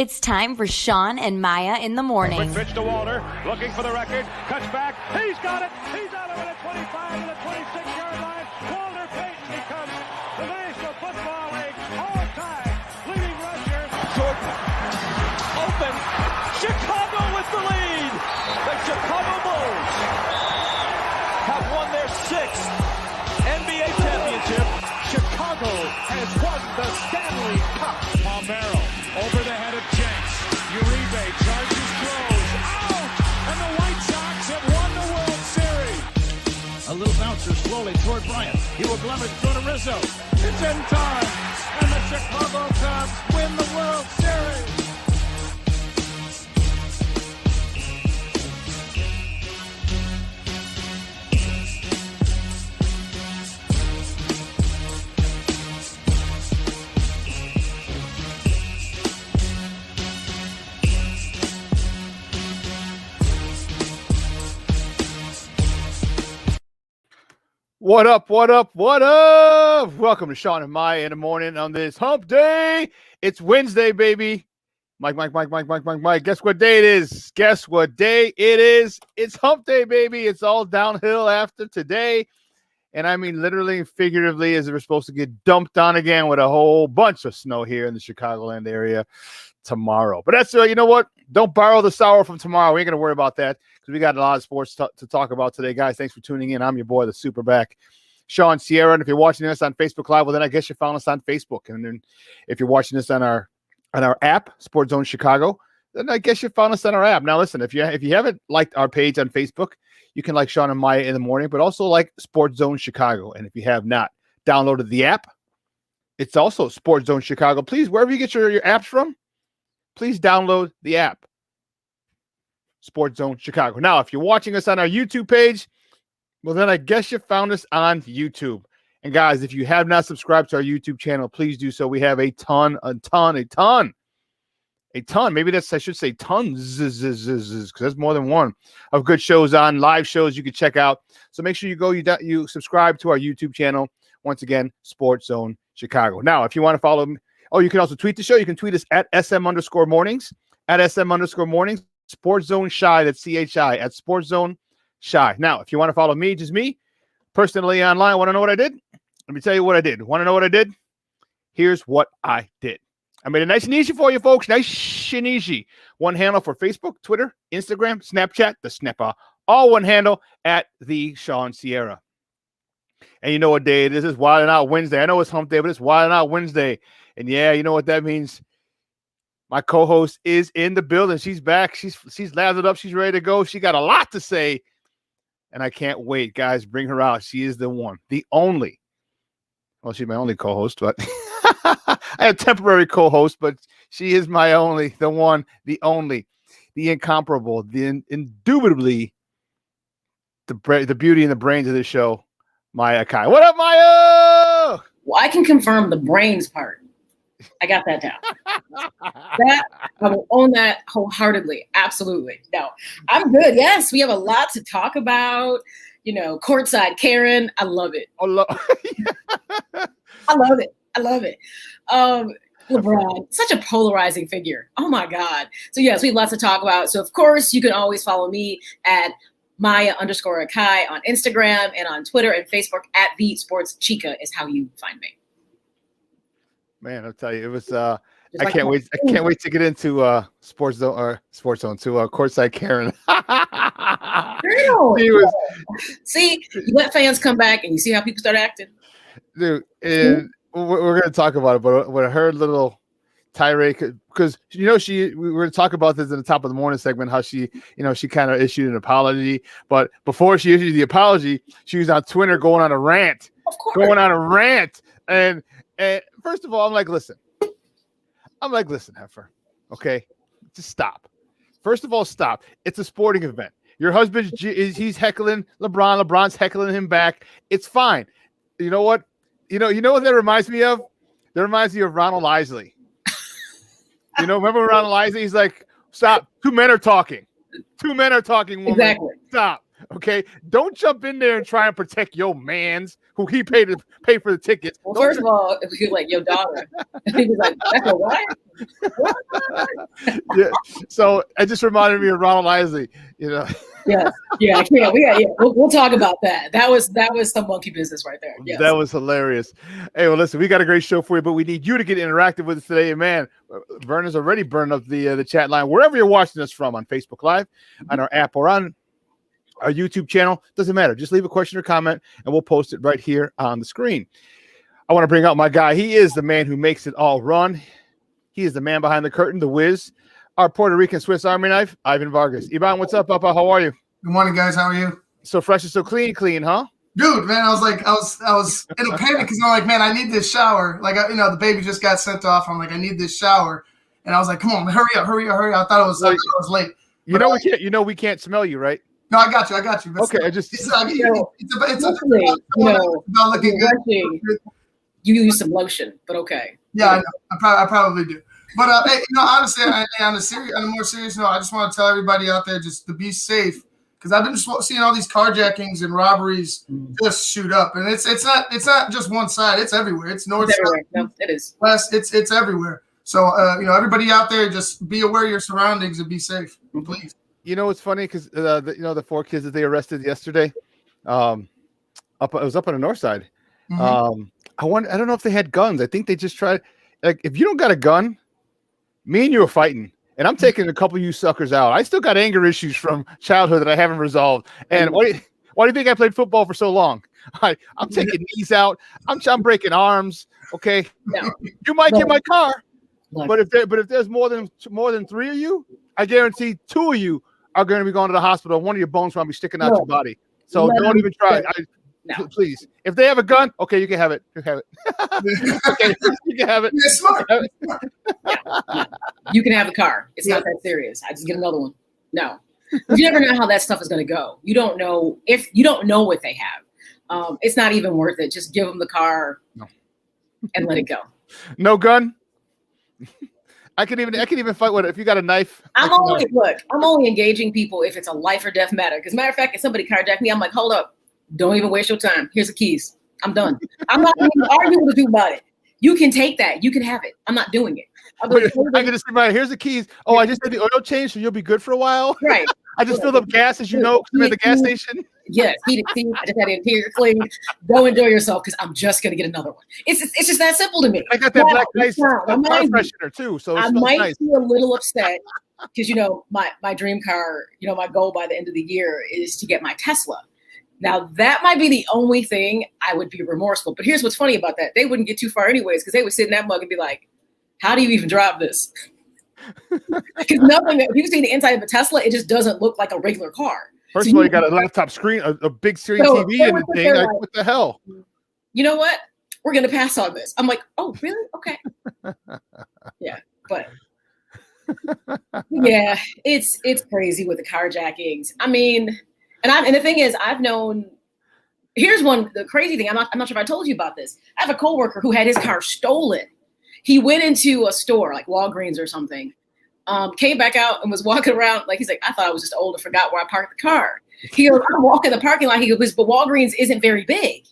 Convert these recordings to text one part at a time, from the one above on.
It's time for Shawn and Maya in the morning. Quick pitch to Walter, looking for the record, cuts back, he's got it, he's out of it at 25 to the 26-yard line. Walter Payton becomes the National Football League all-time leading rusher. Jordan, open, Chicago with the lead. The Chicago Bulls have won their sixth NBA championship. Chicago has won the Stanley Cup. Palmero over the head of Jenks. Uribe charges, throws, out! And the White Sox have won the World Series. A little bouncer slowly toward Bryant. He will glove it, throw to Rizzo. It's in time. And the Chicago Cubs win the World Series. What up, what up, what up? Welcome to Shawn and Maya in the morning on this hump day. It's Wednesday, baby. Mike. Guess what day it is? Guess what day it is? It's hump day, baby. It's all downhill after today. And I mean literally and figuratively, as we're supposed to get dumped on again with a whole bunch of snow here in the Chicagoland area tomorrow. But that's, you know what? Don't borrow the sorrow from tomorrow. We ain't going to worry about that because we got a lot of sports to talk about today, guys. Thanks for tuning in. I'm your boy, the Superback, Shawn Sierra. And if you're watching this on Facebook Live, well, then I guess you found us on Facebook. And then if you're watching this on our app, SportsZone Chicago, then I guess you found us on our app. Now, listen, if you haven't liked our page on Facebook, you can like Shawn and Maya in the morning, but also like SportsZone Chicago. And if you have not downloaded the app, it's also SportsZone Chicago. Please, wherever you get your apps from, please download the app, SportsZone Chicago. Now, if you're watching us on our YouTube page, well, then I guess you found us on YouTube. And guys, if you have not subscribed to our YouTube channel, please do so. We have a ton. Maybe I should say tons, because that's more than one of good shows on, live shows you can check out. So make sure you subscribe to our YouTube channel. Once again, SportsZone Chicago. Now, if you want to follow me, you can also tweet the show. You can tweet us at SM_mornings, at SM_mornings, SportsZone Shy, that's CHI, at SportsZone Shy. Now, if you want to follow me, just me, personally online, want to know what I did? Let me tell you what I did. Want to know what I did? Here's what I did. I made it nice and easy for you folks. Nice and easy. One handle for Facebook, Twitter, Instagram, Snapchat, the Snapper. All one handle at the Shawn Sierra. And you know what day it is? It's Wild 'N Out Wednesday. I know it's hump day, but it's Wild 'N Out Wednesday. And yeah, you know what that means? My co-host is in the building. She's back. She's lathered up. She's ready to go. She got a lot to say. And I can't wait, guys. Bring her out. She is the one, the only. Well, she's my only co-host, but I have temporary co-host, but she is my only, the one, the only, the incomparable, the indubitably the beauty and the brains of this show, Maya Kai. What up, Maya? Well, I can confirm the brains part. I got that down. That I will own that wholeheartly. Absolutely. No, I'm good. Yes, we have a lot to talk about. Courtside Karen. I love it. I love it. LeBron, such a polarizing figure. Oh my God. So yes, we have lots to talk about. So of course, you can always follow me at Maya_Akai on Instagram and on Twitter and Facebook at The Sports Chica is how you find me. Man, I'll tell you, it was. I can't wait to get into SportsZone to Courtside Karen. See, you let fans come back and you see how people start acting. Dude, and we're going to talk about it, but with her little tirade, because we were going to talk about this in the top of the morning segment, how she kind of issued an apology, but before she issued the apology, she was on Twitter going on a rant. Of course. And first of all, I'm like, listen, Heifer, okay, just stop. First of all, stop. It's a sporting event. Your husband, he's heckling LeBron. LeBron's heckling him back. It's fine. You know what? You know what that reminds me of? That reminds me of Ronald Isley. Remember Ronald Isley? He's like, stop. Two men are talking. Woman. Exactly. Stop. Okay, don't jump in there and try and protect your mans who he paid to pay for the tickets. Well, first of all, if you like your daughter, he was like, "That's a what?" Yeah. So it just reminded me of Ronald Isley, Yeah, I can't. We'll talk about that. That was some monkey business right there. Yes. That was hilarious. Hey, well, listen, we got a great show for you, but we need you to get interactive with us today. And man, Vernon's already burned up the chat line wherever you're watching us from, on Facebook Live, on our app, or on our YouTube channel. Doesn't matter. Just leave a question or comment, and we'll post it right here on the screen. I want to bring out my guy. He is the man who makes it all run. He is the man behind the curtain, the Wiz, our Puerto Rican Swiss Army knife, Ivan Vargas. Ivan, what's up, Papa? How are you? Good morning, guys. How are you? So fresh and so clean, huh? Dude, man, I was in a panic because I'm like, man, I need this shower. Like, the baby just got sent off. I'm like, I need this shower, and I was like, come on, hurry up. I thought it was late. We can't smell you, right? No, I got you. But okay, it's about looking good. You use some lotion, but okay. Yeah, I know. I probably do. But hey, honestly, on a more serious note, I just want to tell everybody out there just to be safe, because I've been just seeing all these carjackings and robberies just shoot up, and it's not just one side; it's everywhere. It's north, south, no, it is west. It's everywhere. So everybody out there, just be aware of your surroundings and be safe, please. It's funny because the 4 kids that they arrested yesterday, it was up on the north side. Mm-hmm. I don't know if they had guns. I think they just tried. Like, if you don't got a gun, me and you are fighting, and I'm taking a couple of you suckers out. I still got anger issues from childhood that I haven't resolved. And why do you think I played football for so long? I'm taking knees out. I'm breaking arms. Okay, no. You might get my car, Look. but if there's more than 3 of you, I guarantee 2 of you are going to be going to the hospital. One of your bones will be sticking out your body. So don't even try. No. Please. If they have a gun, okay, you can have it. Okay, you can have it. You're smart. You can have the car. It's not that serious. I just get another one. No. You never know how that stuff is going to go. You don't know what they have. It's not even worth it. Just give them the car and let it go. No gun. I can even fight with it if you got a knife. I'm only engaging people if it's a life or death matter. Because matter of fact, if somebody carjacked me, I'm like, hold up. Don't even waste your time. Here's the keys. I'm done. I'm not even arguing with you about it. You can take that. You can have it. I'm not doing it. I can just say, here's the keys. Oh, I just did the oil change, so you'll be good for a while. Right. I just filled up gas, as you know, because I'm at the gas station. Yes. I just had the interior clean. Go enjoy yourself, because I'm just going to get another one. It's just that simple to me. I got that black ice car freshener, too. So I might be a little upset because, my dream car, my goal by the end of the year is to get my Tesla. Now, that might be the only thing I would be remorseful. But here's what's funny about that. They wouldn't get too far anyways, because they would sit in that mug and be like, how do you even drive this? Because if you see the inside of a Tesla, it just doesn't look like a regular car. First of all, you got a laptop screen, a big screen TV in the thing. Like, what the hell? You know what? We're going to pass on this. I'm like, oh, really? Okay. Yeah, but yeah, it's crazy with the carjackings. I mean, and the thing is, I've known. Here's the crazy thing. I'm not sure if I told you about this. I have a coworker who had his car stolen. He went into a store like Walgreens or something, came back out and was walking around like he's like, I thought I was just old and forgot where I parked the car. He goes, I'm walking the parking lot. He goes, but Walgreens isn't very big.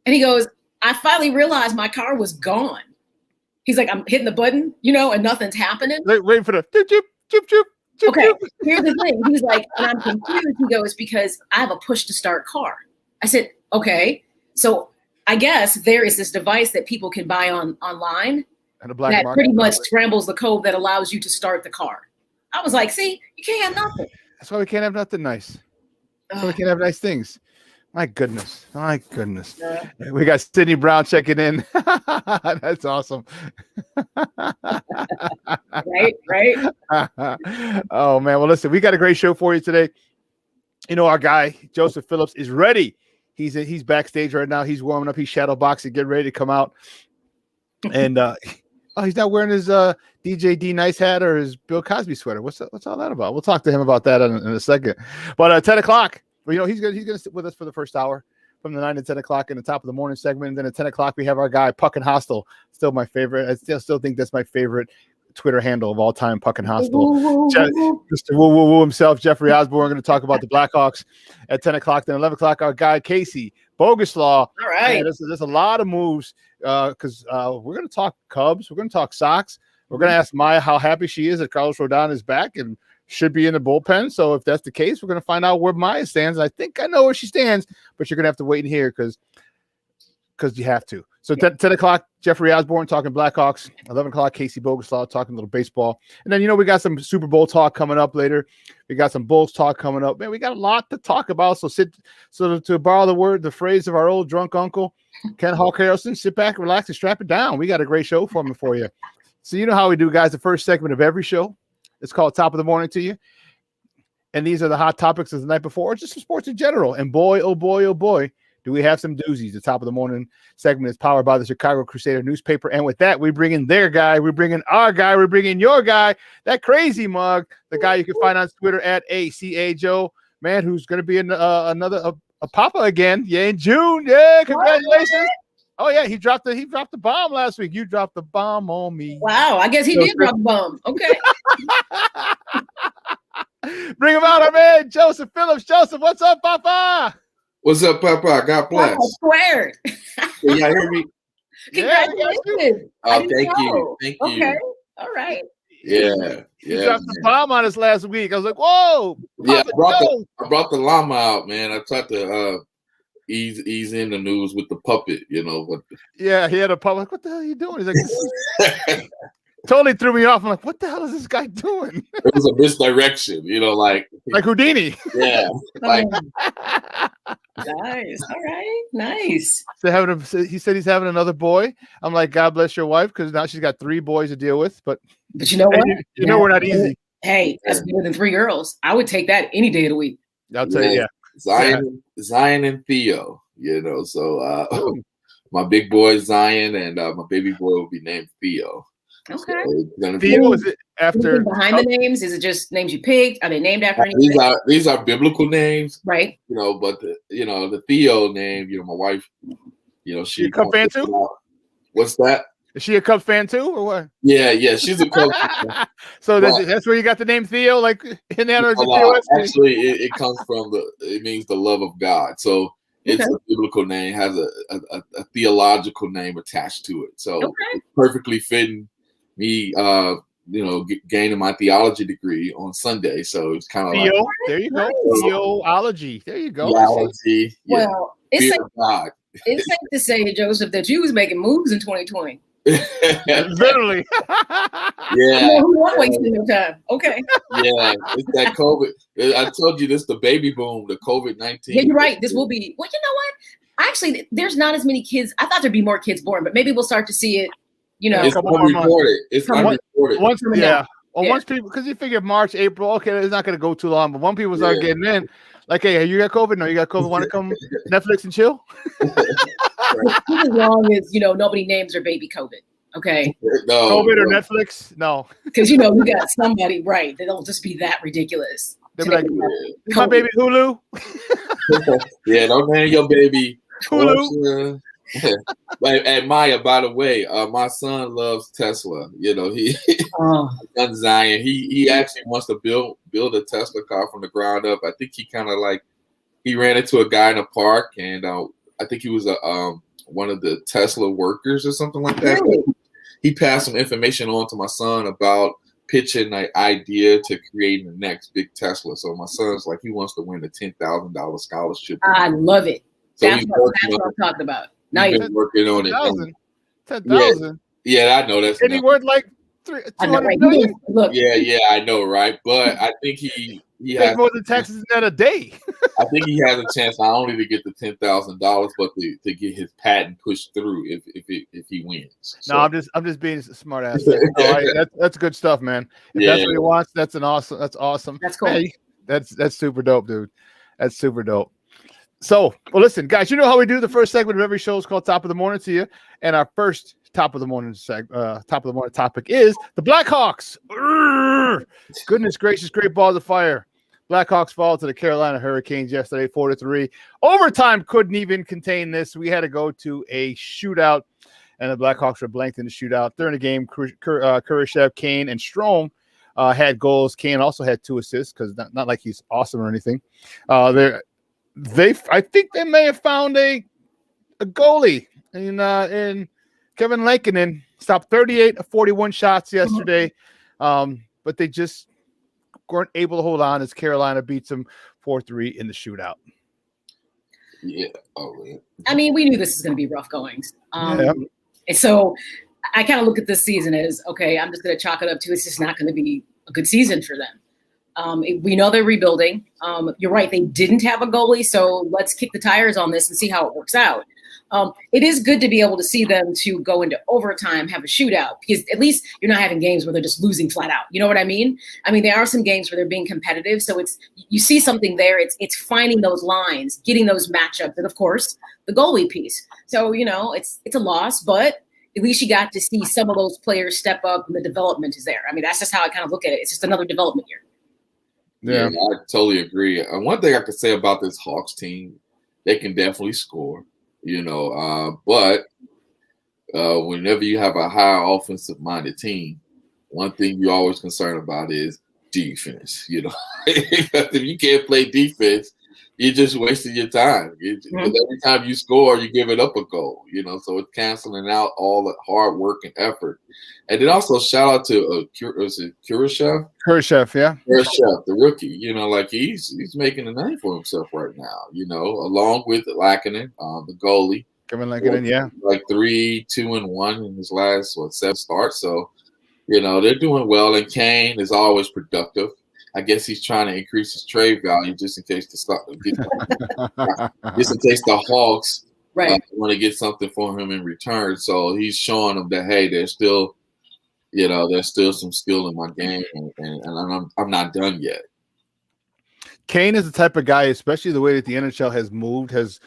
And he goes, I finally realized my car was gone. He's like, I'm hitting the button, and nothing's happening. Waiting for the doop, doop, doop, doop. Okay, here's the thing. He's like, and I'm confused. He goes, because I have a push to start car. I said, okay. So I guess there is this device that people can buy online that pretty much scrambles the code that allows you to start the car. I was like, see, you can't have nothing. That's why we can't have nothing nice. That's why we can't have nice things. My goodness. We got Sydney Brown checking in. That's awesome. Right. Oh, man. Well, listen, we got a great show for you today. Our guy, Joseph Phillips, is ready. He's backstage right now. He's warming up. He's shadow boxing, getting ready to come out. And he's not wearing his DJ D Nice hat or his Bill Cosby sweater. What's all that about? We'll talk to him about that in a second. But at 10 o'clock, he's gonna sit with us for the first hour from the 9 to 10 o'clock in the top of the morning segment. And then at 10 o'clock, we have our guy, Puck and Hostile. Still my favorite. I still think that's my favorite Twitter handle of all time, Puck and Hostile. Mr. Woo himself, Jeffrey Osborne. We're going to talk about the Blackhawks at 10 o'clock. Then 11 o'clock, our guy, Casey Boguslaw. All right. There's a lot of moves because we're going to talk Cubs. We're going to talk Sox. We're going to ask Maya how happy she is that Carlos Rodon is back and should be in the bullpen. So if that's the case, we're going to find out where Maya stands. I think I know where she stands, but you're going to have to wait and hear because you have to. So 10 o'clock, Jeffrey Osborne talking Blackhawks. 11 o'clock, Casey Boguslaw talking a little baseball. And then, we got some Super Bowl talk coming up later. We got some Bulls talk coming up. Man, we got a lot to talk about. So to borrow the phrase of our old drunk uncle, Ken Hawk Harrelson, sit back, relax, and strap it down. We got a great show for you. So you know how we do, guys. The first segment of every show, it's called Top of the Morning to You. And these are the hot topics of the night before, just for sports in general. And boy, oh boy, do we have some doozies. The Top of the Morning segment is powered by the Chicago Crusader newspaper. And with that, we bring in their guy. We bring in our guy. We bring in your guy, that crazy mug, the guy you can find on Twitter at ACA Joe, man, who's going to be in another Papa again. Yeah, in June. Yeah, congratulations. Oh, yeah, he dropped the bomb last week. You dropped the bomb on me. Wow, I guess he did drop the bomb. Okay. Bring him out, our man, Joseph Phillips. Joseph, what's up, Papa? What's up, Papa? God bless. Oh, squared. Can y'all hear me? Congratulations. Oh, thank you. Thank you. Okay. All right. Yeah. He dropped the bomb on us last week. I was like, whoa. Yeah, I brought the llama out, man. I tried to ease in the news with the puppet, But yeah, he had a puppet. Like, what the hell are you doing? He's like, totally threw me off. I'm like, what the hell is this guy doing? It was a misdirection, like Houdini. Yeah. Like Nice. All right. Nice. He said he's having another boy. I'm like, God bless your wife, because now she's got 3 boys to deal with. But you know what? You know we're not easy. Hey, that's better than 3 girls. I would take that any day of the week. I'll tell you, Zion and Theo, So my big boy Zion and my baby boy will be named Theo. Okay. So Theo, is it after behind the names? Is it just names you picked? Are they named after anything? These are biblical names, right? But the Theo name, my wife, she a Cub fan too. What's that? Is she a Cub fan too, or what? Yeah, she's a Cub fan. So that's where you got the name Theo, like in that. Actually, it comes from it means the love of God. So it's a biblical name, has a theological name attached to it. So it's perfectly fitting. Me, gaining my theology degree on Sunday, so it's kind of Theo. Like there you go, theology. There you go. Theology. Yeah. Well, it's safe to say, Joseph, that you was making moves in 2020. Literally. Yeah. Who won't waste no time? Okay. Yeah, it's that COVID. I told you this, the baby boom, the COVID-19. Yeah, you're right. This will be. Well, you know what? Actually, there's not as many kids. I thought there'd be more kids born, but maybe we'll start to see it. It's unreported. It's unreported. Once people, because you figure March, April, okay, it's not going to go too long. But when people start getting in, like, hey, you got COVID? No, you got COVID. Want to come Netflix and chill? As long as nobody names their baby COVID. Okay. No, COVID or Netflix? No. Because you got somebody right. They don't just be that ridiculous. They'll be like, my baby Hulu. Yeah, don't name your baby Hulu. And Maya, by the way, my son loves Tesla. Son Zion, he actually wants to build a Tesla car from the ground up. I think he kind of he ran into a guy in a park, and I think he was one of the Tesla workers or something like that. Really? He passed some information on to my son about pitching an idea to creating the next big Tesla. So my son's he wants to win a $10,000 scholarship. I love it. So that's what I'm talking about. Now you've been working on it. 10,000. Yeah, I know that's. And he worth like $200 million. Look. Yeah, I know, right? But I think he has more than taxes in a day. I think he has a chance not only to get the $10,000, but to get his patent pushed through if he wins. So. No, I'm just being a smart ass. That's good stuff, man. If that's what he wants, that's awesome. That's cool. Hey, that's super dope, dude. That's super dope. So, well, listen, guys, you know how we do. The first segment of every show is called Top of the Morning to You, and our first top of the morning topic is the Blackhawks. Goodness gracious, great balls of fire. Blackhawks fall to the Carolina Hurricanes yesterday, 4-3. Overtime couldn't even contain this. We had to go to a shootout, and the Blackhawks were blanked in the shootout. During the game, Kurashev, Kane, and Strome had goals. Kane also had 2 assists because not like he's awesome or anything. I think they may have found a goalie in Kevin Lankinen stopped 38 of 41 shots yesterday, but they just weren't able to hold on as Carolina beats them 4-3 in the shootout. Yeah. Oh, yeah. I mean, we knew this was going to be rough goings. Yeah. And so I kind of look at this season as, okay, I'm just going to chalk it up to it's just not going to be a good season for them. We know they're rebuilding. You're right. They didn't have a goalie, so let's kick the tires on this and see how it works out. It is good to be able to see them to go into overtime, have a shootout, because at least you're not having games where they're just losing flat out. You know what I mean? I mean, there are some games where they're being competitive. So you see something there. It's finding those lines, getting those matchups, and of course the goalie piece. So, it's a loss, but at least you got to see some of those players step up and the development is there. I mean, that's just how I kind of look at it. It's just another development year. Yeah, I totally agree. One thing I could say about this Hawks team, they can definitely score, but whenever you have a high offensive-minded team, one thing you're always concerned about is defense, If you can't play defense, you're just wasting your time. Because every time you score, you're giving up a goal, so it's canceling out all the hard work and effort. And then also shout out to Kurashev? Kurashev, yeah. Kurashev, the rookie, he's making a name for himself right now, along with Lankinen, the goalie. Kevin Lankinen, yeah. Like 3-2-1 in his last, 7 starts. So, they're doing well. And Kane is always productive. I guess he's trying to increase his trade value just in case the Hawks want to get something for him in return. So he's showing them that, hey, there's still some skill in my game, and I'm not done yet. Kane is the type of guy, especially the way that the NHL has moved, has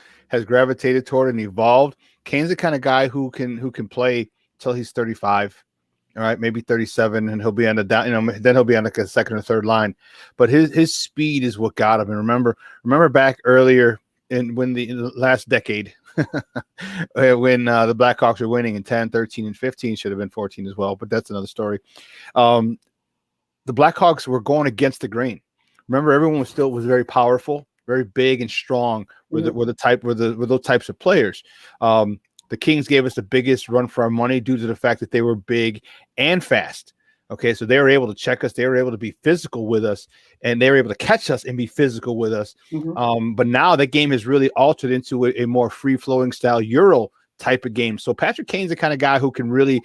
gravitated toward and evolved. Kane's the kind of guy who can play till he's 35. All right, maybe 37, and he'll be on the down. Then he'll be on like a second or third line. But his speed is what got him. And remember back earlier in the last decade, when the Blackhawks were winning in 10, 13, and 15, should have been 14 as well. But that's another story. The Blackhawks were going against the grain. Remember, everyone was very powerful, very big and strong. Were those types of players. The Kings gave us the biggest run for our money due to the fact that they were big and fast. Okay, so they were able to check us. They were able to be physical with us, and they were able to catch us and be physical with us. But now that game has really altered into a more free-flowing style Euro type of game. So Patrick Kane's the kind of guy who can really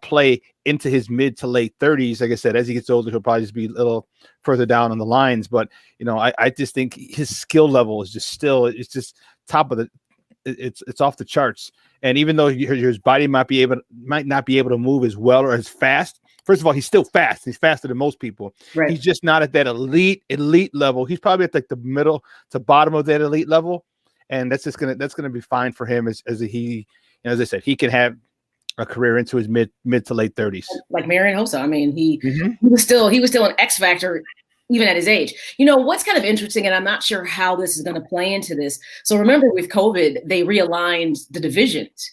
play into his mid to late 30s. Like I said, as he gets older, he'll probably just be a little further down on the lines. But, I just think his skill level is it's just top of the – it's off the charts. And even though his body might not be able to move as well or as fast, first of all, he's still fast. He's faster than most people. Right. He's just not at that elite level. He's probably at like the middle to bottom of that elite level, and that's gonna be fine for him as I said, he can have a career into his mid to late 30s. Like Marian Hossa. I mean, he was still an X factor even at his age. What's kind of interesting, and I'm not sure how this is going to play into this. So remember, with COVID, they realigned the divisions.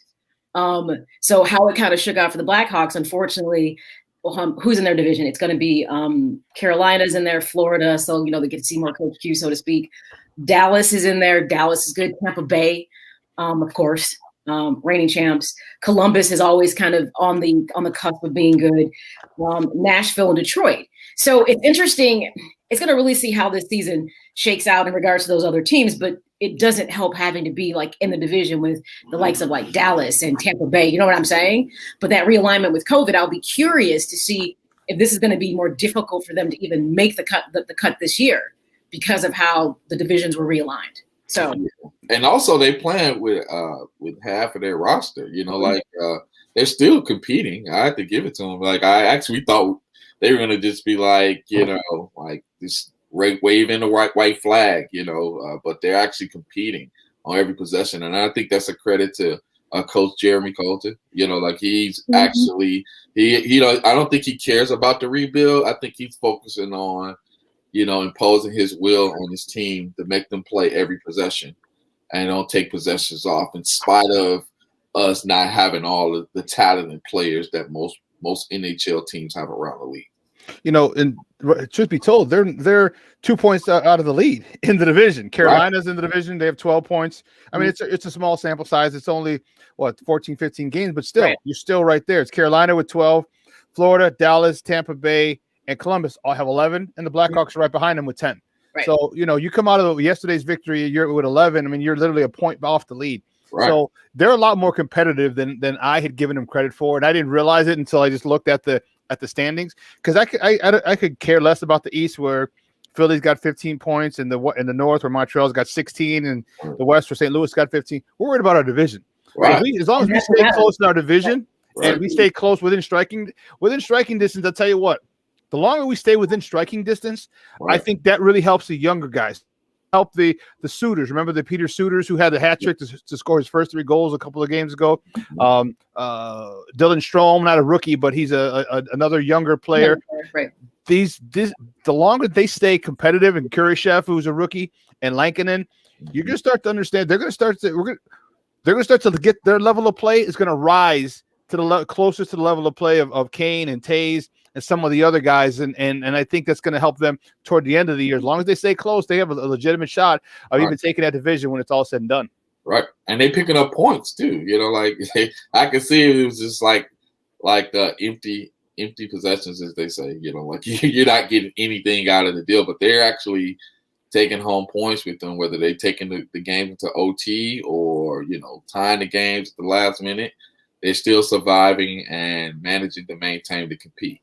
So how it kind of shook out for the Blackhawks, unfortunately, who's in their division? It's going to be Carolina's in there, Florida. So, they get to see more Coach Q, so to speak. Dallas is in there. Dallas is good. Tampa Bay, of course, reigning champs. Columbus is always kind of on the cusp of being good. Nashville and Detroit. So it's interesting. It's going to really see how this season shakes out in regards to those other teams, but it doesn't help having to be like in the division with the likes of like Dallas and Tampa Bay. You know what I'm saying? But that realignment with COVID, I'll be curious to see if this is going to be more difficult for them to even make the cut this year because of how the divisions were realigned. So, and also they playing with half of their roster. They're still competing. I had to give it to them. Like I actually thought they were gonna just be like like this waving the white flag, but they're actually competing on every possession, and I think that's a credit to Coach Jeremy Colton. He's actually I don't think he cares about the rebuild. I think he's focusing on imposing his will on his team to make them play every possession and don't take possessions off, in spite of us not having all of the talented players that most NHL teams have around the league. And truth be told, they're 2 points out of the lead in the division. Carolina's in the division. They have 12 points. I mean, it's a small sample size. It's only 14, 15 games, but still, you're still right there. It's Carolina with 12, Florida, Dallas, Tampa Bay, and Columbus all have 11, and the Blackhawks are right behind them with 10. Right. So, you come out of yesterday's victory, you're with 11. I mean, you're literally a point off the lead. Right. So they're a lot more competitive than I had given them credit for, and I didn't realize it until I just looked at the standings, because I could care less about the East, where Philly's got 15 points, and the North, where Montreal's got 16, and the West, where St. Louis got 15. We're worried about our division. Right. As long as we stay close in our division, and we stay close within striking distance, I'll tell you what. The longer we stay within striking distance, I think that really helps the younger guys. Help the Suitors. Remember the Peter Suitors, who had the hat trick to score his first 3 goals a couple of games ago. Dylan Strome, not a rookie, but he's another younger player. Right. The longer they stay competitive, and Kurashev, who's a rookie, and Lankinen, you're going to start to understand. They're going to start to get their level of play is going to rise to the closer to the level of play of Kane and Tays and some of the other guys, and I think that's going to help them toward the end of the year. As long as they stay close, they have a legitimate shot of even taking that division when it's all said and done. Right, and they picking up points too. I could see it was just like empty possessions, as they say. You're not getting anything out of the deal, but they're actually taking home points with them, whether they're taking the game into OT or tying the games at the last minute. They're still surviving and managing to maintain to compete.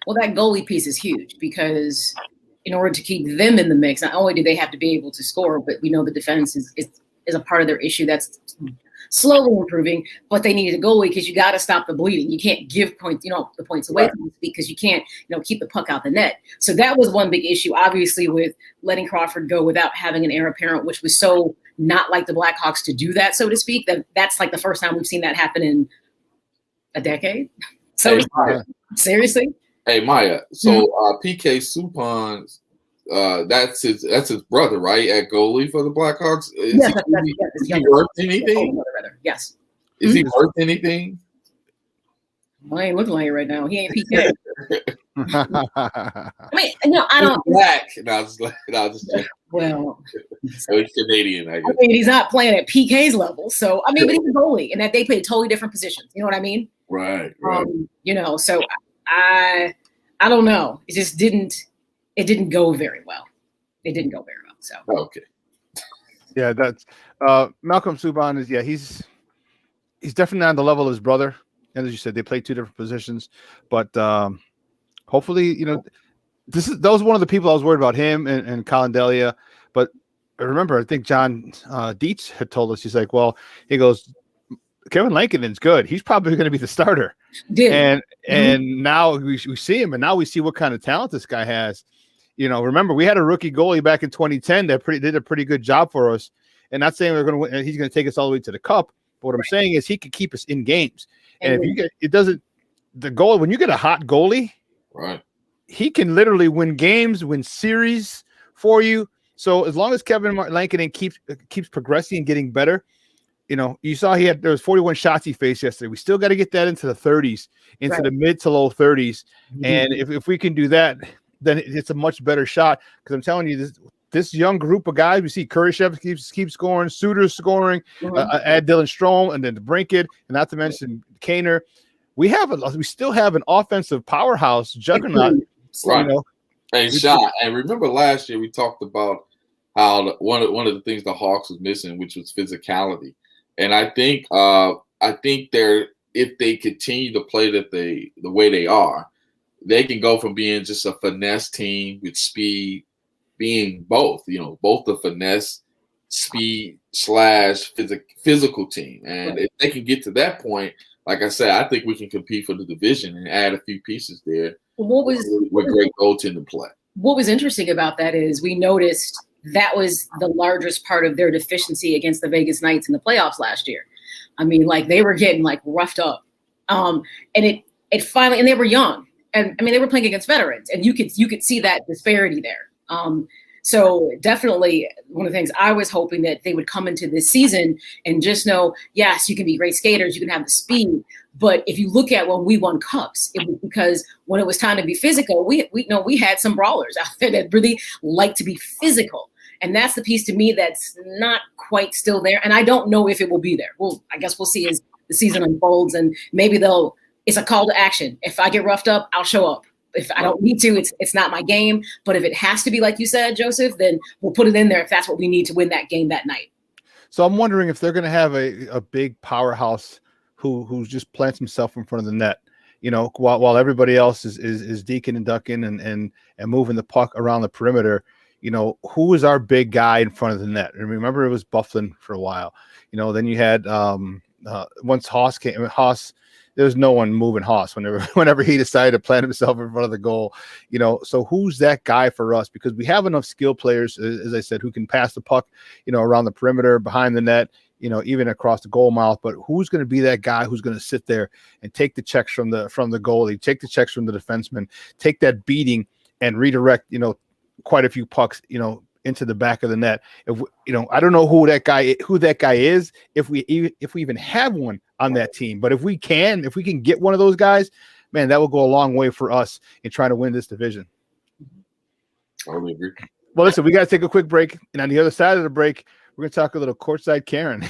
Well, that goalie piece is huge, because in order to keep them in the mix, not only do they have to be able to score, but we know the defense is a part of their issue that's slowly improving, but they needed a goalie because you got to stop the bleeding. You can't give points, the points away from them, because you can't, keep the puck out the net. So that was one big issue, obviously, with letting Crawford go without having an heir apparent, which was so not like the Blackhawks to do that, so to speak. That's like the first time we've seen that happen in a decade. So seriously. Hey, Maya. So PK Subban, that's his brother, right? At goalie for the Blackhawks. Is he worth anything? Yes. Is he worth anything? Well, I ain't looking like it right now. He ain't PK. I mean, I don't. He's black. Just well, he's Canadian. I guess. I mean, he's not playing at PK's level, so I mean, but he's a goalie, and that they play totally different positions. You know what I mean? Right. So I don't know. It just didn't. It didn't go very well. It didn't go very well. So okay. Yeah, that's Malcolm Subban is. Yeah, he's definitely on the level of his brother. And as you said, they play 2 different positions, but hopefully, that was one of the people I was worried about, him and Colin Delia. But remember, I think John Dietz had told us, he's like, well, he goes, Kevin Lankinen's good. He's probably going to be the starter. And now we see him, and now we see what kind of talent this guy has. Remember, we had a rookie goalie back in 2010 that did a pretty good job for us. And not saying he's going to take us all the way to the cup. But what I'm saying is he could keep us in games. And if you get when you get a hot goalie, right, he can literally win games, win series for you. So as long as Kevin Lankinen keeps progressing and getting better, you saw there was 41 shots he faced yesterday. We still got to get that into the 30s, into the mid to low 30s. Mm-hmm. And if we can do that, then it's a much better shot. Because I'm telling you, this young group of guys, we see Kurashev keeps scoring, Suitors scoring, add Dylan Strome, and then Brinket, and not to mention Kaner. We still have an offensive powerhouse juggernaut. Right. And Shawn, and remember last year we talked about how one of the things the Hawks was missing, which was physicality. And I think if they continue to play the way they are, they can go from being just a finesse team with speed, being both the finesse, speed / physical team. And if they can get to that point, like I said, I think we can compete for the division and add a few pieces there with great goaltending play. What was interesting about that is we noticed that was the largest part of their deficiency against the Vegas Knights in the playoffs last year. I mean, they were getting roughed up. And it finally, and they were young. And I mean, they were playing against veterans, and you could see that disparity there. So definitely one of the things I was hoping that they would come into this season and just know, yes, you can be great skaters, you can have the speed. But if you look at when we won cups, it was because when it was time to be physical, we know we had some brawlers out there that really like to be physical. And that's the piece to me that's not quite still there. And I don't know if it will be there. Well, I guess we'll see as the season unfolds, and maybe it's a call to action. If I get roughed up, I'll show up. If I don't need to, it's not my game. But if it has to be, like you said, Joseph, then we'll put it in there if that's what we need to win that game that night. So I'm wondering if they're going to have a big powerhouse who just plants himself in front of the net, while everybody else is deking and ducking and moving the puck around the perimeter. Who is our big guy in front of the net? And remember, it was Bufflin for a while. Then you had once Haas came. There was no one moving Haas whenever he decided to plant himself in front of the goal. So who's that guy for us? Because we have enough skill players, as I said, who can pass the puck, around the perimeter, behind the net, even across the goal mouth. But who's going to be that guy who's going to sit there and take the checks from the goalie, take the checks from the defenseman, take that beating and redirect, quite a few pucks, into the back of the net. I don't know who that guy is, if we even have one on that team. But if we can get one of those guys, man, that will go a long way for us in trying to win this division. Totally agree. Well, listen, we got to take a quick break, and on the other side of the break, we're going to talk a little courtside Karen.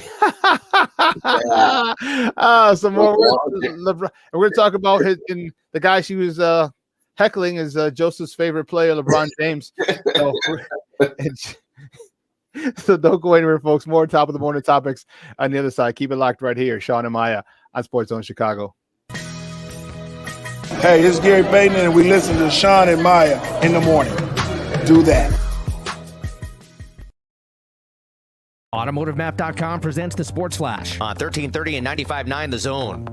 Some more. We're going to talk about the guy she was heckling is Joseph's favorite player, LeBron James. So don't go anywhere, folks. More top of the morning topics on the other side. Keep it locked right here. Shawn and Maya on SportsZone Chicago. Hey, this is Gary Payton, and we listen to Shawn and Maya in the morning. Do that. AutomotiveMap.com presents the Sports Flash on 1330 and 95.9 The Zone.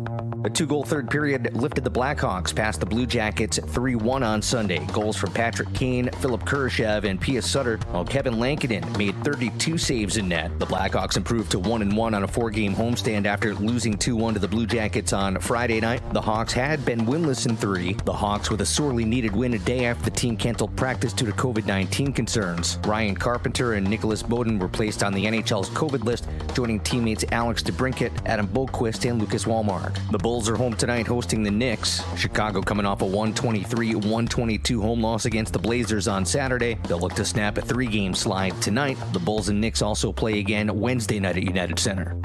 A 2-goal third period lifted the Blackhawks past the Blue Jackets 3-1 on Sunday. Goals from Patrick Kane, Philip Kurashev, and Pia Sutter, while Kevin Lankinen made 32 saves in net. The Blackhawks improved to 1-1 on a 4-game homestand after losing 2-1 to the Blue Jackets on Friday night. The Hawks had been winless in 3. The Hawks with a sorely needed win a day after the team canceled practice due to COVID-19 concerns. Ryan Carpenter and Nicholas Bowden were placed on the NHL's COVID list, joining teammates Alex DeBrincat, Adam Boquist, and Lucas Wallmark. The Bulls are home tonight hosting the Knicks. Chicago coming off a 123-122 home loss against the Blazers on Saturday. They'll look to snap a 3-game slide tonight. The Bulls and Knicks also play again Wednesday night at United Center.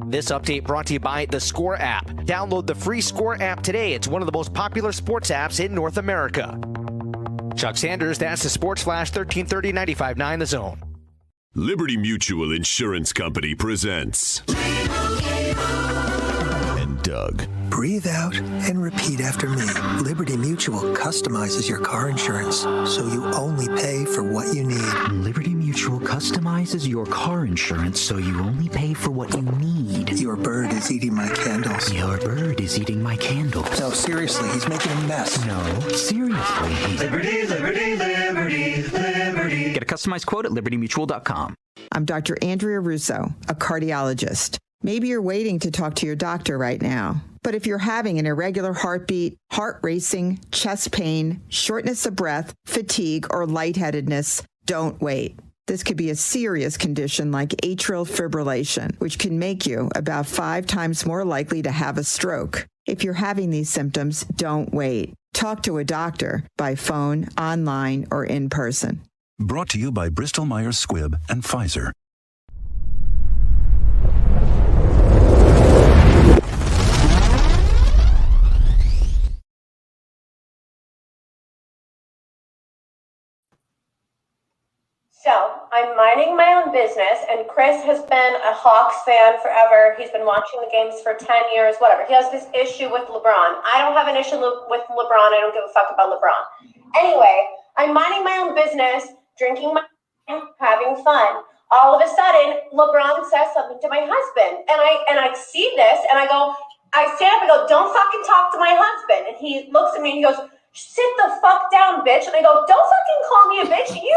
This update brought to you by the Score app. Download the free Score app today. It's one of the most popular sports apps in North America. Chuck Sanders, that's the Sports Flash, 1330 95.9 The Zone. Liberty Mutual Insurance Company presents and Doug. Breathe out and repeat after me. Liberty Mutual customizes your car insurance so you only pay for what you need. Liberty Mutual customizes your car insurance so you only pay for what you need. Your bird is eating my candles. Your bird is eating my candles. No, seriously, he's making a mess. No, seriously. Liberty, liberty, liberty, liberty. Get a customized quote at libertymutual.com. I'm Dr. Andrea Russo, a cardiologist. Maybe you're waiting to talk to your doctor right now. But if you're having an irregular heartbeat, heart racing, chest pain, shortness of breath, fatigue, or lightheadedness, don't wait. This could be a serious condition like atrial fibrillation, which can make you about 5 times more likely to have a stroke. If you're having these symptoms, don't wait. Talk to a doctor by phone, online, or in person. Brought to you by Bristol Myers Squibb and Pfizer. So, I'm minding my own business, and Chris has been a Hawks fan forever. He's been watching the games for 10 years, whatever. He has this issue with LeBron. I don't have an issue with LeBron. I don't give a fuck about LeBron. Anyway, I'm minding my own business, drinking my having fun. All of a sudden, LeBron says something to my husband, and I see this, and I stand up and go, "Don't fucking talk to my husband." And he looks at me and he goes, "Sit the fuck down, bitch." And I go, "Don't fucking call me a bitch. You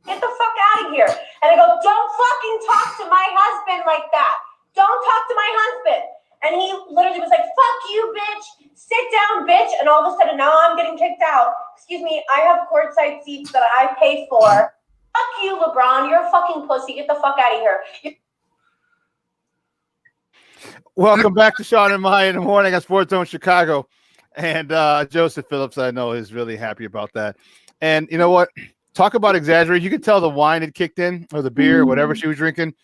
get the fuck out of here." And I go, "Don't fucking talk to my husband like that. Don't talk to my husband." And he literally was like, "Fuck you, bitch. Sit sit down, bitch. And all of a sudden, now I'm getting kicked out. Excuse me, I have courtside seats that I pay for. Fuck you, LeBron. You're a fucking pussy. Get the fuck out of here. Welcome back to Shawn and Maya in the morning on SportsZone Chicago. And Joseph Phillips, I know, is really happy about that. And you know what? Talk about exaggerate. You could tell the wine had kicked in, or the beer, or whatever she was drinking,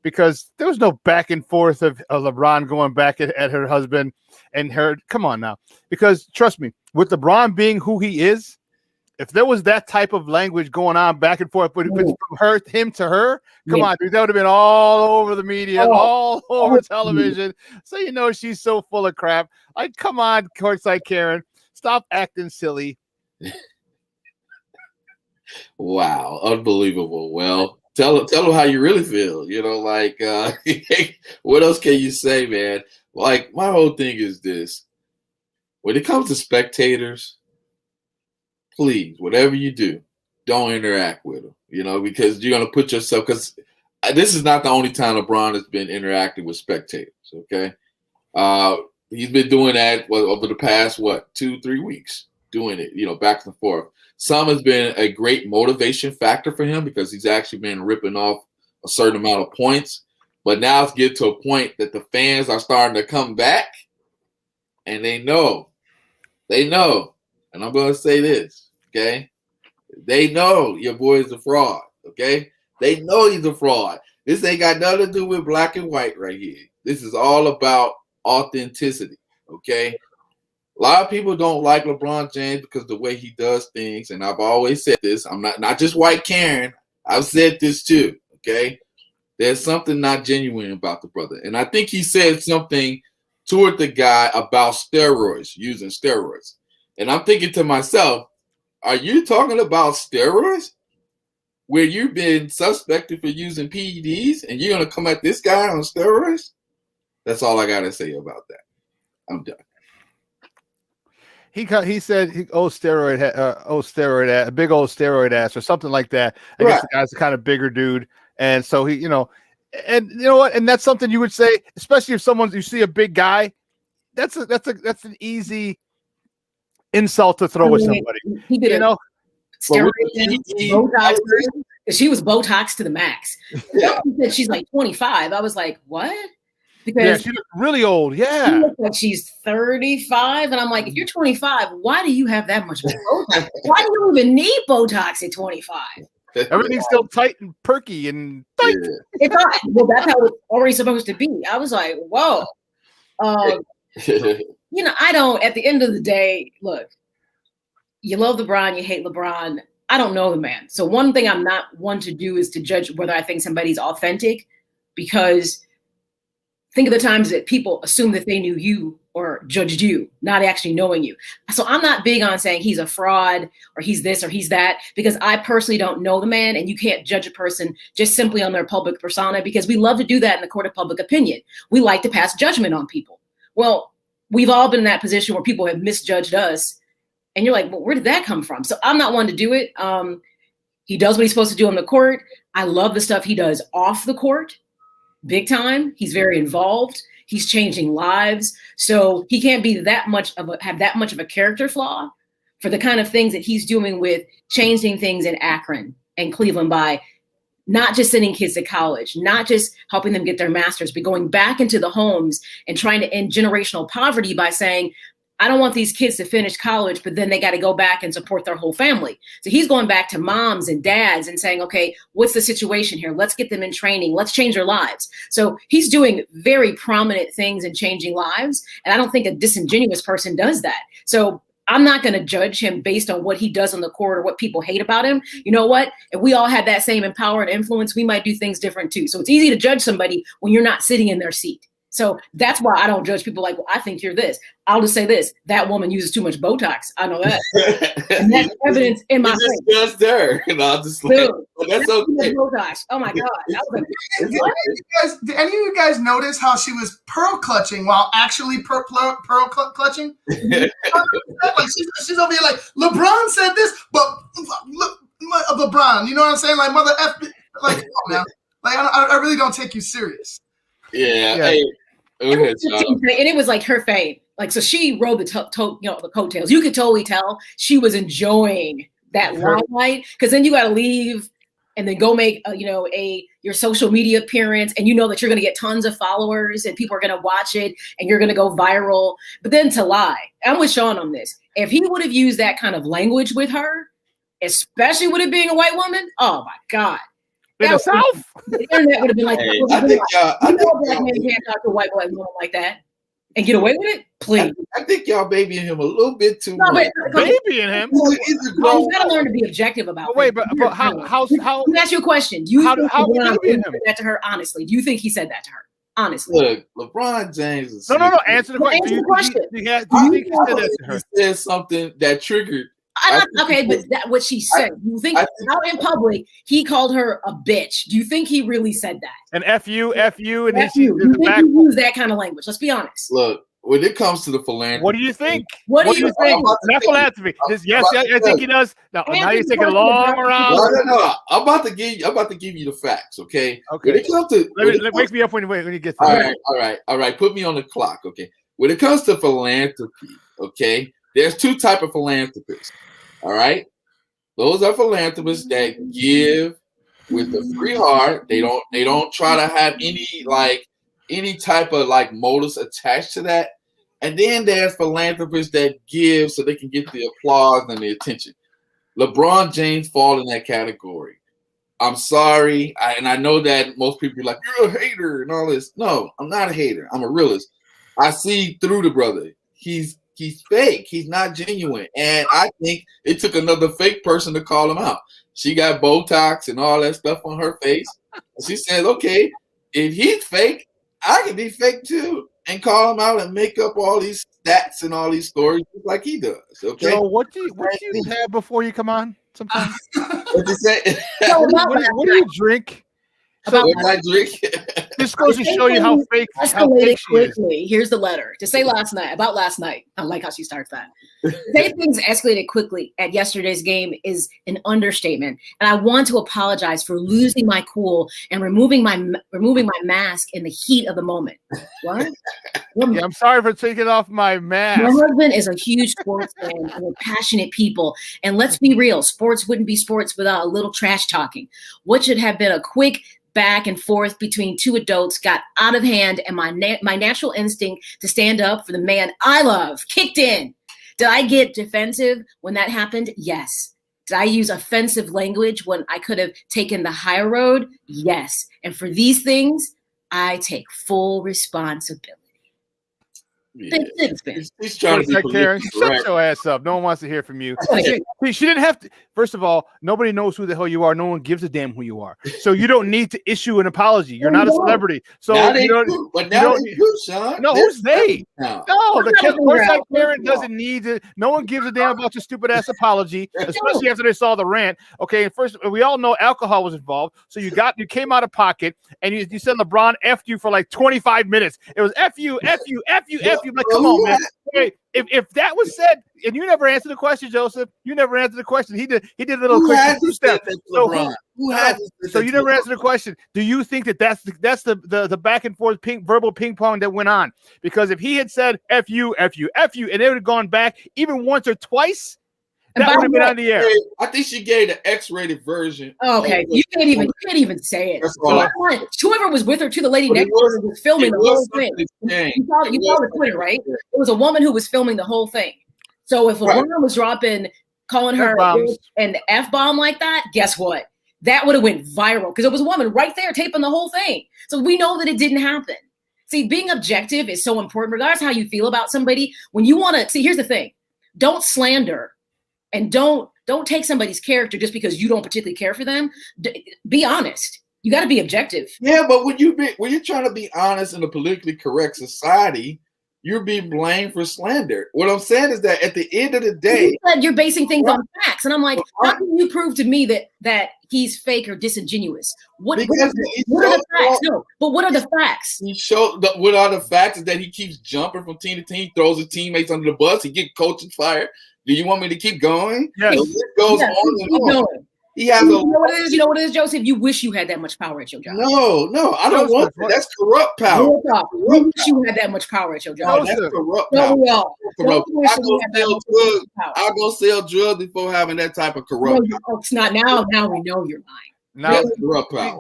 because there was no back and forth of LeBron going back at her husband and her. Come on now. Because trust me, with LeBron being who he is, if there was that type of language going on back and forth, but from him to her, come on, dude, that would have been all over the media, all over television. So you know she's so full of crap. Like, come on, courtside Karen, stop acting silly. Wow, unbelievable. Well, tell them how you really feel. You know, like what else can you say, man? Like, my whole thing is this: when it comes to spectators, please, whatever you do, don't interact with them. You know, because you're gonna put yourself. Because this is not the only time LeBron has been interacting with spectators. Okay, he's been doing that over the past 2-3 weeks, doing it. You know, back and forth. Some has been a great motivation factor for him because he's actually been ripping off a certain amount of points. But now it's getting to a point that the fans are starting to come back, and they know, and I'm going to say this, okay? They know your boy is a fraud, okay? They know he's a fraud. This ain't got nothing to do with black and white right here. This is all about authenticity, okay? A lot of people don't like LeBron James because of the way he does things, and I've always said this. I'm not just white Karen. I've said this too, okay? There's something not genuine about the brother. And I think he said something toward the guy about steroids, using steroids. And I'm thinking to myself, are you talking about steroids? Where you've been suspected for using PEDs and you're going to come at this guy on steroids? That's all I got to say about that. I'm done. He said, a big old steroid ass or something like that. I guess the guy's a kind of bigger dude. And so he, you know, and you know what? And that's something you would say, especially if you see a big guy, that's an easy insult to throw at somebody. He did, you know, Botox. She was Botox to the max. Yeah. She's like 25. I was like, what? Because she looked really old. Yeah. She looks like she's 35. And I'm like, if you're 25, why do you have that much Botox? Why do you even need Botox at 25? Everything's still tight and perky and tight. It's not. Well, that's how it's already supposed to be. I was like, whoa. You know, I don't, at the end of the day, look, you love LeBron, you hate LeBron. I don't know the man. So one thing I'm not one to do is to judge whether I think somebody's authentic, because think of the times that people assume that they knew you or judged you, not actually knowing you. So I'm not big on saying he's a fraud or he's this or he's that, because I personally don't know the man, and you can't judge a person just simply on their public persona, because we love to do that in the court of public opinion. We like to pass judgment on people. Well, we've all been in that position where people have misjudged us, and you're like, well, where did that come from? So I'm not one to do it. He does what he's supposed to do on the court. I love the stuff he does off the court. Big time. He's very involved. He's changing lives. So he can't be have that much of a character flaw for the kind of things that he's doing with changing things in Akron and Cleveland by not just sending kids to college, not just helping them get their masters, but going back into the homes and trying to end generational poverty by saying, I don't want these kids to finish college, but then they got to go back and support their whole family. So he's going back to moms and dads and saying, okay, what's the situation here? Let's get them in training. Let's change their lives. So he's doing very prominent things and changing lives. And I don't think a disingenuous person does that. So I'm not going to judge him based on what he does on the court or what people hate about him. You know what? If we all had that same empowered influence, we might do things different too. So it's easy to judge somebody when you're not sitting in their seat. So that's why I don't judge people like, well, I think you're this. I'll just say this: that woman uses too much Botox. I know that. And that's evidence in my face. Just there, you know. Just like, well, that's okay. Botox. Oh my God! Did any of you guys notice how she was pearl clutching while actually pearl clutching? Like she's over here like, LeBron said this, but look, LeBron. You know what I'm saying? Like mother F. Like, come on now. Like I really don't take you serious. Yeah. Hey. And it was like her fade. Like, so she rode the coattails. You could totally tell she was enjoying that limelight, because then you got to leave and then go make your social media appearance, and you know that you're going to get tons of followers and people are going to watch it and you're going to go viral. But then to lie, I'm with Shawn on this. If he would have used that kind of language with her, especially with it being a white woman, oh my God. In the South? The internet would have been like, Hey, I think a black man can't talk to a white woman like that and get away with it? Please. I think y'all babying him a little bit too much. Babying him? You gotta learn to be objective about it. Wait, but how? Let me ask you a question. Do you think how LeBron babying said that to her honestly? Do you think he said that to her? Honestly. Look, LeBron James is No. Answer the question. Answer the question. Do you think he said that to her? He said something that triggered. Okay, but that what she said. You think out in public he called her a bitch? Do you think he really said that? And F you, and F you. You think he used that kind of language? Let's be honest. Look, when it comes to the philanthropy, what do you think? What do you think? Not philanthropy. Yes, I think he does. Now you're taking a long around. No. I'm about to give you the facts. Okay. Okay. When it comes to, wake me up when you get to all right. Put me on the clock. Okay. When it comes to philanthropy, okay, there's two types of philanthropists. All right. Those are philanthropists that give with a free heart. They don't try to have any type of motives attached to that. And then there's philanthropists that give so they can get the applause and the attention. LeBron James fall in that category. I'm sorry. I know that most people are like, you're a hater and all this. No, I'm not a hater. I'm a realist. I see through the brother. He's fake. He's not genuine. And I think it took another fake person to call him out. She got Botox and all that stuff on her face. She says, okay, if he's fake, I can be fake too, and call him out and make up all these stats and all these stories like he does. Okay. So what do you have before you come on? Sometimes. What you say? What do you drink? What I drink? This goes to show you how fake she quickly. Here's the letter to say last night. I like how she starts that. To say things escalated quickly at yesterday's game is an understatement, and I want to apologize for losing my cool and removing my mask in the heat of the moment. What? Yeah, I'm sorry for taking off my mask. My husband is a huge sports fan, and we're passionate people. And let's be real, sports wouldn't be sports without a little trash talking. What should have been a quick back and forth between two adults got out of hand, and my natural instinct to stand up for the man I love kicked in. Did I get defensive when that happened? Yes. Did I use offensive language when I could have taken the higher road? Yes. And for these things, I take full responsibility. Yeah. He's trying to be Karen, shut your ass up. No one wants to hear from you. She didn't have to. First of all, nobody knows who the hell you are. No one gives a damn who you are. So you don't need to issue an apology. You're not a celebrity. So Shawn. No, who's they? No, the Karen doesn't need to. No one gives a damn about your stupid ass apology, especially after they saw the rant. Okay, first we all know alcohol was involved. So you came out of pocket and you said LeBron effed you for like 25 minutes. It was F you. Like, come on, man. Okay, if that was said, and you never answered the question, Joseph. You never answered the question. He did a little quick two-step. So you never answered the question. Do you think that's the back and forth verbal ping pong that went on? Because if he had said F you, and it would have gone back even once or twice, that would have been on the air. I think she gave the X-rated version. Okay, you can't even say it. Whoever was with her, the lady next to her, was filming the whole thing. You saw the Twitter, right? It was a woman who was filming the whole thing. So if a woman was calling her an F-bomb like that, guess what? That would have went viral because it was a woman right there taping the whole thing. So we know that it didn't happen. See, being objective is so important, regardless of how you feel about somebody. When you want to see, here's the thing: don't slander. And don't take somebody's character just because you don't particularly care for them. Be honest. You got to be objective. Yeah, but when you're trying to be honest in a politically correct society, you're being blamed for slander. What I'm saying is that at the end of the day, you're basing things on facts, and I'm like, how can you prove to me that he's fake or disingenuous? What are the facts? No, but what are the facts? What are the facts is that he keeps jumping from team to team, throws his teammates under the bus, he gets coaches fired. Do you want me to keep going? Yes. It goes on and on. He has you know what it is? You know what it is, Joseph? You wish you had that much power at your job. No, I don't want that. That's corrupt power. You wish you had that much power at your job. No, that's corrupt power. I'll go sell drugs before having that type of corrupt power. It's not now. Now we know you're lying. Now,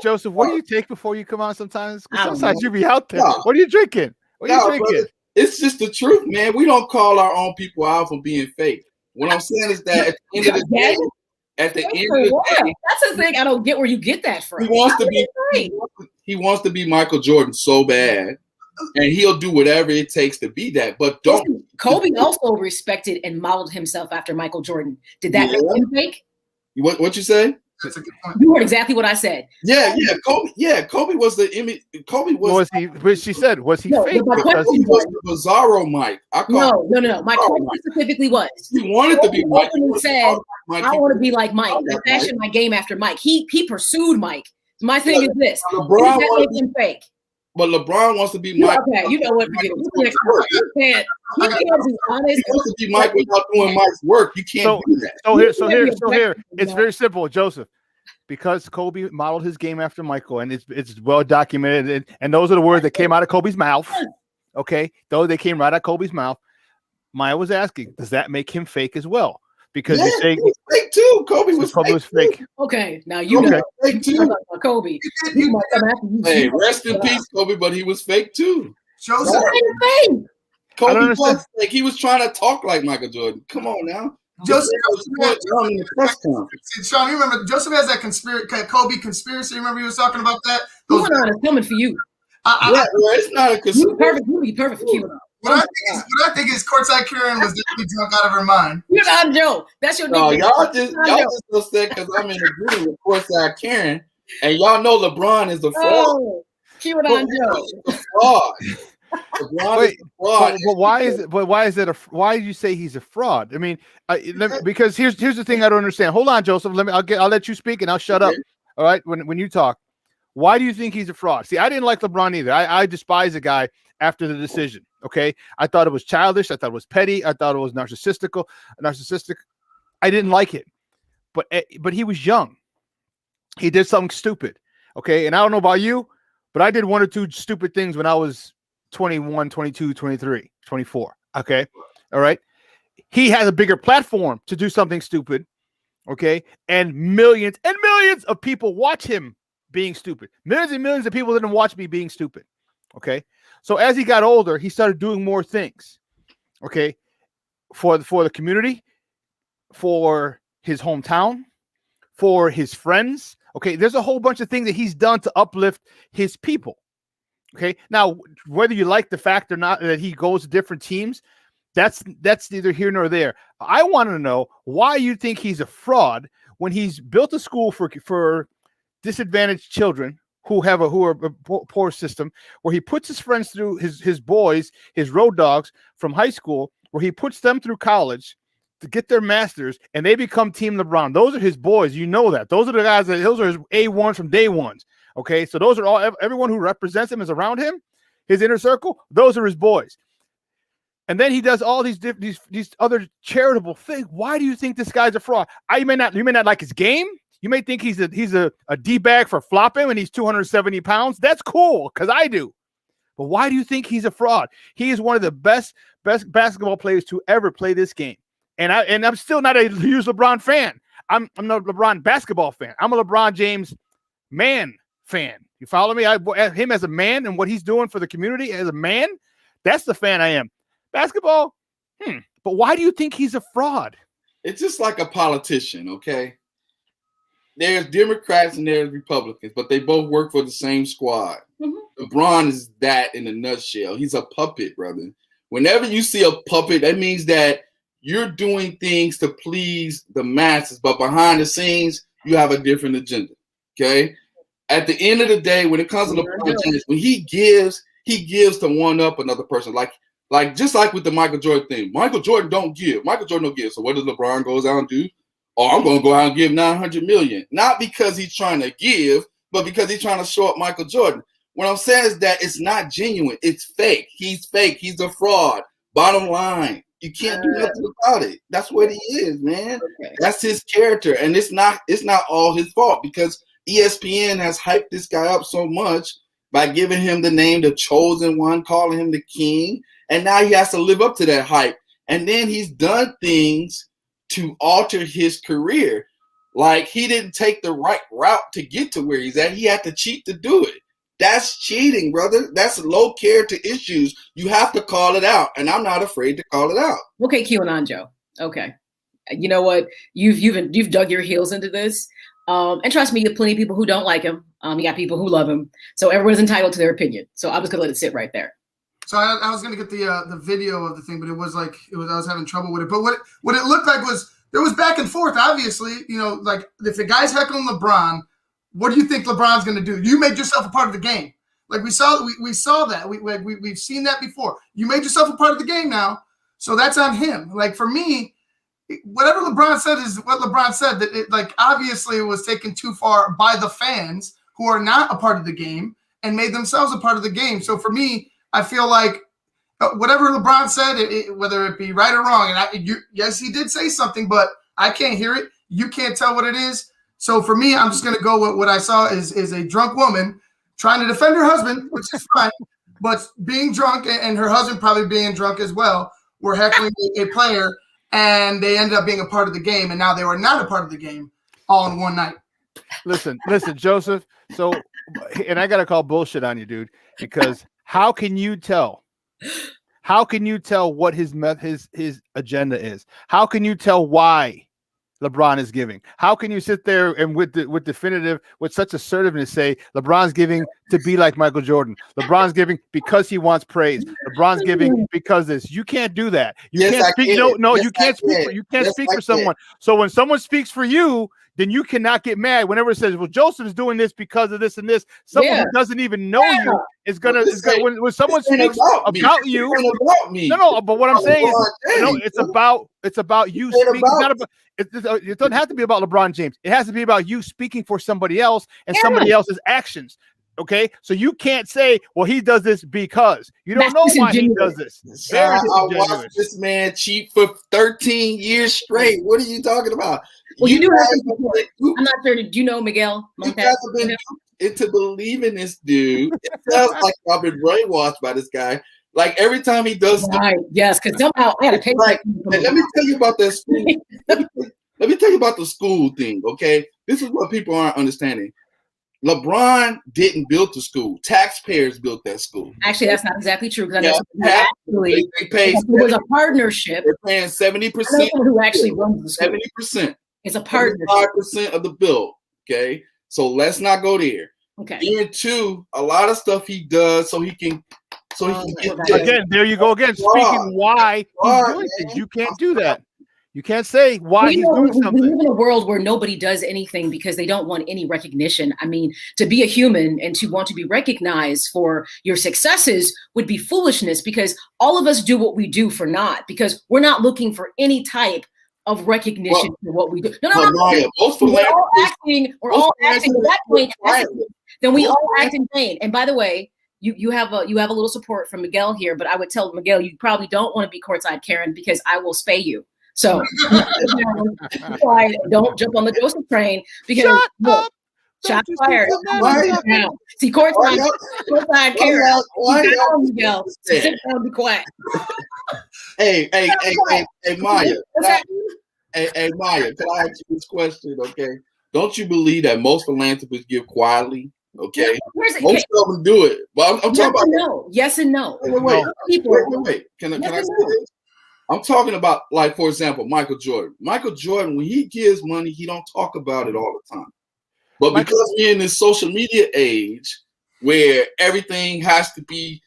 Joseph, what do you take before you come on sometimes? Sometimes you be out there. What are you drinking? What are you drinking? Brother, it's just the truth, man. We don't call our own people out for being fake. What I'm saying is that at the end of the day, that's the thing. I don't get where you get that from. He wants to be Michael Jordan so bad, and he'll do whatever it takes to be that. But don't. Kobe also respected and modeled himself after Michael Jordan. Did that make him fake? What you say? That's a good point. You heard exactly what I said. Kobe was the image. Kobe was he? What she said was he fake? He was the Bizarro Mike. No. My question specifically was he wanted to be Mike. He said, "I want to be like Mike. I fashioned my game after Mike." He pursued Mike. My thing is this: LeBron that make him fake. But LeBron wants to be Mike. Okay, you know what? Forget it. He can't be honest. He wants to be Mike without doing Mike's work. You can't do that. So here, it's very simple, Joseph. Because Kobe modeled his game after Michael, and it's well documented, and those are the words that came out of Kobe's mouth. Okay, though they came right out of Kobe's mouth. Maya was asking, does that make him fake as well? Because you're saying he was fake too. Kobe was fake. Okay, now you know fake too. Kobe. Hey, rest in peace, Kobe. But he was fake too. Joseph, Kobe was fake. He was trying to talk like Michael Jordan. Come on now. Joseph, in the press conference. Sean, you remember Joseph has that Kobe conspiracy. Remember he was talking about that? It's coming for you. It's not a conspiracy. You'll be perfect for you. What I think is courtside Karen was definitely drunk out of her mind. You're not Joe. That's your no, name. y'all just upset because I'm in agreement with courtside Karen, and y'all know LeBron is a fraud. Oh, QAnon Joe. Wait, but why do you say he's a fraud? I mean, because here's the thing I don't understand. Hold on, Joseph. I'll let you speak and I'll shut up. All right, when you talk, why do you think he's a fraud? See, I didn't like LeBron either. I despise the guy after the decision. Okay, I thought it was childish. I thought it was petty. I thought it was narcissistic. I didn't like it, but he was young. He did something stupid. Okay, and I don't know about you, but I did one or two stupid things when I was 21, 22, 23, 24. Okay. All right. He has a bigger platform to do something stupid. Okay. And millions of people watch him being stupid. Millions and millions of people didn't watch me being stupid. Okay. So as he got older, he started doing more things. Okay. For the community, for his hometown, for his friends. Okay. There's a whole bunch of things that he's done to uplift his people. Okay. Now, whether you like the fact or not that he goes to different teams, that's neither here nor there. I want to know why you think he's a fraud when he's built a school for disadvantaged children who are a poor system, where he puts his friends through his boys, his road dogs from high school, where he puts them through college to get their masters, and they become Team LeBron. Those are his boys. You know that. Those are the guys those are his A1s from day ones. Okay, so those are all everyone who represents him is around him, his inner circle. Those are his boys, and then he does all these other charitable things. Why do you think this guy's a fraud? You may not like his game. You may think he's a D-bag for flopping when he's 270 pounds. That's cool because I do. But why do you think he's a fraud? He is one of the best basketball players to ever play this game, and I'm still not a huge LeBron fan. I'm not a LeBron basketball fan. I'm a LeBron James man fan. You follow me? Him as a man and what he's doing for the community as a man, that's the fan I am. Basketball, but why do you think he's a fraud? It's just like a politician, okay? There's Democrats and there's Republicans, but they both work for the same squad. Mm-hmm. LeBron is that in a nutshell. He's a puppet, brother. Whenever you see a puppet, that means that you're doing things to please the masses, but behind the scenes, you have a different agenda, okay? At the end of the day, when it comes to LeBron James, when he gives to one up another person. Like just like with the Michael Jordan thing. Michael Jordan don't give. So what does LeBron goes out and do? Oh, I'm going to go out and give $900 million. Not because he's trying to give, but because he's trying to show up Michael Jordan. What I'm saying is that it's not genuine. It's fake. He's fake. He's a fraud. Bottom line. You can't do nothing about it. That's what he is, man. That's his character, and it's not all his fault because ESPN has hyped this guy up so much by giving him the name the Chosen One, calling him the King, and now he has to live up to that hype. And then he's done things to alter his career. Like he didn't take the right route to get to where he's at. He had to cheat to do it. That's cheating, brother. That's low character issues. You have to call it out, and I'm not afraid to call it out. Okay, QAnon Joe. Okay, you know what? You've dug your heels into this, and trust me, you have plenty of people who don't like him. You got people who love him. So everyone's entitled to their opinion. So I'm just gonna let it sit right there. So I was gonna get the video of the thing, but I was having trouble with it. But what it looked like was there was back and forth. Obviously, like if the guy's heckling LeBron. What do you think LeBron's going to do? You made yourself a part of the game. Like we saw that. We've seen that before. You made yourself a part of the game now, so that's on him. Like for me, whatever LeBron said is what LeBron said. That it obviously it was taken too far by the fans who are not a part of the game and made themselves a part of the game. So for me, I feel like whatever LeBron said, whether it be right or wrong, and yes, he did say something, but I can't hear it. You can't tell what it is. So for me, I'm just going to go with what I saw is a drunk woman trying to defend her husband, which is fine, but being drunk and her husband probably being drunk as well, were heckling a player, and they ended up being a part of the game, and now they were not a part of the game all in one night. Listen, Joseph. So, and I got to call bullshit on you, dude, because how can you tell? How can you tell what his agenda is? How can you tell why LeBron is giving? How can you sit there and with such assertiveness say LeBron's giving to be like Michael Jordan? LeBron's giving because he wants praise. LeBron's giving because this. You can't do that. You can't speak. You can't speak. You can't speak for someone. So when someone speaks for you, then you cannot get mad whenever it says, "Well, Joseph is doing this because of this and this." Someone who doesn't even know you is gonna when someone speaks about you. No. But what I'm saying is, it's about you speaking. It doesn't have to be about LeBron James. It has to be about you speaking for somebody else and somebody else's actions. Okay, so you can't say, "Well, he does this because." You don't know why he does this. I watched this man cheat for 13 years straight. What are you talking about? Well, you do have to. I'm not sure. Do you know Miguel? You guys have been into believing this dude. It sounds like I've been brainwashed by this guy. Like every time he does stuff. Right. Yes, because somehow I had to pay. Let me tell you about that school. Let me tell you about the school thing. Okay, this is what people aren't understanding. LeBron didn't build the school. Taxpayers built that school. Actually, that's not exactly true because I know they paid. It was a partnership. They're paying 70%. Who actually runs the school? 70%. It's a partnership. 5% of the bill. Okay, so let's not go there. Okay. And two, a lot of stuff he does so he can get this. Again, there you go again. Speaking why he's doing things. You can't do that. You can't say why he's doing something. We live in a world where nobody does anything because they don't want any recognition. I mean, to be a human and to want to be recognized for your successes would be foolishness because all of us do what we do for naught because we're not looking for any type of recognition for what we do. No. We're all acting at that point. Then we all act in vain. And by the way, you have a little support from Miguel here, but I would tell Miguel you probably don't want to be courtside Karen because I will spay you. So don't jump on the Joseph train because shots fired. See, courtside Karen. Miguel. Sit down, be quiet. Hey, Maya. Hey, Maya, can I ask you this question, okay? Don't you believe that most philanthropists give quietly? Okay. Most of them do it. Well, I'm talking about yes and no. Wait. Can I say this? I'm talking about, like, for example, Michael Jordan. Michael Jordan, when he gives money, he don't talk about it all the time. But because we're in this social media age where everything has to be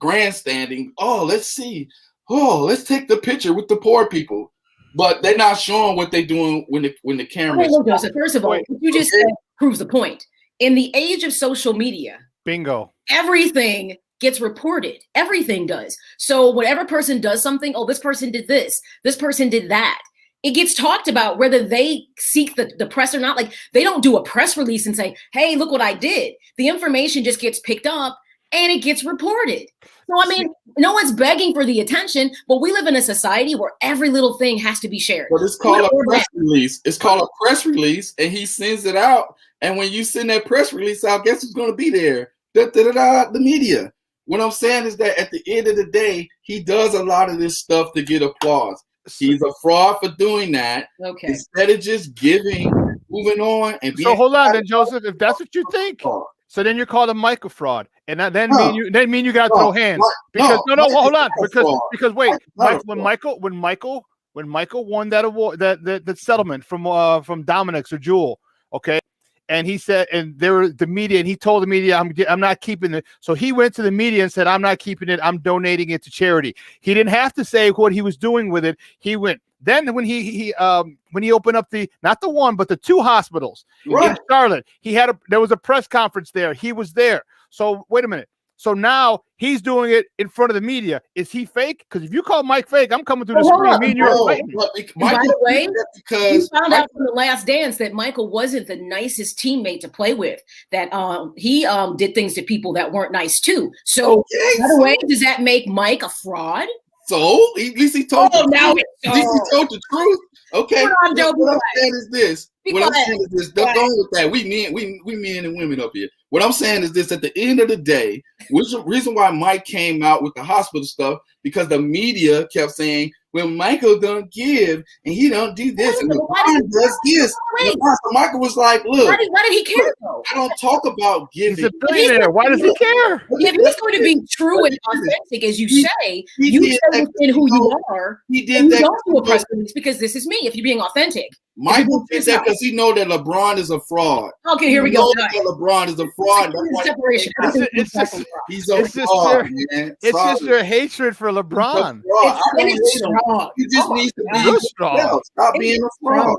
grandstanding, let's see. Let's take the picture with the poor people. But they're not showing what they're doing when the camera is. First of all, what you just said proves the point. In the age of social media, bingo, everything gets reported. Everything does. So whatever person does something, this person did this person did that. It gets talked about whether they seek the press or not. Like they don't do a press release and say, hey, look what I did. The information just gets picked up and it gets reported. So, I mean, no one's begging for the attention, but we live in a society where every little thing has to be shared. But it's called a press release. It's called a press release, and he sends it out. And when you send that press release out, guess who's going to be there? The media. What I'm saying is that at the end of the day, he does a lot of this stuff to get applause. He's a fraud for doing that. Okay. Instead of just moving on and being. So hold on, then, Joseph. If that's what you think, so then you're called a Michael fraud, and then mean you got to throw hands because hold on, because wait, when Michael won that award, that settlement from Dominic's or Jewel, okay. And he said, and there were the media, and he told the media, I'm not keeping it. So he went to the media and said, I'm not keeping it. I'm donating it to charity. He didn't have to say what he was doing with it. He went. Then when he opened up not the one, but the 2 hospitals in Charlotte, there was a press conference there. He was there. So wait a minute. So now he's doing it in front of the media. Is he fake? Because if you call Mike fake, I'm coming through the screen. Me and you're fighting. By the way, you found out from The Last Dance that Michael wasn't the nicest teammate to play with. That he did things to people that weren't nice too. So by the way, does that make Mike a fraud? So at least he told the truth. At least he told the truth. Okay. What I'm saying is this. Don't go with that. We men and women up here. What I'm saying is this: at the end of the day, which the reason why Mike came out with the hospital stuff, because the media kept saying, well, Michael don't give and he don't do this and LeBron does this. So Michael was like, look, why did he care though? I don't talk about giving. He's a billionaire. Why does he care? If he's going to be true and authentic, as you say, you say within who you are. He did that. Don't do a press release because this is me. If you're being authentic. Michael did that because he know that LeBron is a fraud. Okay, here we go. LeBron is a fraud. Separation. He's a fraud, man. It's just your hatred for LeBron. You just need to be real strong. Stop being a fraud.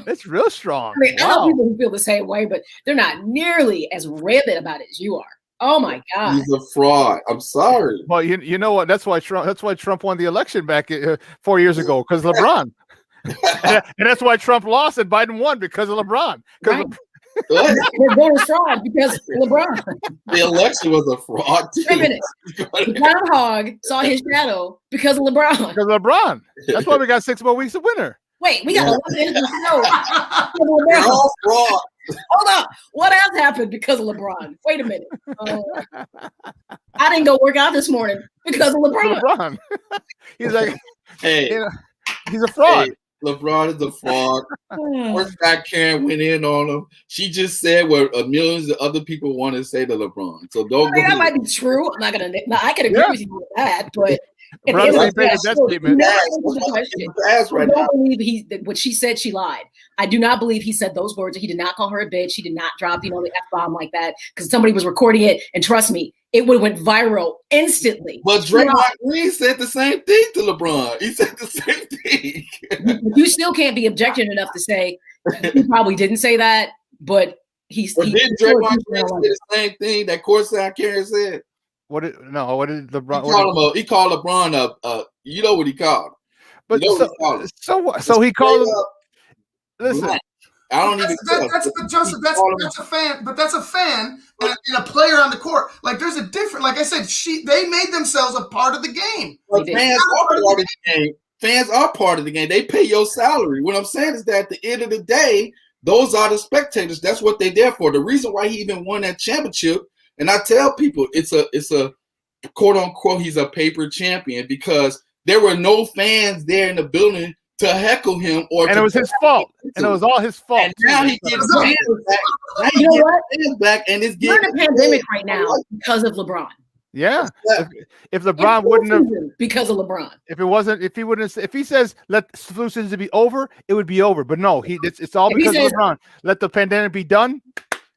It's real strong. I mean, I know people who feel the same way, but they're not nearly as rabid about it as you are. Oh my God, he's a fraud. I'm sorry. Well, you know what? That's why Trump won the election back 4 years ago because LeBron. And that's why Trump lost and Biden won because of LeBron. Right. We're going fraud because LeBron. The election was a fraud too. 3 minutes. The groundhog saw his shadow because of LeBron. Because of LeBron. That's why we got 6 more weeks of winter. Wait, we got 11 minutes of the show. Hold on. What else happened because of LeBron? Wait a minute. I didn't go work out this morning because of LeBron. He's like, hey, he's a fraud. Hey, LeBron is a fraud. First guy Karen went in on him. She just said what millions of other people want to say to LeBron. So don't. That might be true. I'm not gonna. I can agree with you with that, but. I don't believe what she said. She lied. I do not believe he said those words. He did not call her a bitch. He did not drop, the F-bomb like that because somebody was recording it. And trust me, it would have went viral instantly. But Draymond Green said the same thing to LeBron. He said the same thing. You still can't be objective enough to say he probably didn't say that, but did Draymond Green say the same thing that courtside Karen said? What did LeBron? He called LeBron up. You know what he called. But so he called him. Listen, I don't even. Joseph, that's a fan, but that's a fan and a player on the court. Like there's a different. Like I said, they made themselves a part of the game. Fans are part of the game. Fans are part of the game. They pay your salary. What I'm saying is that at the end of the day, those are the spectators. That's what they're there for. The reason why he even won that championship. And I tell people it's a quote unquote he's a paper champion because there were no fans there in the building to heckle him and it was his fault. And it was all his fault. And now he gets fans back. You know what? Back and it's we're in a pandemic right now because of LeBron. Yeah. If LeBron wouldn't have because of LeBron. If he says let flu season be over, it would be over. But no, it's all because of LeBron. Let the pandemic be done.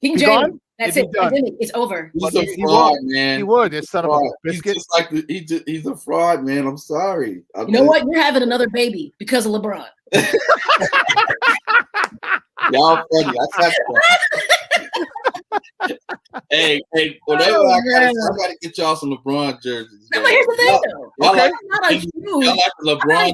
King James. That's it. Pandemic is over. He's a fraud, man. He would. It's son of a biscuit. He's just like he's a fraud, man. I'm sorry. You know what? You're having another baby because of LeBron. Y'all funny. Hey, whatever I gotta get y'all some LeBron jerseys. No, but here's the thing, though. Okay. Not like you. Y'all like the LeBron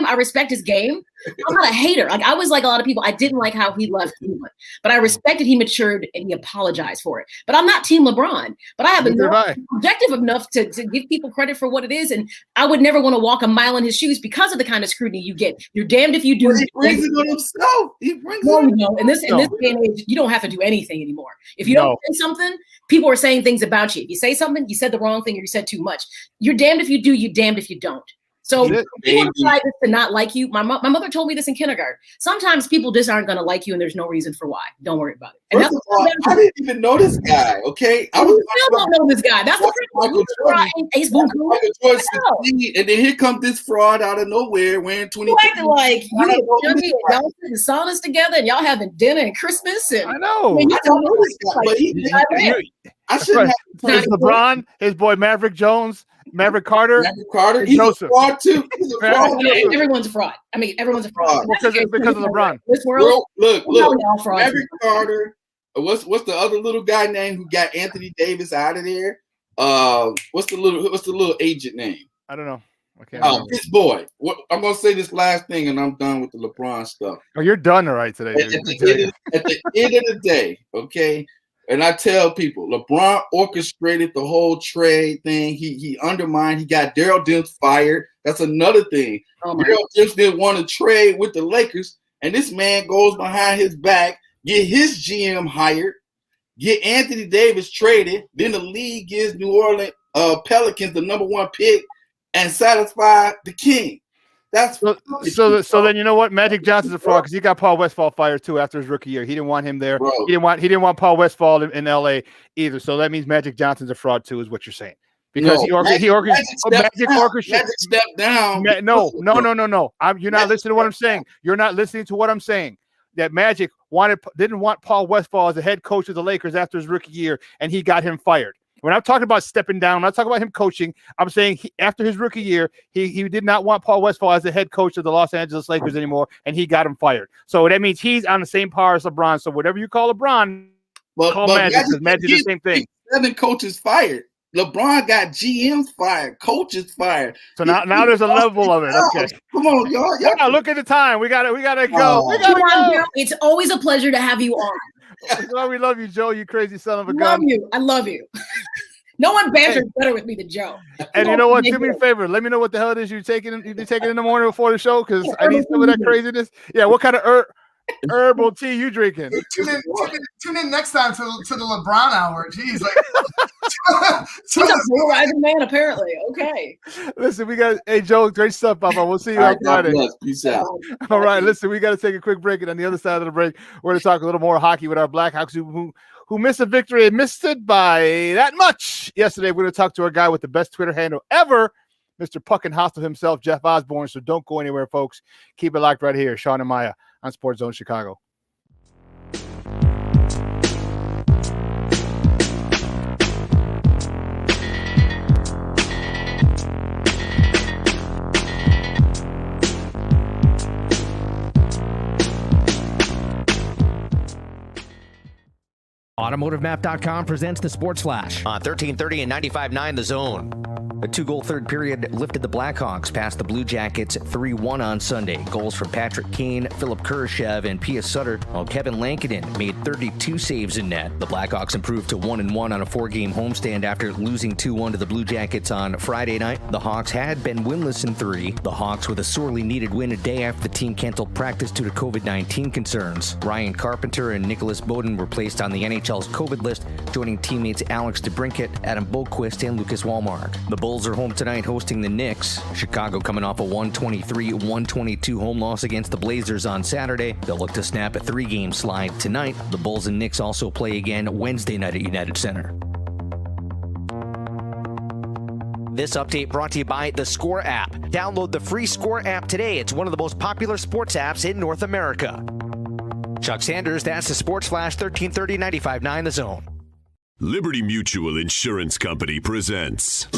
I respect his game, I'm not a hater. Like I was like a lot of people. I didn't like how he left Cleveland, but I respected he matured and he apologized for it. But I'm not Team LeBron. But I have objective enough to give people credit for what it is, and I would never want to walk a mile in his shoes because of the kind of scrutiny you get. You're damned if you do. He brings it on himself. He brings no, it. you know, in this day and age, you don't have to do anything anymore. If you don't say something, people are saying things about you. If you say something, you said the wrong thing or you said too much. You're damned if you do, you're damned if you don't. So people decide to not like you. My mother told me this in kindergarten. Sometimes people just aren't going to like you and there's no reason for why. Don't worry about it. And First of all, I didn't even know this guy, okay? I still don't know this guy. That's the Michael Jordan succeed, and then here comes this fraud out of nowhere wearing 20. You acting like you and Jimmy and y'all sitting saunas together and y'all having dinner and Christmas. And I know. I don't know this guy, but I shouldn't have. It's LeBron, his boy Maverick Jones, Maverick Carter. He's Joseph. A fraud too. He's a fraud. Everyone's a fraud. I mean, everyone's a fraud. Because of LeBron. This world, look. Maverick Carter. What's the other little guy name who got Anthony Davis out of there? What's the little agent name? I don't know. His boy. I'm gonna say this last thing, and I'm done with the LeBron stuff. Oh, you're done all right today. At the end of the day, okay. And I tell people, LeBron orchestrated the whole trade thing. He undermined. He got Daryl Demps fired. That's another thing. Daryl Demps didn't want to trade with the Lakers, and this man goes behind his back, get his GM hired, get Anthony Davis traded. Then the league gives New Orleans Pelicans the #1 pick and satisfy the king. That's so then you know what? Magic Johnson's a fraud because he got Paul Westphal fired too after his rookie year. He didn't want him there. He didn't want Paul Westphal in LA either. So that means Magic Johnson's a fraud too, is what you're saying. Because Magic stepped down. No. You're not listening to what I'm saying. You're not listening to what I'm saying. That Magic didn't want Paul Westphal as the head coach of the Lakers after his rookie year, and he got him fired. When I'm talking about stepping down, I'm not talking about him coaching. I'm saying after his rookie year, he did not want Paul Westphal as the head coach of the Los Angeles Lakers anymore, and he got him fired. So that means he's on the same par as LeBron. So whatever you call LeBron, call Magic, because Magic is the same thing. 7 coaches fired. LeBron got GMs fired, coaches fired. So now there's a level of it. Okay, come on, y'all. Look at the time. We gotta go. We gotta go. It's always a pleasure to have you on. Well, we love you, Joe. You crazy son of a gun. I love you. No one banters better with me than Joe. And you know what? Do me a favor. Let me know what the hell it is you're taking in the morning before the show, because I need some of that craziness. Yeah, what kind of herbal tea you drinking? Tune in next time to the LeBron hour. Jeez, he's a polarizing man, apparently. Okay. Listen, hey Joe, great stuff, Papa. We'll see you on Friday. Peace out. All right, listen, we got to take a quick break, and on the other side of the break, we're going to talk a little more hockey with our Blackhawks who missed a victory and missed it by that much yesterday. We're going to talk to our guy with the best Twitter handle ever, Mr. Puck and Hostile himself, Jeff Osborne. So don't go anywhere, folks. Keep it locked right here. Shawn and Maya on SportsZone Chicago. AutomotiveMap.com presents the Sports Flash on 1330 and 95.9 The Zone. A 2-goal third period lifted the Blackhawks past the Blue Jackets 3-1 on Sunday. Goals from Patrick Kane, Philip Kurashev, and Pia Sutter, while Kevin Lankinen made 32 saves in net. The Blackhawks improved to 1-1 on a 4-game homestand after losing 2-1 to the Blue Jackets on Friday night. The Hawks had been winless in 3. The Hawks with a sorely needed win a day after the team canceled practice due to COVID-19 concerns. Ryan Carpenter and Nicholas Bowden were placed on the NHL's COVID list, joining teammates Alex DeBrincat, Adam Boquist, and Lucas Wallmark. The Bulls are home tonight hosting the Knicks. Chicago coming off a 123-122 home loss against the Blazers on Saturday. They'll look to snap a 3-game slide tonight. The Bulls and Knicks also play again Wednesday night at United Center. This update brought to you by the Score app. Download the free Score app today. It's one of the most popular sports apps in North America. Chuck Sanders, that's the Sports Flash, 1330 95.9 The Zone. Liberty Mutual Insurance Company presents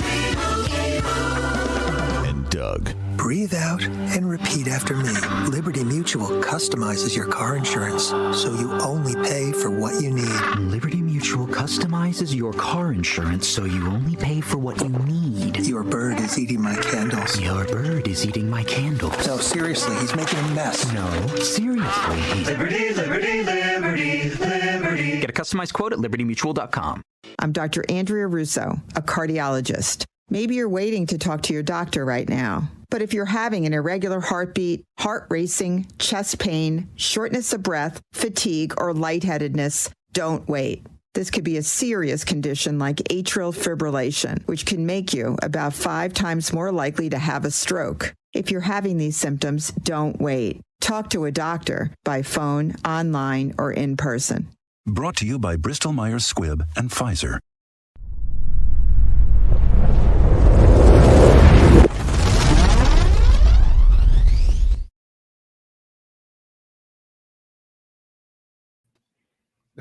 and Doug. Breathe out and repeat after me. Liberty Mutual customizes your car insurance so you only pay for what you need. Liberty Mutual Mutual customizes your car insurance so you only pay for what you need. Your bird is eating my candles. Your bird is eating my candles. No, seriously, he's making a mess. No, seriously, he's... Liberty, liberty, liberty, liberty. Get a customized quote at libertymutual.com. I'm Dr. Andrea Russo, a cardiologist. Maybe you're waiting to talk to your doctor right now. But if you're having an irregular heartbeat, heart racing, chest pain, shortness of breath, fatigue, or lightheadedness, don't wait. This could be a serious condition like atrial fibrillation, which can make you about 5 times more likely to have a stroke. If you're having these symptoms, don't wait. Talk to a doctor by phone, online, or in person. Brought to you by Bristol Myers Squibb and Pfizer.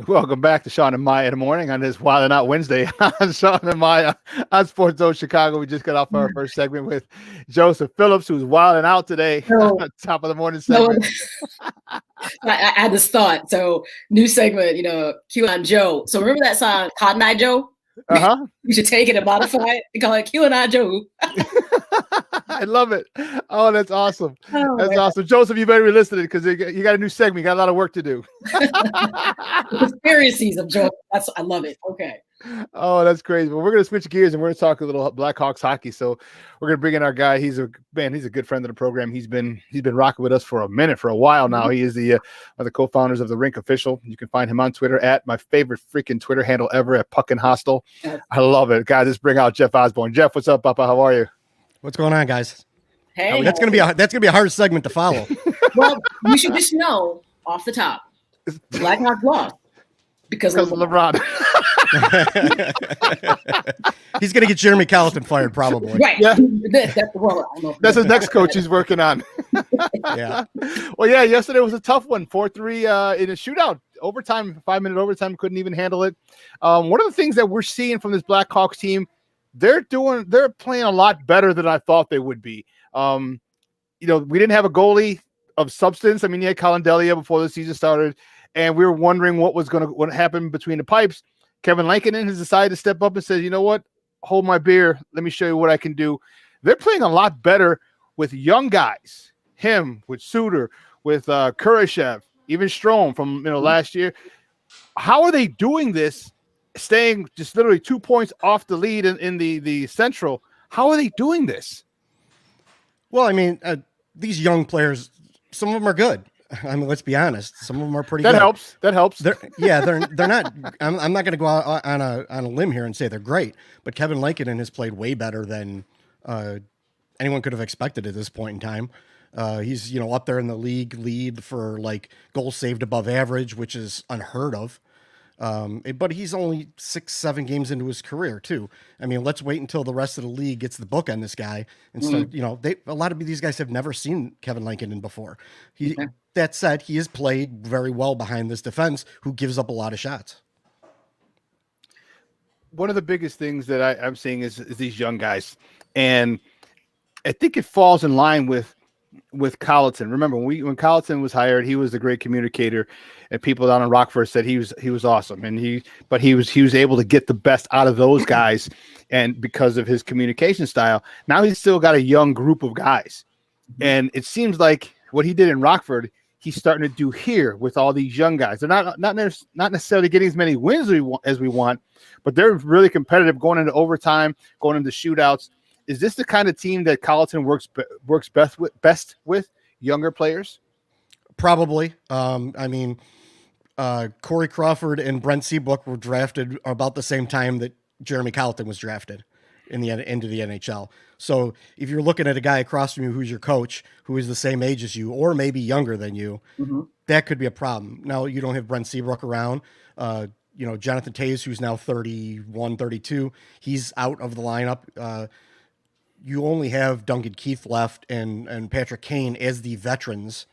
Welcome back to Shawn and Maya in the morning on this Wild and Out Wednesday on Shawn and Maya on SportsZone Chicago. We just got off our first segment with Joseph Phillips, who's wild and out today on top of the morning segment. I had this thought. So new segment, QAnon Joe. So remember that song, Cotton Eye Joe? Uh-huh. You should take it and modify it and call it QAnon Joe. I love it. Oh, that's awesome. Oh, that's man. awesome. Joseph, you better listen to it because you got a new segment. You got a lot of work to do. Conspiracies of Joe. I love it. Okay. Oh, that's crazy. Well, we're going to switch gears and we're going to talk a little Blackhawks hockey. So we're going to bring in our guy. He's a good friend of the program. He's been rocking with us for a while now. He is one of the co-founders of the Rink Official. You can find him on Twitter at my favorite freaking Twitter handle ever at Puckin' Hostel. I love it. Guys, let's bring out Jeff Osborne. Jeff, what's up, Papa? How are you? What's going on, guys? Hey, that's gonna be a hard segment to follow. Well, you should just know off the top, Blackhawks lost because of LeBron. He's gonna get Jeremy Colleton fired, probably. Right. Yeah. That's his next coach he's working on. Yeah. Well, yeah. Yesterday was a tough one. 4-3 in a shootout. Overtime, 5-minute overtime. Couldn't even handle it. One of the things that we're seeing from this Blackhawks team, they're playing a lot better than I thought they would be. We didn't have a goalie of substance. I mean, you had Colin Delia before the season started, and we were wondering what happened between the pipes. Kevin Lankinen has decided to step up and said, you know what? Hold my beer. Let me show you what I can do. They're playing a lot better with young guys. Him, with Suter, with Kurashev, even Strome from last year. How are they doing this? Staying just literally 2 points off the lead in the Central. How are they doing this? Well, I mean, these young players, some of them are good. I mean, let's be honest. Some of them are pretty good. That helps. They're not. I'm not going to go out on a limb here and say they're great, but Kevin Lankinen has played way better than anyone could have expected at this point in time. He's up there in the league lead for like goals saved above average, which is unheard of. But he's only 6-7 games into his career too. I mean, let's wait until the rest of the league gets the book on this guy and start, a lot of these guys have never seen Kevin Lankinen before. That said, he has played very well behind this defense who gives up a lot of shots. One of the biggest things that I'm seeing is these young guys. And I think it falls in line with Colleton. Remember when Colleton was hired, he was a great communicator, and people down in Rockford said he was awesome, and he was able to get the best out of those guys, and because of his communication style. Now he's still got a young group of guys, and it seems like what he did in Rockford, he's starting to do here with all these young guys. They're not necessarily getting as many wins as we want, but they're really competitive going into overtime, going into shootouts. Is this the kind of team that Colleton works best with younger players? Probably. I mean, Corey Crawford and Brent Seabrook were drafted about the same time that Jeremy Colleton was drafted into the NHL. So if you're looking at a guy across from you who's your coach, who is the same age as you, or maybe younger than you, that could be a problem. Now you don't have Brent Seabrook around. Jonathan Toews, who's now 31, 32, he's out of the lineup. You only have Duncan Keith left and Patrick Kane as the veterans.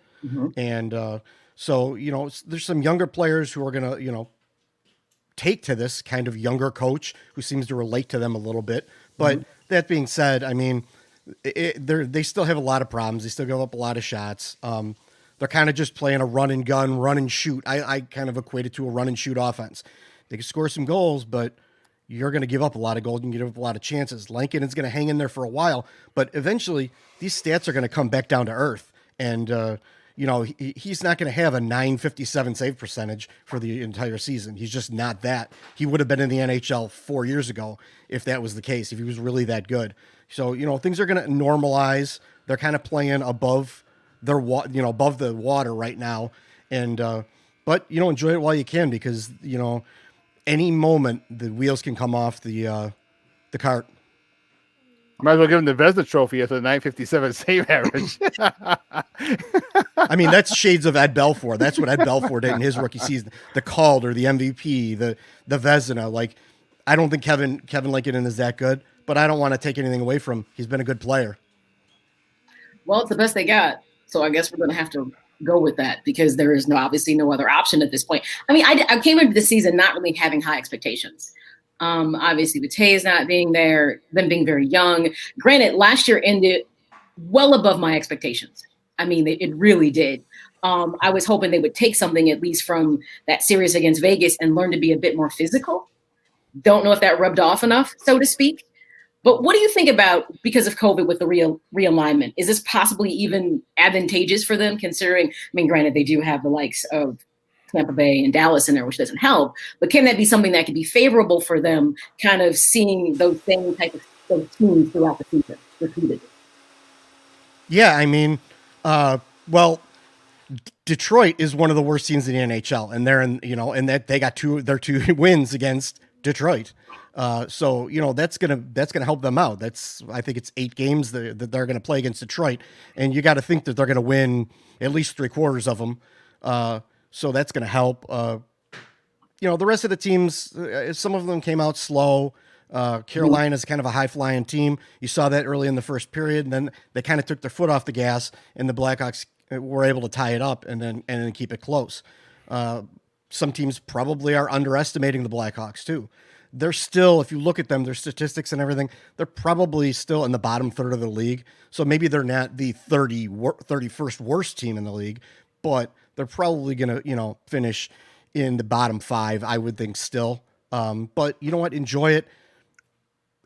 And so, there's some younger players who are going to, take to this kind of younger coach who seems to relate to them a little bit. But that being said, I mean, they still have a lot of problems. They still give up a lot of shots. They're kind of just playing a run and gun, run and shoot. I kind of equate it to a run and shoot offense. They can score some goals, but you're going to give up a lot of goals and give up a lot of chances. Lankin is going to hang in there for a while, but eventually these stats are going to come back down to earth. And, he's not going to have a 957 save percentage for the entire season. He's just not that. He would have been in the NHL 4 years ago if that was the case, if he was really that good. So, things are going to normalize. They're kind of playing above above the water right now. And, but, enjoy it while you can, because, any moment the wheels can come off the cart. Might as well give him the Vezina Trophy after the 957 save average. I mean, that's shades of Ed Belfour. That's what Ed Belfour did in his rookie season. The Calder, the MVP, the Vezina. Like, I don't think Kevin Lankinen is that good, but I don't want to take anything away from him. He's been a good player. Well, it's the best they got. So I guess we're going to have to go with that, because there is obviously no other option at this point. I mean, I came into the season not really having high expectations. Obviously, with Tays not being there, them being very young. Granted, last year ended well above my expectations. I mean, it really did. I was hoping they would take something at least from that series against Vegas and learn to be a bit more physical. Don't know if that rubbed off enough, so to speak. But what do you think about, because of COVID, with the realignment? Is this possibly even advantageous for them, considering, I mean, granted, they do have the likes of Tampa Bay and Dallas in there, which doesn't help, but can that be something that could be favorable for them, kind of seeing those same type of those teams throughout the season repeated? Yeah, I mean, Detroit is one of the worst teams in the NHL, and they're and that they got their two wins against Detroit. So that's gonna help them out. I think it's 8 games that they're gonna play against Detroit, and you got to think that they're gonna win at least 3/4 of them. So that's gonna help. The rest of the teams, some of them came out slow. Carolina is kind of a high-flying team. You saw that early in the first period, and then they kind of took their foot off the gas, and the Blackhawks were able to tie it up and then keep it close. Some teams probably are underestimating the Blackhawks too. They're still, if you look at them, their statistics and everything, they're probably still in the bottom third of the league. So maybe they're not the 31st worst team in the league, but they're probably going to, finish in the bottom 5, I would think still. But you know what? Enjoy it.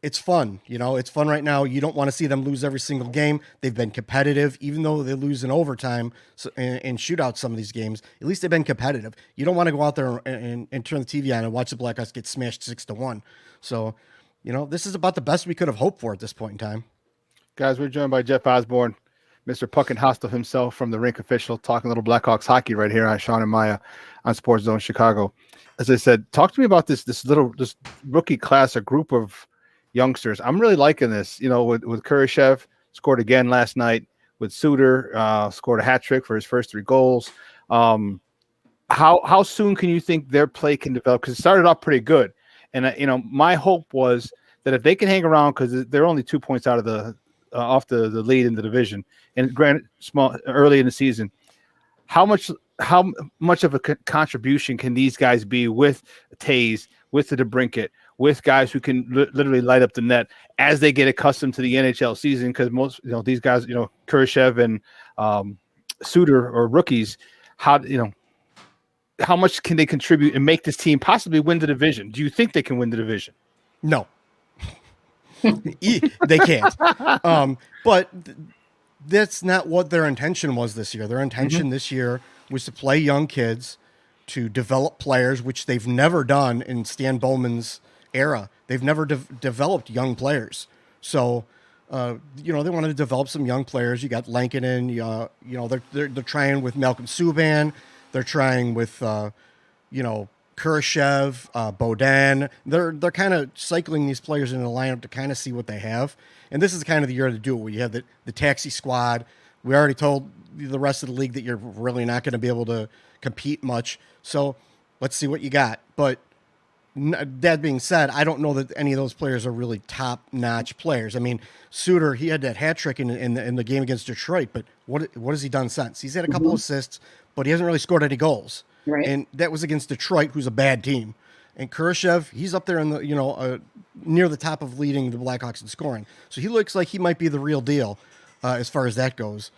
It's fun. It's fun right now. You don't want to see them lose every single game. They've been competitive, even though they lose in overtime and shoot out some of these games. At least they've been competitive. You don't want to go out there and turn the TV on and watch the Blackhawks get smashed 6-1. So, this is about the best we could have hoped for at this point in time. Guys, we're joined by Jeff Osborne, Mr. Puck and Hostile himself, from the Rink Official, talking a little Blackhawks hockey right here on Shawn and Maya on SportsZone Chicago. As I said, talk to me about this rookie class, a group of youngsters. I'm really liking this. With Kurashev, scored again last night. With Suter, scored a hat trick for his first 3 goals. How soon can you think their play can develop? Because it started off pretty good, and my hope was that if they can hang around, because they're only 2 points out of the off the lead in the division, and granted, small early in the season, how much of a contribution can these guys be with Tays, with the DeBrincat, with guys who can literally light up the net as they get accustomed to the NHL season? Because most, these guys, Kurashev and Suter are rookies. How much can they contribute and make this team possibly win the division? Do you think they can win the division? No, they can't. But that's not what their intention was this year. Their intention this year was to play young kids, to develop players, which they've never done in Stan Bowman's era. They've never developed young players. So, they wanted to develop some young players. You got Lankinen, they're trying with Malcolm Subban. They're trying with, Kurashev, Bodin. They're kind of cycling these players in the lineup to kind of see what they have. And this is kind of the year to do it, where you have the taxi squad. We already told the rest of the league that you're really not going to be able to compete much. So let's see what you got. But that being said, I don't know that any of those players are really top-notch players. I mean, Suter, he had that hat trick in the game against Detroit, but what has he done since? He's had a couple assists, but he hasn't really scored any goals. Right. And that was against Detroit, who's a bad team. And Kurashev, he's up there in the near the top of leading the Blackhawks in scoring. So he looks like he might be the real deal as far as that goes.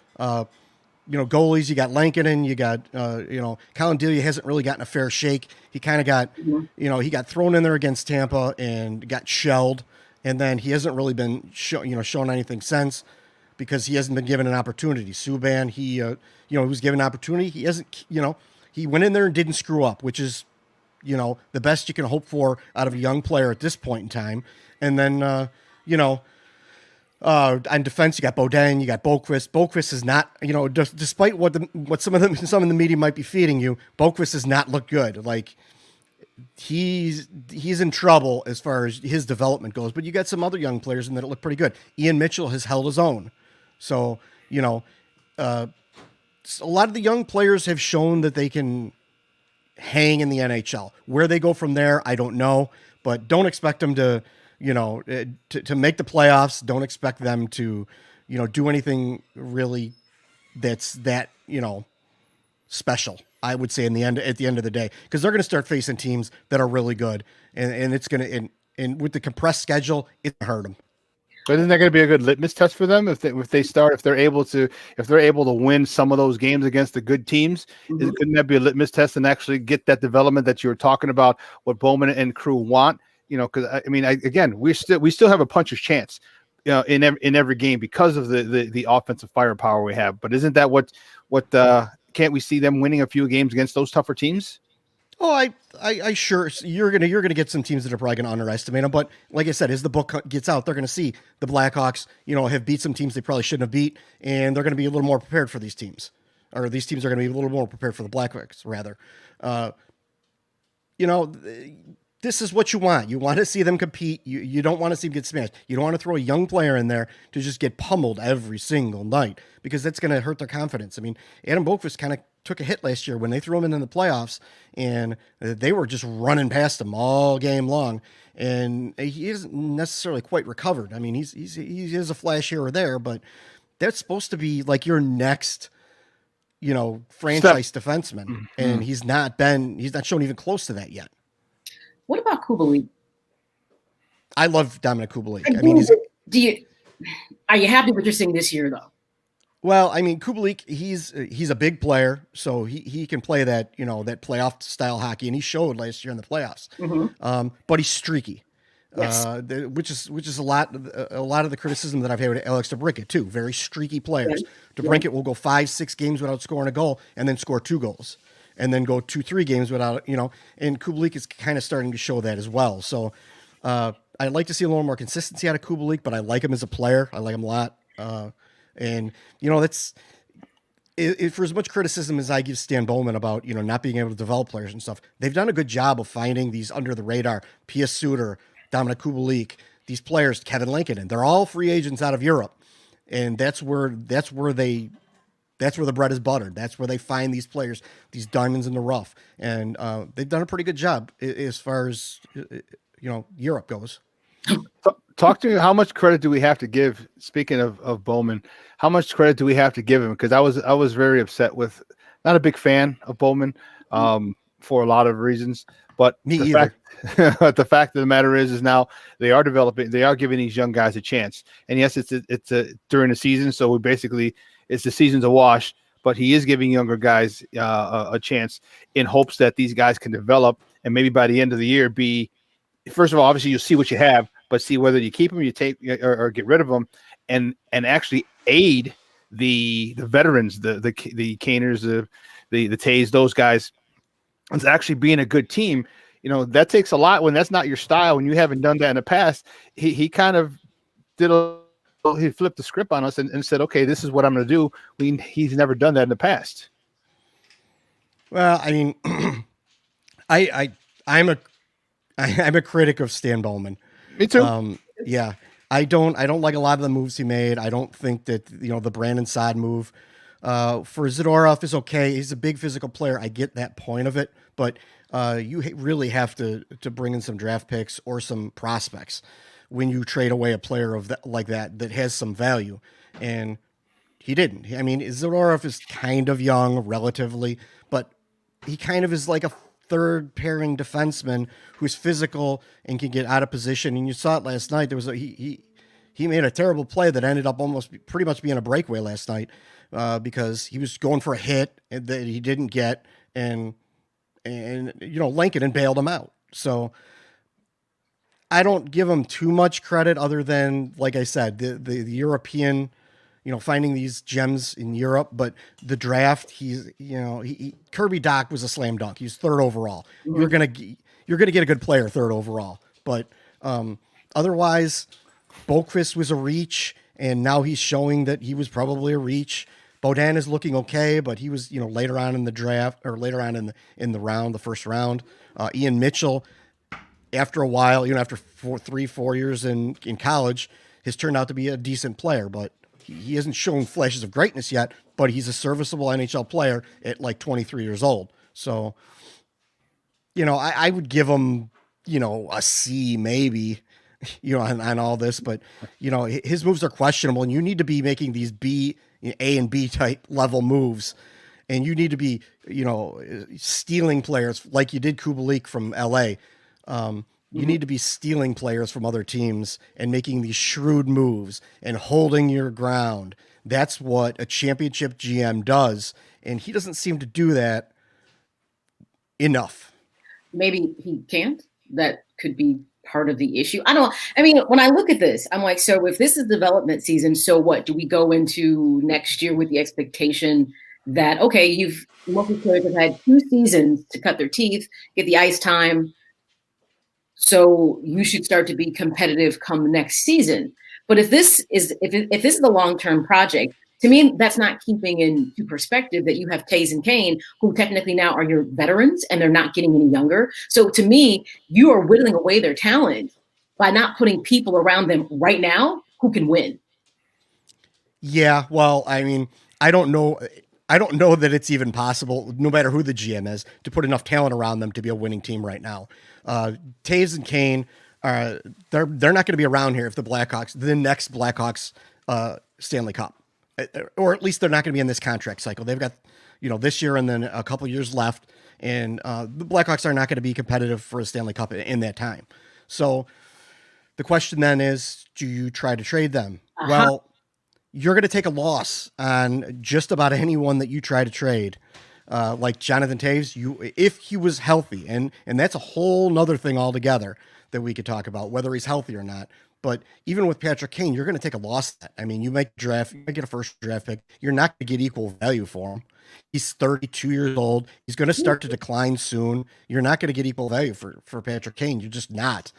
goalies, you got Lankinen, you got, Colin Delia hasn't really gotten a fair shake. He kind of got, he got thrown in there against Tampa and got shelled. And then he hasn't really been shown anything since because he hasn't been given an opportunity. Subban, he was given an opportunity. He hasn't, he went in there and didn't screw up, which is, the best you can hope for out of a young player at this point in time. And then, on defense, you got Beaudin, you got Boqvist. Boqvist is not, despite what some of the media might be feeding you, Boqvist does not look good. Like he's in trouble as far as his development goes. But you got some other young players in that look pretty good. Ian Mitchell has held his own. So a lot of the young players have shown that they can hang in the NHL. Where they go from there, I don't know. But don't expect them to make the playoffs. Don't expect them to, do anything really that's that, special, I would say at the end of the day, because they're going to start facing teams that are really good. And it's going to, and with the compressed schedule, it's going to hurt them. But isn't that going to be a good litmus test for them if they're able to win some of those games against the good teams? Couldn't that be a litmus test and actually get that development that you were talking about, what Bowman and crew want? Because we still have a puncher's chance, in every game because of the offensive firepower we have. But isn't that what can't we see them winning a few games against those tougher teams? Oh, I sure you're gonna get some teams that are probably gonna underestimate them. But like I said, as the book gets out, they're gonna see the Blackhawks, have beat some teams they probably shouldn't have beat, and they're gonna be a little more prepared for these teams, or these teams are gonna be a little more prepared for the Blackhawks rather. This is what you want. You want to see them compete. You don't want to see them get smashed. You don't want to throw a young player in there to just get pummeled every single night because that's going to hurt their confidence. I mean, Adam Boqvist kind of took a hit last year when they threw him in the playoffs, and they were just running past him all game long, and he isn't necessarily quite recovered. I mean, he is a flash here or there, but that's supposed to be like your next, franchise defenseman, and he's not shown even close to that yet. What about Kubalik? I love Dominic Kubalik. I mean, are you happy with what you're seeing this year, though? Well, I mean, Kubalik, he's a big player, so he can play that that playoff style hockey, and he showed last year in the playoffs. But he's streaky, yes. Which is a lot of the criticism that I've had with Alex DeBrincat too. Very streaky players. Yeah. DeBrincat will go 5-6 games without scoring a goal, and then score 2 goals. And then go 2-3 games without, and Kubalik is kind of starting to show that as well. So I'd like to see a little more consistency out of Kubalik, but I like him as a player. I like him a lot. And that's for as much criticism as I give Stan Bowman about, not being able to develop players and stuff. They've done a good job of finding these under the radar, P.S. Suter, Dominic Kubalik, these players, Kevin Lankinen. They're all free agents out of Europe. And that's where the bread is buttered. That's where they find these players, these diamonds in the rough. And they've done a pretty good job as far as, Europe goes. Talk to me. How much credit do we have to give? Speaking of Bowman, how much credit do we have to give him? Because I was very upset with, not a big fan of Bowman for a lot of reasons. But the fact of the matter is now they are giving these young guys a chance. And yes, it's during the season, so it's the season's a wash, but he is giving younger guys a chance in hopes that these guys can develop and maybe by the end of the year first of all, obviously you'll see what you have, but see whether you keep them, you take or get rid of them, and actually aid the veterans, the Caners, the Tays, those guys. It's actually being a good team. That takes a lot when that's not your style. When you haven't done that in the past, he kind of he flipped the script on us and said, okay, this is what I'm going to do. He's never done that in the past. Well, I mean, I'm a critic of Stan Bowman. Me too. Yeah. I don't like a lot of the moves he made. I don't think that, the Brandon Saad move for Zadorov is okay. He's a big physical player. I get that point of it, but you really have to bring in some draft picks or some prospects when you trade away a player like that has some value. And he didn't. I mean, Zadorov is kind of young relatively, but he kind of is like a third pairing defenseman who's physical and can get out of position. And you saw it last night. There was he he made a terrible play that ended up almost pretty much being a breakaway last night because he was going for a hit that he didn't get, and Lincoln bailed him out. So I don't give him too much credit other than, like I said, the European, finding these gems in Europe, but the draft, Kirby Doc was a slam dunk. He's third overall. Mm-hmm. You're going to get a good player third overall, but otherwise Boqvist was a reach, and now he's showing that he was probably a reach. Bodin is looking okay, but he was, later on in the draft, or later on in the round, the first round. Ian Mitchell, after a while, after 4 years in college, has turned out to be a decent player, but he hasn't shown flashes of greatness yet, but he's a serviceable NHL player at like 23 years old. So, I would give him, a C maybe, on all this, but his moves are questionable, and you need to be making these A and B type level moves, and you need to be, stealing players like you did Kubalik from LA. You need to be stealing players from other teams and making these shrewd moves and holding your ground. That's what a championship GM does, and he doesn't seem to do that enough. Maybe he can't. That could be part of the issue. When I look at this, I'm like, so if this is development season, so what? Do we go into next year with the expectation that, okay, multi players have had 2 seasons to cut their teeth, get the ice time, so you should start to be competitive come next season. But if this is the long-term project, to me, that's not keeping into perspective that you have Taves and Kane, who technically now are your veterans, and they're not getting any younger. So to me, you are whittling away their talent by not putting people around them right now who can win. Yeah, well, I don't know that it's even possible, no matter who the GM is, to put enough talent around them to be a winning team right now. Taves and Kane, they're not going to be around here if the next Blackhawks Stanley Cup, or at least they're not going to be in this contract cycle. They've got, this year and then a couple years left, and the Blackhawks are not going to be competitive for a Stanley Cup in that time. So the question then is, do you try to trade them? Uh-huh. Well, you're going to take a loss on just about anyone that you try to trade. Like Jonathan Taves, if he was healthy, and that's a whole nother thing altogether that we could talk about, whether he's healthy or not. But even with Patrick Kane, you're going to take a loss. You might get a first draft pick. You're not going to get equal value for him. He's 32 years old. He's going to start to decline soon. You're not going to get equal value for Patrick Kane. You're just not.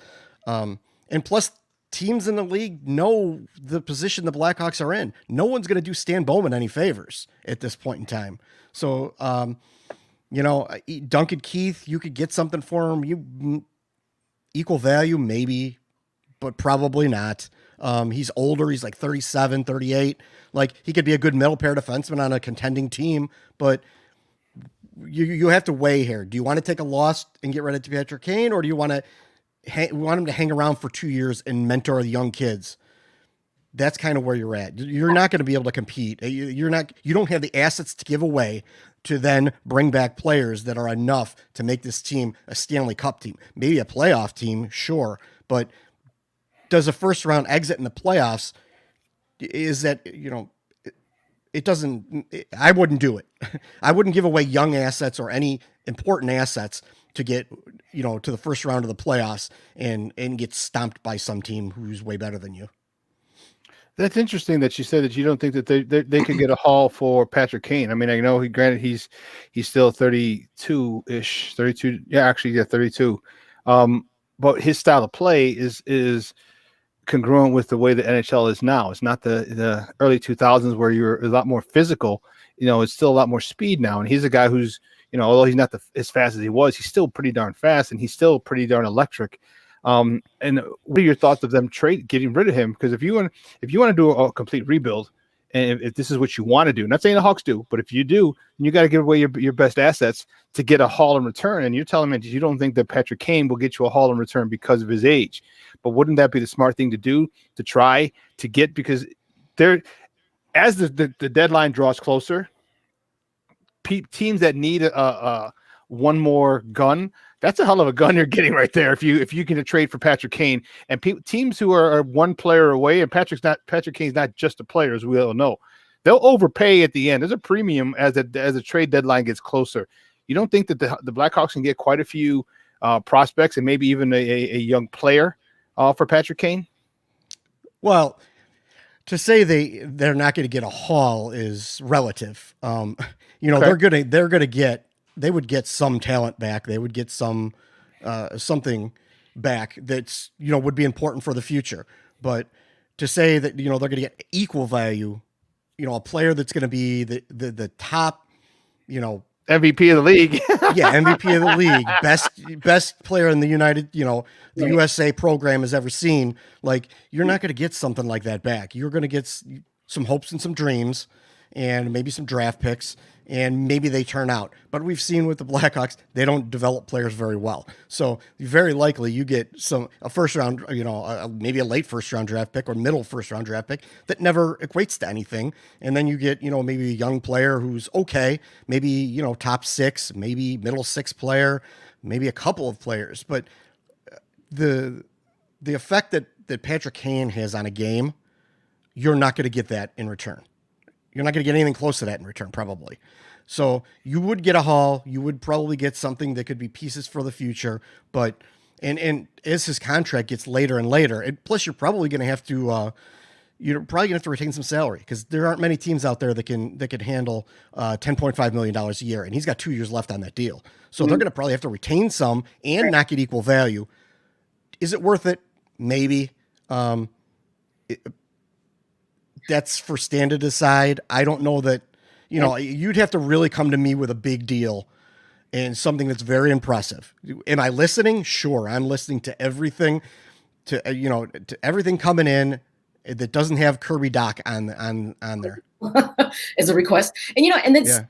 And plus, teams in the league know the position the Blackhawks are in. No one's going to do Stan Bowman any favors at this point in time. So, Duncan Keith, you could get something for him. Equal value, maybe, but probably not. He's older. He's like 37, 38. Like, he could be a good middle pair defenseman on a contending team, but you have to weigh here. Do you want to take a loss and get rid of Patrick Kane, or do you want him to hang around for 2 years and mentor the young kids? That's kind of where you're at. You're not going to be able to compete. You don't have the assets to give away to then bring back players that are enough to make this team a Stanley Cup team, maybe a playoff team. Sure. But does a first round exit in the playoffs, is that, it doesn't, I wouldn't do it. I wouldn't give away young assets or any important assets to get, to the first round of the playoffs and get stomped by some team who's way better than you. That's interesting that you said that you don't think that they could get a haul for Patrick Kane. I know he's still 32-ish, 32. Yeah, actually, yeah, 32. But his style of play is congruent with the way the NHL is now. It's not the early 2000s where you're a lot more physical. It's still a lot more speed now. And he's a guy who's, although he's not as fast as he was, he's still pretty darn fast, and he's still pretty darn electric. And what are your thoughts of them getting rid of him? Because if you want to do a complete rebuild, and if this is what you want to do, not saying the Hawks do, but if you do, you got to give away your best assets to get a haul in return. And you're telling me that you don't think that Patrick Kane will get you a haul in return because of his age. But wouldn't that be the smart thing to do, to try to get, because as the deadline draws closer, teams that need a one more gun, that's a hell of a gun you're getting right there. If you can trade for Patrick Kane and teams who are one player away, and Patrick Kane's not just a player, as we all know, they'll overpay at the end. There's a premium as the trade deadline gets closer. You don't think that the Blackhawks can get quite a few prospects and maybe even a young player for Patrick Kane? Well, to say they're not going to get a haul is relative. Okay. They would get some talent back. They would get some something back that's would be important for the future. But to say that they're going to get equal value, a player that's going to be the top, MVP of the league. Yeah, MVP of the league, best player in the the USA program has ever seen. Like, you're not going to get something like that back. You're going to get some hopes and some dreams, and maybe some draft picks, and maybe they turn out. But we've seen with the Blackhawks, they don't develop players very well. So very likely you get a first round, maybe a late first round draft pick or middle first round draft pick that never equates to anything. And then you get, maybe a young player who's okay, maybe, top 6, maybe middle 6 player, maybe a couple of players. But the effect that Patrick Kane has on a game, you're not going to get that in return. You're not going to get anything close to that in return, probably. So you would get a haul. You would probably get something that could be pieces for the future. But and as his contract gets later and later, and plus you're probably going to have to retain some salary, because there aren't many teams out there that can handle $10.5 million a year, and he's got 2 years left on that deal. So they're going to probably have to retain some and not get equal value. Is it worth it? Maybe. That's for Stan to decide. I don't know that, you'd have to really come to me with a big deal and something that's very impressive. Am I listening? Sure. I'm listening to everything, to everything coming in that doesn't have Kirby Doc on there as a request. And, and it's, yeah.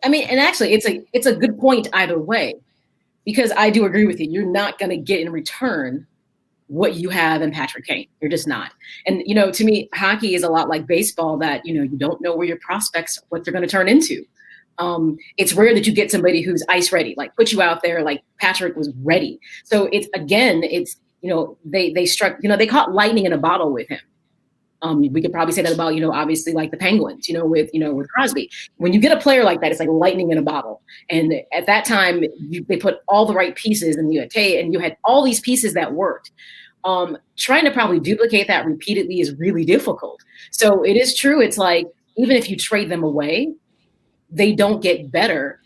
I mean, and actually it's a good point either way, because I do agree with you. You're not going to get in return what you have in Patrick Kane. You're just not. And, to me, hockey is a lot like baseball, that, you don't know where your prospects, what they're going to turn into. It's rare that you get somebody who's ice ready, like put you out there, like Patrick was ready. So it's they struck, they caught lightning in a bottle with him. We could probably say that about, obviously like the Penguins, with Crosby. When you get a player like that, it's like lightning in a bottle. And at that time, they put all the right pieces, and you had all these pieces that worked. Trying to probably duplicate that repeatedly is really difficult. So it is true. It's like, even if you trade them away, they don't get better,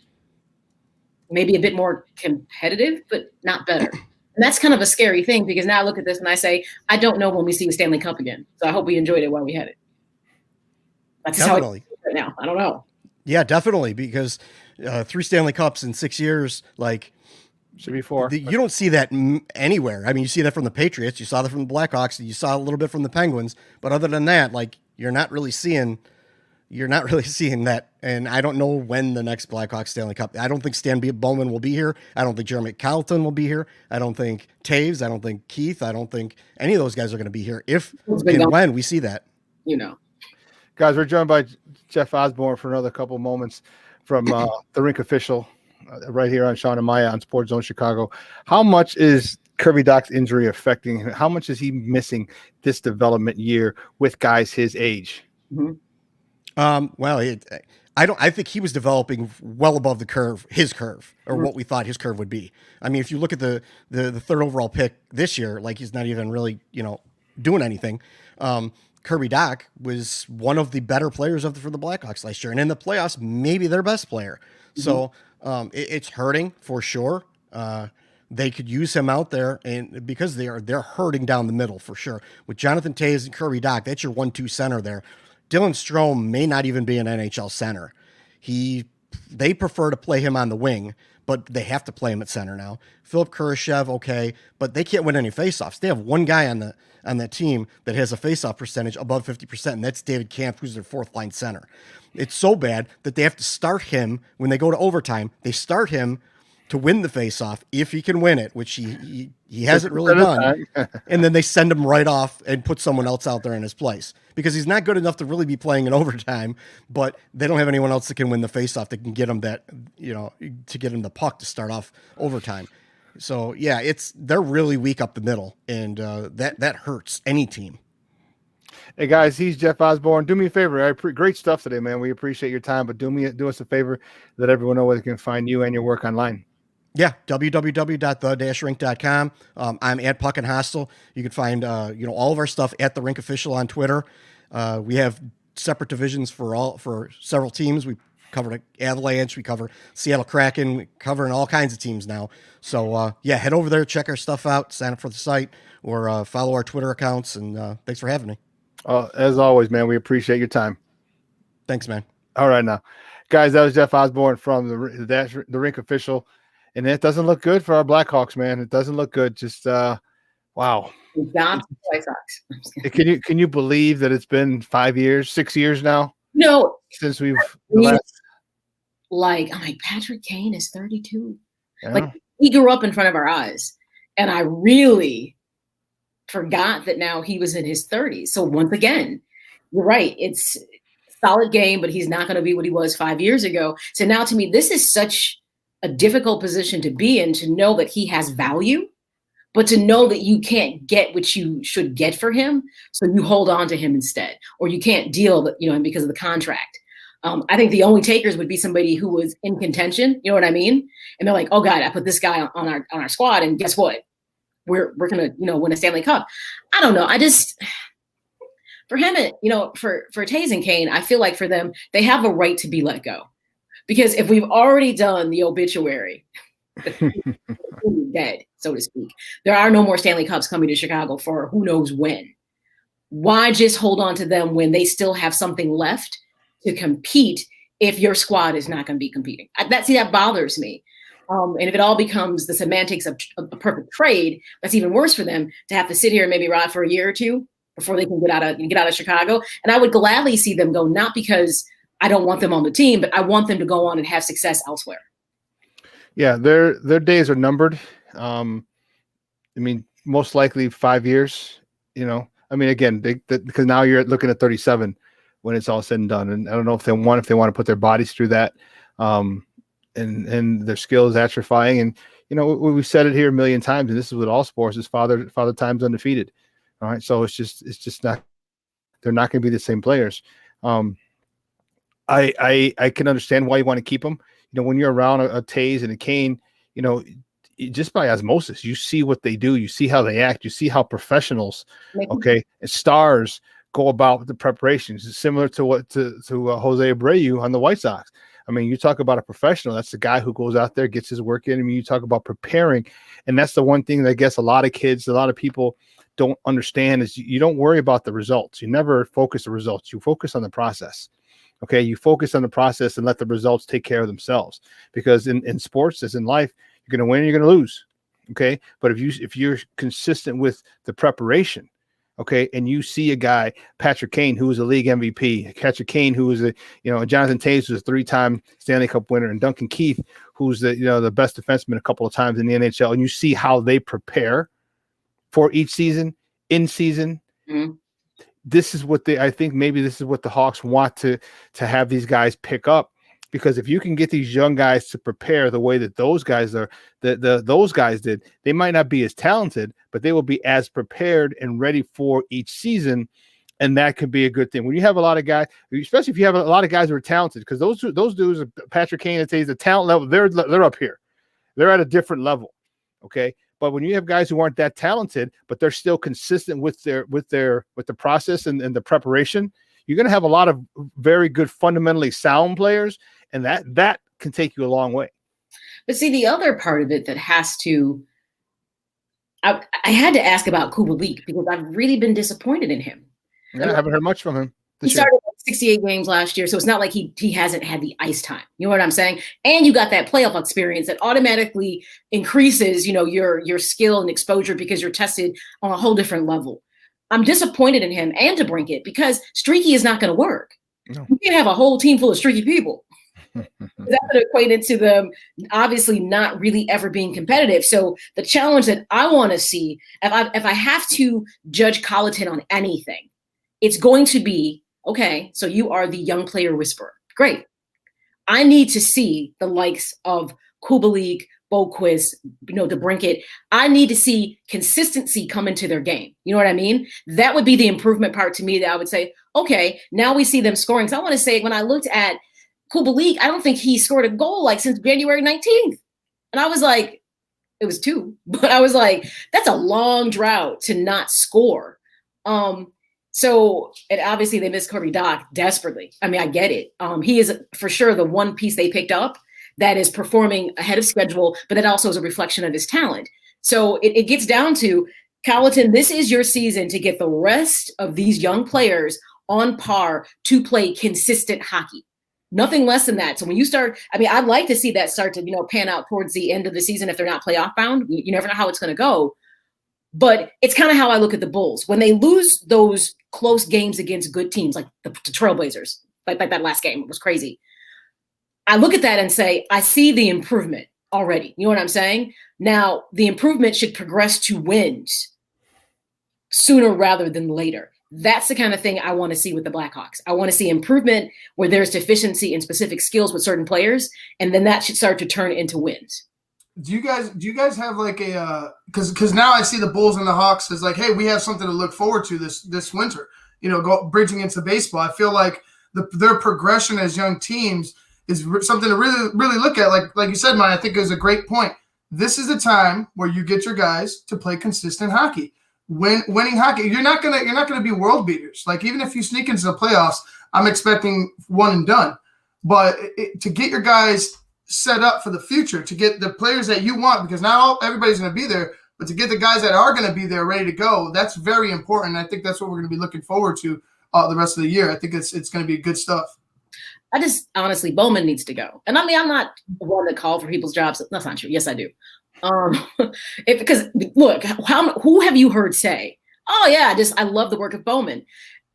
maybe a bit more competitive, but not better. And that's kind of a scary thing, because now I look at this and I say, I don't know when we see the Stanley Cup again. So I hope we enjoyed it while we had it. That's definitely how right now. I don't know. Yeah, definitely. Because 3 Stanley Cups in 6 years, like, should be 4. You don't see that anywhere. I mean, you see that from the Patriots, you saw that from the Blackhawks, you saw a little bit from the Penguins, but other than that, like, you're not really seeing that. And I don't know when the next Blackhawks Stanley Cup. I don't think Stan Bowman will be here. I don't think Jeremy Carlton will be here. I don't think Taves. I don't think Keith. I don't think any of those guys are going to be here if and when we see that. Guys, we're joined by Jeff Osborne for another couple moments from the Rink Official right here on Shawn and Maya on SportsZone Chicago. How much is Kirby Doc's injury affecting him? How much is he missing this development year with guys his age? Mm-hmm. I think he was developing well above his curve, or what we thought his curve would be. I mean, if you look at the 3rd overall pick this year, like, he's not even really, doing anything. Kirby Doc was one of the better players for the Blackhawks last year, and in the playoffs, maybe their best player. Mm-hmm. So, it's hurting for sure. They could use him out there, and because they're hurting down the middle for sure. With Jonathan Toews and Kirby Doc, that's your 1-2 center there. Dylan Strome may not even be an NHL center. They prefer to play him on the wing, but they have to play him at center now. Philip Kurashev, okay, but they can't win any faceoffs. They have one guy on that team that has a faceoff percentage above 50%, and that's David Kampf, who's their 4th line center. It's so bad that they have to start him when they go to overtime. They start him to win the faceoff if he can win it, which he hasn't really done. And then they send him right off and put someone else out there in his place because he's not good enough to really be playing in overtime, but they don't have anyone else that can win the faceoff that can get him that, to get him the puck to start off overtime. So yeah, they're really weak up the middle, and that hurts any team. Hey guys, he's Jeff Osborne. Do me a favor. Great stuff today, man. We appreciate your time, but do us a favor, let everyone know where they can find you and your work online. Yeah, www.the-rink.com. I'm at Puck and Hostel. You can find all of our stuff at the Rink Official on Twitter. We have separate divisions for several teams. We covered Avalanche, we cover Seattle Kraken, we covering all kinds of teams now. So head over there, check our stuff out, sign up for the site, or follow our Twitter accounts. And thanks for having me. As always, man, we appreciate your time. Thanks, man. All right, now, guys, that was Jeff Osborne from the Rink Official. And it doesn't look good for our Blackhawks, man. It doesn't look good. Just wow. Can you believe that it's been 5 years, 6 years now? No, since we've like Patrick Kane is 32. Yeah. Like he grew up in front of our eyes, and I really forgot that now he was in his 30s. So once again, you're right. It's a solid game, but he's not going to be what he was 5 years ago. So now, to me, this is such a difficult position to be in, to know that he has value, but to know that you can't get what you should get for him. So you hold on to him instead, or you can't deal with, because of the contract. I think the only takers would be somebody who was in contention. You know what I mean? And they're like, oh God, I put this guy on our squad, and guess what? We're going to, win a Stanley Cup. I don't know. I just, for him, for Taves and Kane, I feel like for them, they have a right to be let go. Because if we've already done the obituary, dead, so to speak, there are no more Stanley Cups coming to Chicago for who knows when. Why just hold on to them when they still have something left to compete if your squad is not going to be competing? That bothers me. And if it all becomes the semantics of a perfect trade, that's even worse for them to have to sit here and maybe rot for a year or two before they can get out of Chicago. And I would gladly see them go, not because I don't want them on the team, but I want them to go on and have success elsewhere. Yeah, their days are numbered. Most likely 5 years. Again, because now you're looking at 37 when it's all said and done. And I don't know if they want to put their bodies through that, and their skills atrophying. And we've said it here a million times, and this is with all sports: is father time's undefeated. All right, so it's just not. They're not going to be the same players. I can understand why you want to keep them. When you're around a Taves and a Kane, just by osmosis, you see what they do. You see how they act. You see how professionals, and stars go about the preparations. It's similar to Jose Abreu on the White Sox. You talk about a professional. That's the guy who goes out there, gets his work in. You talk about preparing, and that's the one thing that I guess a lot of kids, a lot of people don't understand is you don't worry about the results. You never focus on the results. You focus on the process. Okay, you focus on the process and let the results take care of themselves. Because in sports, as in life, you're going to win, you're going to lose. Okay, but if you're consistent with the preparation, okay, and you see a guy, Patrick Kane, who was a league MVP, Patrick Kane, who was Jonathan Taves, who's a 3-time Stanley Cup winner, and Duncan Keith, who's the best defenseman a couple of times in the NHL, and you see how they prepare for each season, in season. Mm-hmm. This is what I think maybe this is what the Hawks want to have these guys pick up, because if you can get these young guys to prepare the way that those guys are, those guys did, they might not be as talented, but they will be as prepared and ready for each season, and that could be a good thing. When you have a lot of guys, especially if you have a lot of guys who are talented, because those dudes, Patrick Kane, and the talent level, they're up here, they're at a different level, okay. But when you have guys who aren't that talented, but they're still consistent with the process and the preparation, you're going to have a lot of very good, fundamentally sound players, and that can take you a long way. But see, the other part of it that has to, I had to ask about Kubalik, because I've really been disappointed in him. Yeah, I haven't heard much from him. He started 68 games last year, so it's not like he hasn't had the ice time. You know what I'm saying? And you got that playoff experience that automatically increases, your skill and exposure, because you're tested on a whole different level. I'm disappointed in him and DeBrincat, because streaky is not going to work. No. You can't have a whole team full of streaky people. That would equate into them obviously not really ever being competitive. So the challenge that I want to see, if I have to judge Colleton on anything, it's going to be, okay, so you are the young player whisperer. Great. I need to see the likes of Kubalik, Boquist, DeBrincat. I need to see consistency come into their game. You know what I mean? That would be the improvement part to me that I would say, okay, now we see them scoring. So I want to say when I looked at Kubalik, I don't think he scored a goal like since January 19th. And I was like, it was 2, but I was like, that's a long drought to not score. So, and obviously they miss Kirby Doc desperately. I mean, I get it. He is for sure the one piece they picked up that is performing ahead of schedule, but that also is a reflection of his talent. So it gets down to, Colleton, this is your season to get the rest of these young players on par to play consistent hockey. Nothing less than that. So when you start, I mean, I'd like to see that start to, pan out towards the end of the season if they're not playoff bound. You never know how it's going to go. But it's kind of how I look at the Bulls. When they lose those close games against good teams, like the Trailblazers, like that last game was crazy. I look at that and say, I see the improvement already. You know what I'm saying? Now, the improvement should progress to wins sooner rather than later. That's the kind of thing I want to see with the Blackhawks. I want to see improvement where there's deficiency in specific skills with certain players, and then that should start to turn into wins. Do you guys have like a because now I see the Bulls and the Hawks as like, hey, we have something to look forward to this winter. Bridging into baseball. I feel like their progression as young teams is something to really look at. Like you said, Maya, I think is a great point. This is the time where you get your guys to play consistent hockey. Winning hockey, you're not gonna be world beaters. Like even if you sneak into the playoffs, I'm expecting one and done. But to get your guys set up for the future, to get the players that you want, because not everybody's going to be there, but to get the guys that are going to be there ready to go, that's very important. I think that's what we're going to be looking forward to the rest of the year. I think it's going to be good stuff. I just honestly, Bowman needs to go. And I mean, I'm not one to call for people's jobs. That's not true. Yes, I do. Because look, who have you heard say, "Oh yeah, I love the work of Bowman"?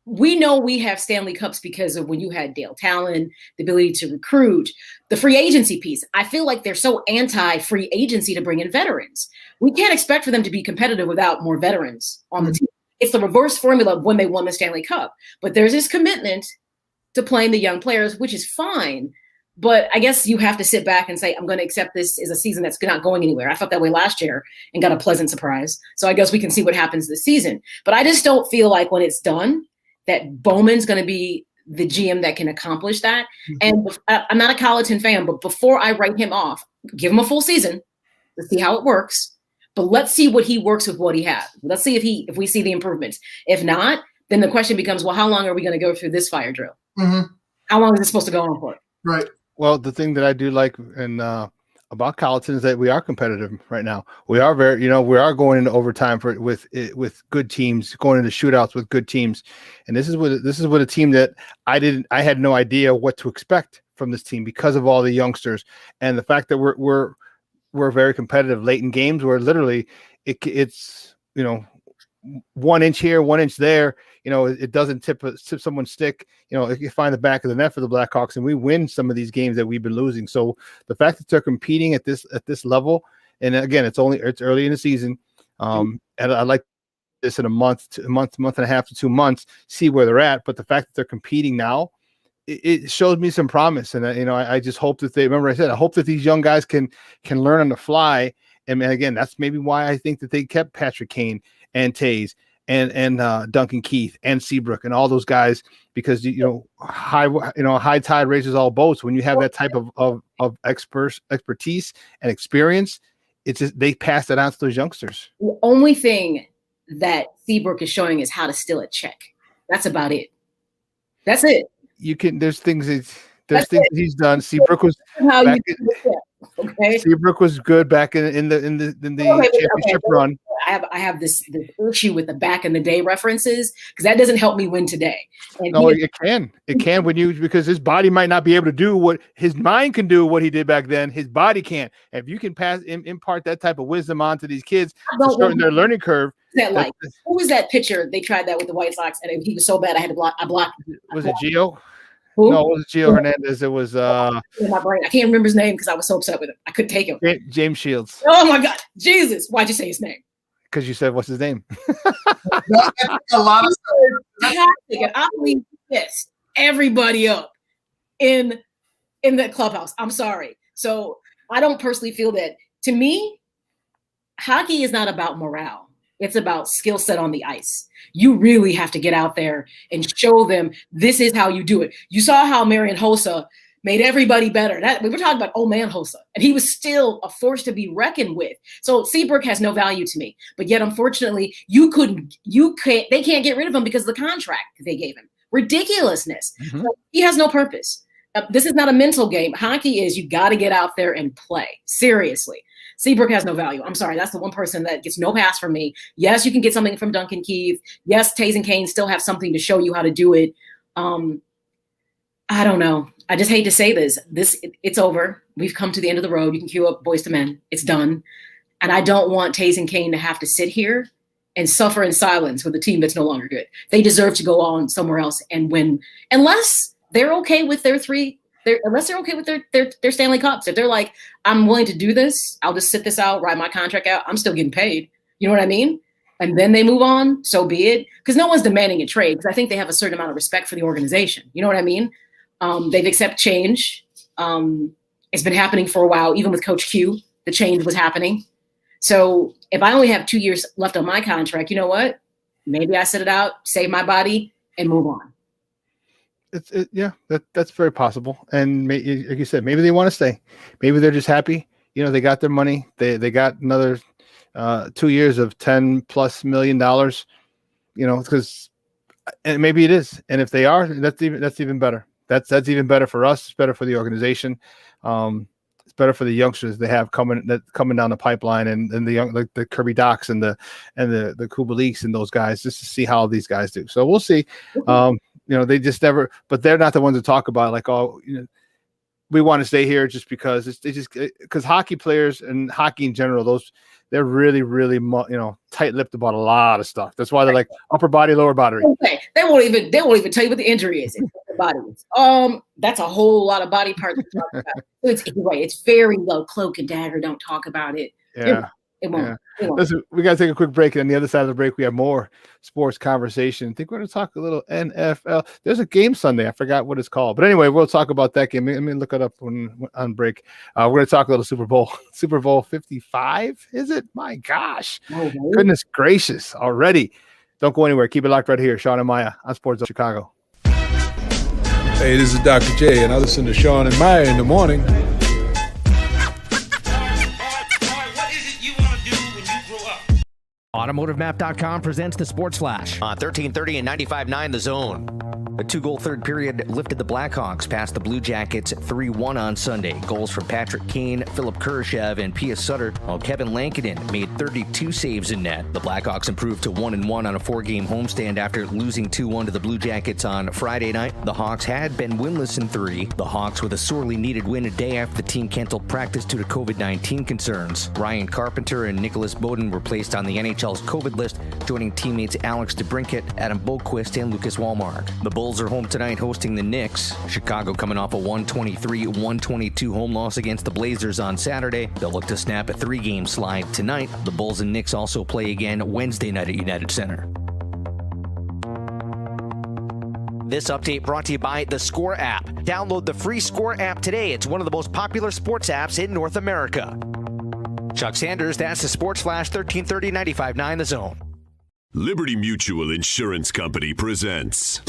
We know we have Stanley Cups because of when you had Dale Talon, the ability to recruit, the free agency piece. I feel like they're so anti-free agency to bring in veterans. We can't expect for them to be competitive without more veterans on the team. It's the reverse formula of when they won the Stanley Cup. But there's this commitment to playing the young players, which is fine. But I guess you have to sit back and say, I'm going to accept this as a season that's not going anywhere. I felt that way last year and got a pleasant surprise. So I guess we can see what happens this season. But I just don't feel like when it's done, that Bowman's going to be the GM that can accomplish that. And I'm not a Colleton fan, but before I write him off, give him a full season to see how it works. But let's see what he works with, what he has. Let's see if we see the improvements. If not, then the question becomes, well, how long are we going to go through this fire drill? Mm-hmm. How long is it supposed to go on for? Right. Well, the thing that I do like about Colleton is that we are competitive right now. We are we are going into overtime with good teams, going into shootouts with good teams, and this is what a team that I had no idea what to expect from this team because of all the youngsters and the fact that we're very competitive late in games where literally it's 1 inch here, 1 inch there. It doesn't tip someone's stick. If you find the back of the net for the Blackhawks, and we win some of these games that we've been losing. So the fact that they're competing at this level, and again, it's early in the season, and I like this in a month and a half to 2 months, see where they're at. But the fact that they're competing now, it shows me some promise. And I just hope that I hope that these young guys can learn on the fly. And again, that's maybe why I think that they kept Patrick Kane and Taves and Duncan Keith and Seabrook and all those guys, because high tide raises all boats. When you have that type of expertise and experience, it's just they pass it on to those youngsters. The only thing that Seabrook is showing is how to steal a check. That's about it. That's it. There's things he's done. Seabrook was Seabrook was good back in the championship run. I have this issue with the back in the day references because that doesn't help me win today. And it can because his body might not be able to do what his mind can do, what he did back then. His body can't. If you can impart that type of wisdom onto these kids to shorten their learning curve. Who was that pitcher? They tried that with the White Sox, and he was so bad I had to block. I blocked. Was it Gio? Who? No, it was Gio Hernandez. It was in my brain. I can't remember his name because I was so upset with him. I couldn't take him. James Shields. Oh my God, Jesus! Why'd you say his name? Because you said what's his name? A lot of stuff. I believe this everybody up in the clubhouse. I'm sorry. So I don't personally feel that. To me, hockey is not about morale. It's about skill set on the ice. You really have to get out there and show them this is how you do it. You saw how Marian Hossa made everybody better. We were talking about old man Hossa, and he was still a force to be reckoned with. So Seabrook has no value to me, but yet unfortunately, they can't get rid of him because of the contract they gave him. Ridiculousness. Mm-hmm. So he has no purpose. This is not a mental game. Hockey is you got to get out there and play. Seriously. Seabrook has no value. I'm sorry. That's the one person that gets no pass from me. Yes, you can get something from Duncan Keith. Yes, Taze and Kane still have something to show you how to do it. I don't know. I just hate to say this. It's over. We've come to the end of the road. You can queue up Boys to Men. It's done. And I don't want Taze and Kane to have to sit here and suffer in silence with a team that's no longer good. They deserve to go on somewhere else and win, unless they're okay with their Stanley Cups. If they're like, I'm willing to do this, I'll just sit this out, ride my contract out. I'm still getting paid. You know what I mean? And then they move on, so be it. Because no one's demanding a trade, because I think they have a certain amount of respect for the organization. You know what I mean? They've accepted change. It's been happening for a while. Even with Coach Q, the change was happening. So if I only have 2 years left on my contract, you know what? Maybe I sit it out, save my body, and move on. That's very possible. And like you said, maybe they want to stay. Maybe they're just happy. You know, they got their money. They got another 2 years of $10+ million. You know, and maybe it is. And if they are, that's even better. That's even better for us. It's better for the organization. It's better for the youngsters they have coming down the pipeline, and the young, like the Kirby Docks and the Kubaliks and those guys, just to see how these guys do. So we'll see. You know, they just never, but they're not the ones to talk about like, oh, you know, we want to stay here just because because hockey players and hockey in general, they're really, really, you know, tight-lipped about a lot of stuff. That's why they're like upper body, lower body. Okay. They won't even tell you what the injury is. It's the body. That's a whole lot of body parts to talk about. It's very low. Cloak and dagger. Don't talk about it. Yeah. It won't. Yeah. Listen, we got to take a quick break. And on the other side of the break, we have more sports conversation. I think we're going to talk a little NFL. There's a game Sunday. I forgot what it's called. But anyway, we'll talk about that game. Let me look it up on break. We're going to talk a little Super Bowl. Super Bowl 55, is it? My gosh. Okay. Goodness gracious already. Don't go anywhere. Keep it locked right here. Shawn and Maya on SportsZone Chicago. Hey, this is Dr. J, and I listen to Shawn and Maya in the morning. AutomotiveMap.com presents the Sports Flash on 1330 and 95.9 The Zone. A 2-goal third period lifted the Blackhawks past the Blue Jackets 3-1 on Sunday. Goals from Patrick Kane, Philip Kurashev, and Pius Sutter, while Kevin Lankinen made 32 saves in net. The Blackhawks improved to 1-1 on a 4-game homestand after losing 2-1 to the Blue Jackets on Friday night. The Hawks had been winless in 3. The Hawks with a sorely needed win a day after the team canceled practice due to COVID-19 concerns. Ryan Carpenter and Nicholas Bowden were placed on the NHL's COVID list, joining teammates Alex DeBrincat, Adam Boquist, and Lucas Wallmark. The Bulls are home tonight hosting the Knicks. Chicago coming off a 123-122 home loss against the Blazers on Saturday. They'll look to snap a 3-game slide tonight. The Bulls and Knicks also play again Wednesday night at United Center. This update brought to you by the Score app. Download the free Score app today. It's one of the most popular sports apps in North America. Chuck Sanders, that's the Sports Flash, 1330 95.9 The Zone. Liberty Mutual Insurance Company presents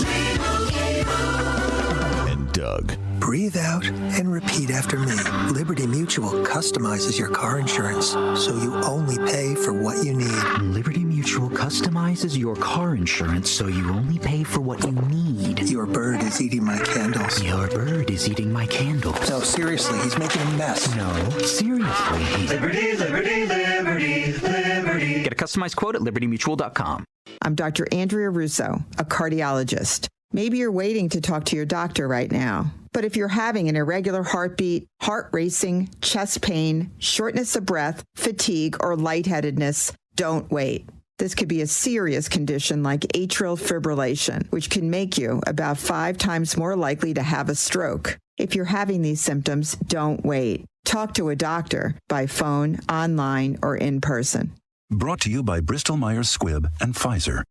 and Doug. Breathe out and repeat after me. Liberty Mutual customizes your car insurance so you only pay for what you need. Liberty Mutual customizes your car insurance so you only pay for what you need. Your bird is eating my candles. Your bird is eating my candles. No, seriously, he's making a mess. No, seriously. Liberty, liberty, liberty, liberty. Get a customized quote at libertymutual.com. I'm Dr. Andrea Russo, a cardiologist. Maybe you're waiting to talk to your doctor right now. But if you're having an irregular heartbeat, heart racing, chest pain, shortness of breath, fatigue, or lightheadedness, don't wait. This could be a serious condition like atrial fibrillation, which can make you about 5 times more likely to have a stroke. If you're having these symptoms, don't wait. Talk to a doctor by phone, online, or in person. Brought to you by Bristol Myers Squibb and Pfizer.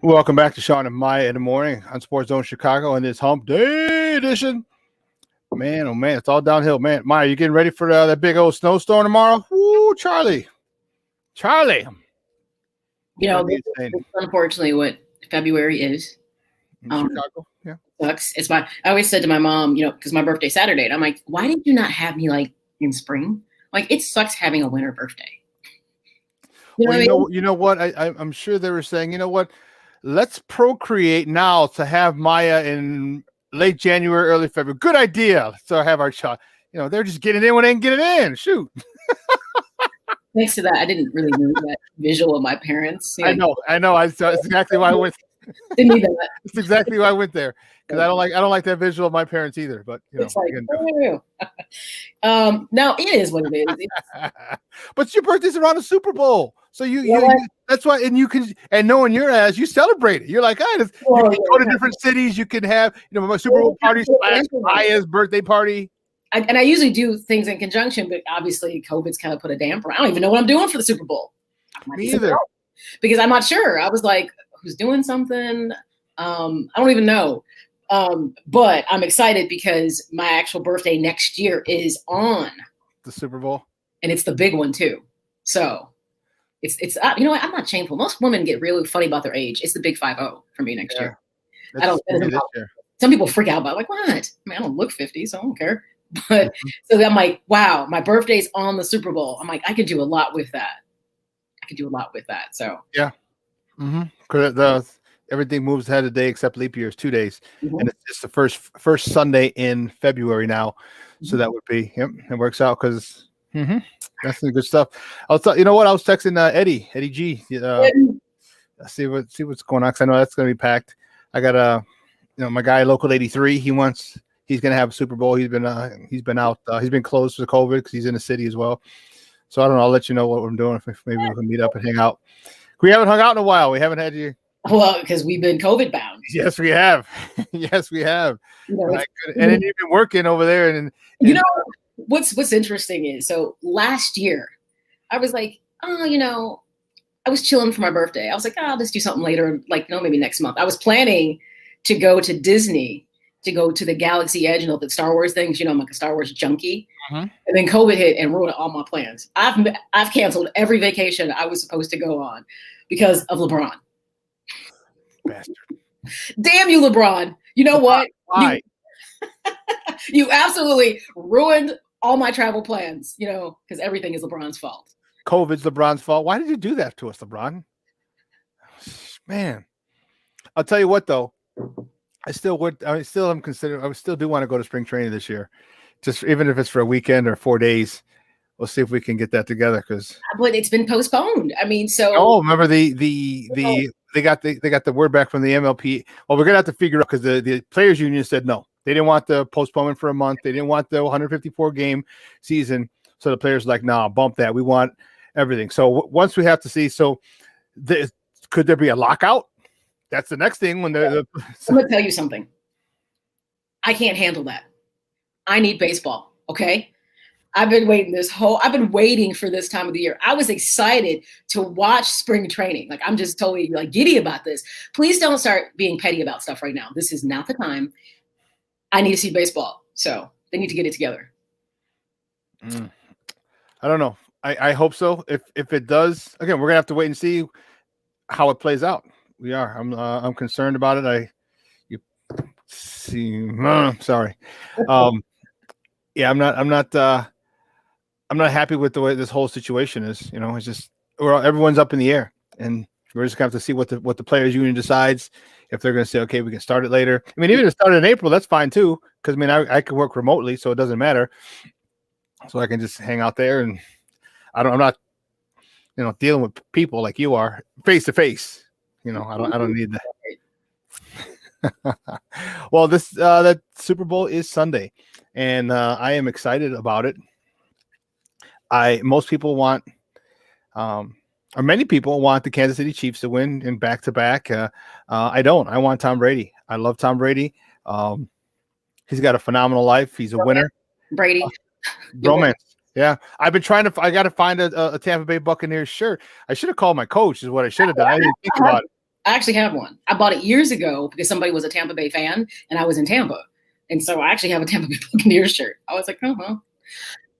Welcome back to Shawn and Maya in the morning on SportsZone Chicago in this Hump Day edition. Man, oh man, it's all downhill, man. Maya, you getting ready for that big old snowstorm tomorrow? Woo, Charlie. You know, this is unfortunately what February is. Chicago, yeah. Sucks. I always said to my mom, you know, because my birthday's Saturday, and I'm like, why did you not have me like in spring? Like, it sucks having a winter birthday. You know what? I'm sure they were saying, you know what? Let's procreate now to have Maya in late January, early February. Good idea. So have our child. You know, they're just getting in when they can get it in. Shoot. Thanks to that, I didn't really need that visual of my parents. You know. I know. That's exactly why I went. Didn't need that. That's exactly why I went there, because I don't like that visual of my parents either. But you know, it's like, now it is what it is. But your birthday's around the Super Bowl, so you that's why, and you can, and knowing your ass, you celebrate it. You're like, you can go to different cities. You can have, you know, my Super Bowl party slash Maya's birthday party. And I usually do things in conjunction, but obviously COVID's kind of put a damper. I don't even know what I'm doing for the Super Bowl. Me either, because I'm not sure. I was like, who's doing something? I don't even know. But I'm excited because my actual birthday next year is on the Super Bowl, and it's the big one too. So it's you know what? I'm not shameful. Most women get really funny about their age. It's the big 50 for me next year. I don't. Some people freak out about it, like, what? I mean, I don't look 50, so I don't care. But so I'm like, wow, my birthday's on the Super Bowl. I'm like, I could do a lot with that. So yeah. Mm-hmm. Everything moves ahead a day except leap years, 2 days, and it's the first Sunday in February now. So that would be it works out because that's the good stuff. You know what? I was texting Eddie G. See what's going on, because I know that's going to be packed. I got my guy Local 83. He's going to have a Super Bowl. He's been out. He's been closed for COVID because he's in the city as well. So I don't know. I'll let you know what I'm doing. If maybe we can meet up and hang out. We haven't hung out in a while. We haven't had you. Well, because we've been COVID bound. Yes, we have. Yes, we have. You know, and then you've been working over there. And you know what's interesting is, so last year I was like, I was chilling for my birthday. I was like, I'll just do something later, like maybe next month. I was planning to go to Disney, to go to the Galaxy Edge, the Star Wars things. I'm like a Star Wars junkie. And then COVID hit and ruined all my plans. I've canceled every vacation I was supposed to go on because of LeBron. Bastard. Damn you, LeBron. You know what? Why? You absolutely ruined all my travel plans, because everything is LeBron's fault. COVID's LeBron's fault. Why did you do that to us, LeBron? Man. I'll tell you what, though. I still do want to go to spring training this year. Just even if it's for a weekend or 4 days. We'll see if we can get that together, but it's been postponed. I mean, so remember they got the word back from the MLP. Well, we're gonna have to figure out, because the players union said no. They didn't want the postponement for a month. They didn't want the 154 game season. So the players were like, nah, bump that. We want everything. So once we have to see, could there be a lockout? That's the next thing. I'm gonna tell you something. I can't handle that. I need baseball. Okay. I've been waiting for this time of the year. I was excited to watch spring training. Like, I'm just totally giddy about this. Please don't start being petty about stuff right now. This is not the time. I need to see baseball. So they need to get it together. I don't know. I hope so. If it does, again, we're gonna have to wait and see how it plays out. We are. I'm concerned about it. Sorry. Yeah, I'm not happy with the way this whole situation is. It's just everyone's up in the air, and we're just gonna have to see what the players union decides. If they're gonna say, okay, we can start it later. I mean, even if it started in April, that's fine too. Because I could work remotely, so it doesn't matter. So I can just hang out there, and I'm not, dealing with people like you are face to face. I don't need that. Well, this that Super Bowl is Sunday, and I am excited about it. Most people want, or many people want the Kansas City Chiefs to win in back-to-back. I don't. I want Tom Brady. I love Tom Brady. He's got a phenomenal life. He's a winner. Brady. Romance. Yeah. I've been trying to. I got to find a Tampa Bay Buccaneers shirt. I should have called my coach. Is what I should have done. I didn't think about it. I actually have one. I bought it years ago because somebody was a Tampa Bay fan, and I was in Tampa, and so I actually have a Tampa Bay Buccaneers shirt. I was like, oh well.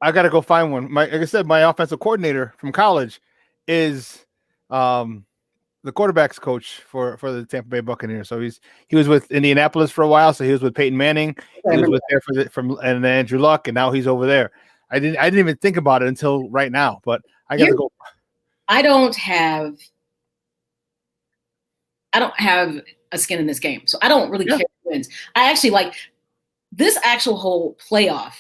I got to go find one. Like I said, my offensive coordinator from college is the quarterback's coach for the Tampa Bay Buccaneers. So he was with Indianapolis for a while. So he was with Peyton Manning. He was with there from Andrew Luck, and now he's over there. I didn't even think about it until right now. But I got to go. I don't have a skin in this game, so I don't really care who wins. I actually like this actual whole playoff.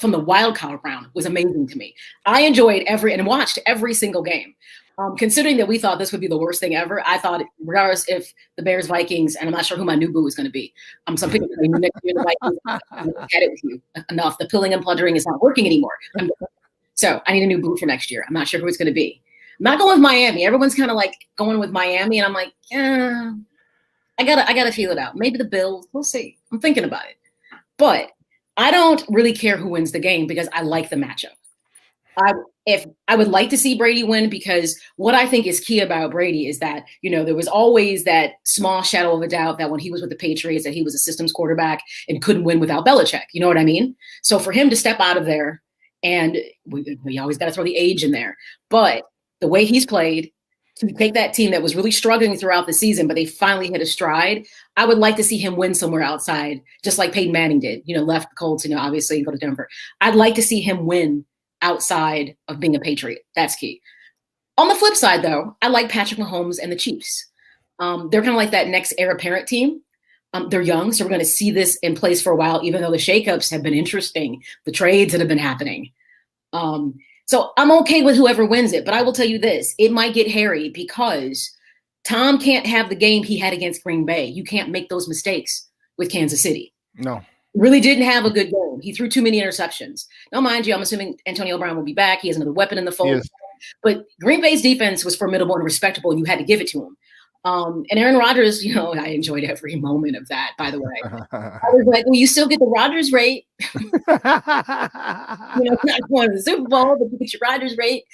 From the wild card round was amazing to me. I enjoyed and watched every single game. Considering that we thought this would be the worst thing ever, I thought regardless if the Bears, Vikings, and I'm not sure who my new boo is going to be. Some people next year the Vikings. I've had it with you enough. The pilling and plundering is not working anymore. So I need a new boo for next year. I'm not sure who it's going to be. I'm not going with Miami. Everyone's kind of like going with Miami, and I'm like, I gotta feel it out. Maybe the Bills. We'll see. I'm thinking about it, but I don't really care who wins the game because I like the matchup. I would like to see Brady win because what I think is key about Brady is that, there was always that small shadow of a doubt that when he was with the Patriots that he was a systems quarterback and couldn't win without Belichick. You know what I mean? So for him to step out of there, and we always got to throw the age in there, but the way he's played, to take that team that was really struggling throughout the season, but they finally hit a stride. I would like to see him win somewhere outside, just like Peyton Manning did, left the Colts, obviously, and go to Denver. I'd like to see him win outside of being a Patriot. That's key. On the flip side, though, I like Patrick Mahomes and the Chiefs. They're kind of like that next heir apparent team. They're young, so we're going to see this in place for a while, even though the shakeups have been interesting, the trades that have been happening. So I'm okay with whoever wins it, but I will tell you this, it might get hairy because Tom can't have the game he had against Green Bay. You can't make those mistakes with Kansas City. No. Really didn't have a good game. He threw too many interceptions. Now, mind you, I'm assuming Antonio Brown will be back. He has another weapon in the fold. Yes. But Green Bay's defense was formidable and respectable, and you had to give it to him. And Aaron Rodgers, I enjoyed every moment of that, by the way. I was like, well, you still get the Rodgers rate. Not going to the Super Bowl, but you get your Rodgers rate.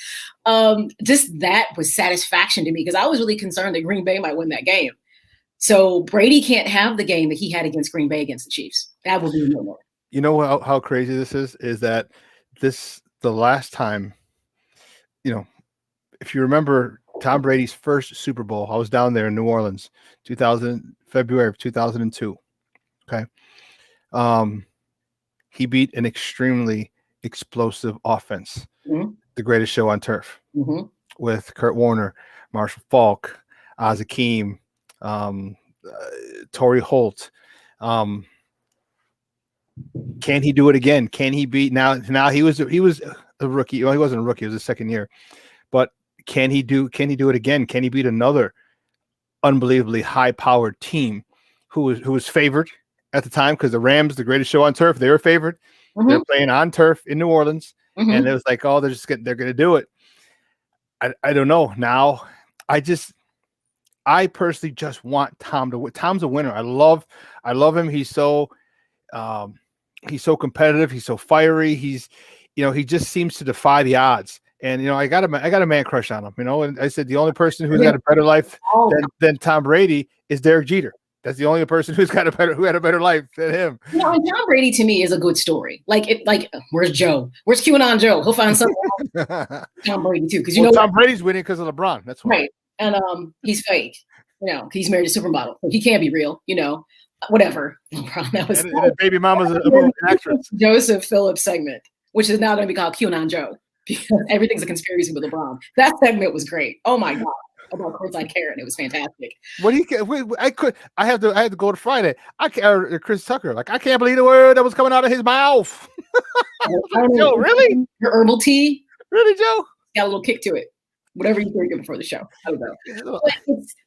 Just that was satisfaction to me because I was really concerned that Green Bay might win that game. So Brady can't have the game that he had against Green Bay against the Chiefs. That will be no more. You know how crazy this is that the last time, if you remember Tom Brady's first Super Bowl, I was down there in New Orleans, February of 2002. Okay. He beat an extremely explosive offense, the greatest show on turf, with Kurt Warner, Marshall Faulk, Azakeem, Torrey Holt. Can he do it again? Can he beat now he was a rookie. Well, he wasn't a rookie, it was his second year. But can he do it again? Can he beat another unbelievably high-powered team who was favored at the time because the Rams, the greatest show on turf, they were favored. They're playing on turf in New Orleans, and it was like, oh, they're going to do it. I don't know. Now, I personally just want Tom to win. Tom's a winner. I love him. He's so competitive. He's so fiery. He just seems to defy the odds. And I got a man crush on him. And I said the only person who's got a better life than Tom Brady is Derek Jeter. That's the only person who had a better life than him. And Tom Brady to me is a good story. Where's Joe? Where's QAnon Joe? He'll find something. Tom Brady too, because Tom Brady's winning because of LeBron. That's why. Right. And he's fake. He's married a supermodel. So he can't be real. Whatever. That was and baby mama's an actress. Joseph Phillips segment, which is now going to be called QAnon Joe because everything's a conspiracy with LeBron. That segment was great. Oh my God. About courtside Karen. It was fantastic. I had to go to Friday. Chris Tucker. I can't believe the word that was coming out of his mouth. Joe, really? Your herbal tea? Really, Joe? Got a little kick to it. whatever you think of before the show. I don't know. But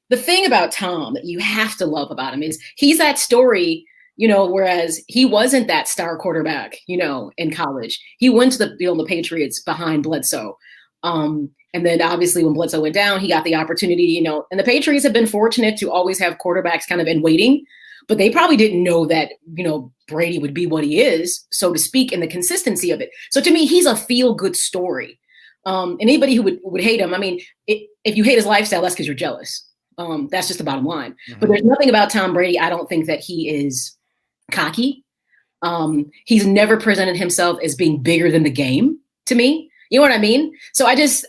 the thing about Tom that you have to love about him is he's that story, whereas he wasn't that star quarterback, in college. He went to the Patriots behind Bledsoe. And then obviously when Bledsoe went down, he got the opportunity, and the Patriots have been fortunate to always have quarterbacks kind of in waiting, but they probably didn't know that, Brady would be what he is, so to speak, and the consistency of it. So to me, he's a feel-good story. And anybody who would hate him, I mean, if you hate his lifestyle, that's because you're jealous. That's just the bottom line. Mm-hmm. But there's nothing about Tom Brady. I don't think that he is cocky. He's never presented himself as being bigger than the game to me. You know what I mean? So he's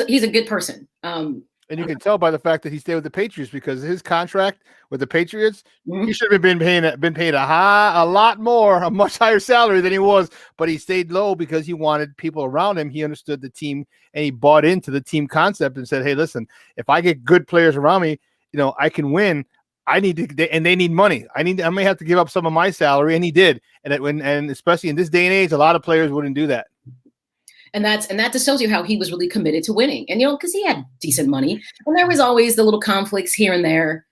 a good person. And you can tell by the fact that he stayed with the Patriots because his contract with the Patriots, he should have been paid a much higher salary than he was, but he stayed low because he wanted people around him. He understood the team and he bought into the team concept and said, "Hey, listen, if I get good players around me, I can win. I need to, and they need money. I may have to give up some of my salary," and he did. And especially in this day and age, a lot of players wouldn't do that. And that just shows you how he was really committed to winning. And, because he had decent money and there was always the little conflicts here and there.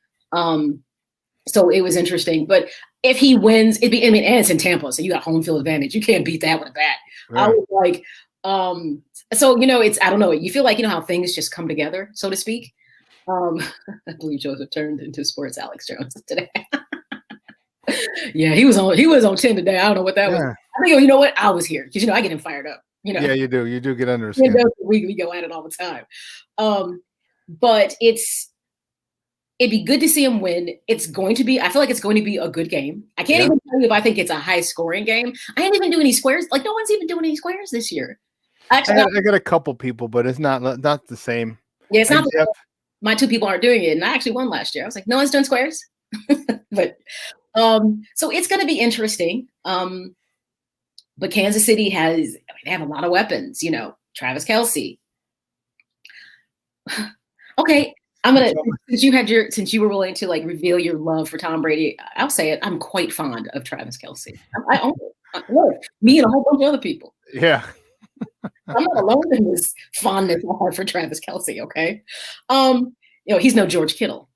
So it was interesting, but if he wins, and it's in Tampa, so you got home field advantage. You can't beat that with a bat. Right. I was like, I don't know. You feel like, how things just come together, so to speak. I believe Joseph turned into sports Alex Jones today. Yeah, he was on 10 today. I don't know what that was. I think, you know what? I was here because, I get him fired up. Yeah, you do. You do get under his skin. We go at it all the time. But it'd be good to see him win. I feel like it's going to be a good game. I can't even tell you if I think it's a high scoring game. I didn't even do any squares. Like no one's even doing any squares this year. Actually, I got a couple people, but it's not the same. Yeah, it's not. My two people aren't doing it, and I actually won last year. I was like, no one's doing squares. But so it's going to be interesting. But Kansas City they have a lot of weapons, Travis Kelce. Okay, since you were willing to reveal your love for Tom Brady, I'll say it. I'm quite fond of Travis Kelce. I own it. Look, me and a whole bunch of other people. Yeah. I'm not alone in this fondness I have for Travis Kelce, okay? He's no George Kittle.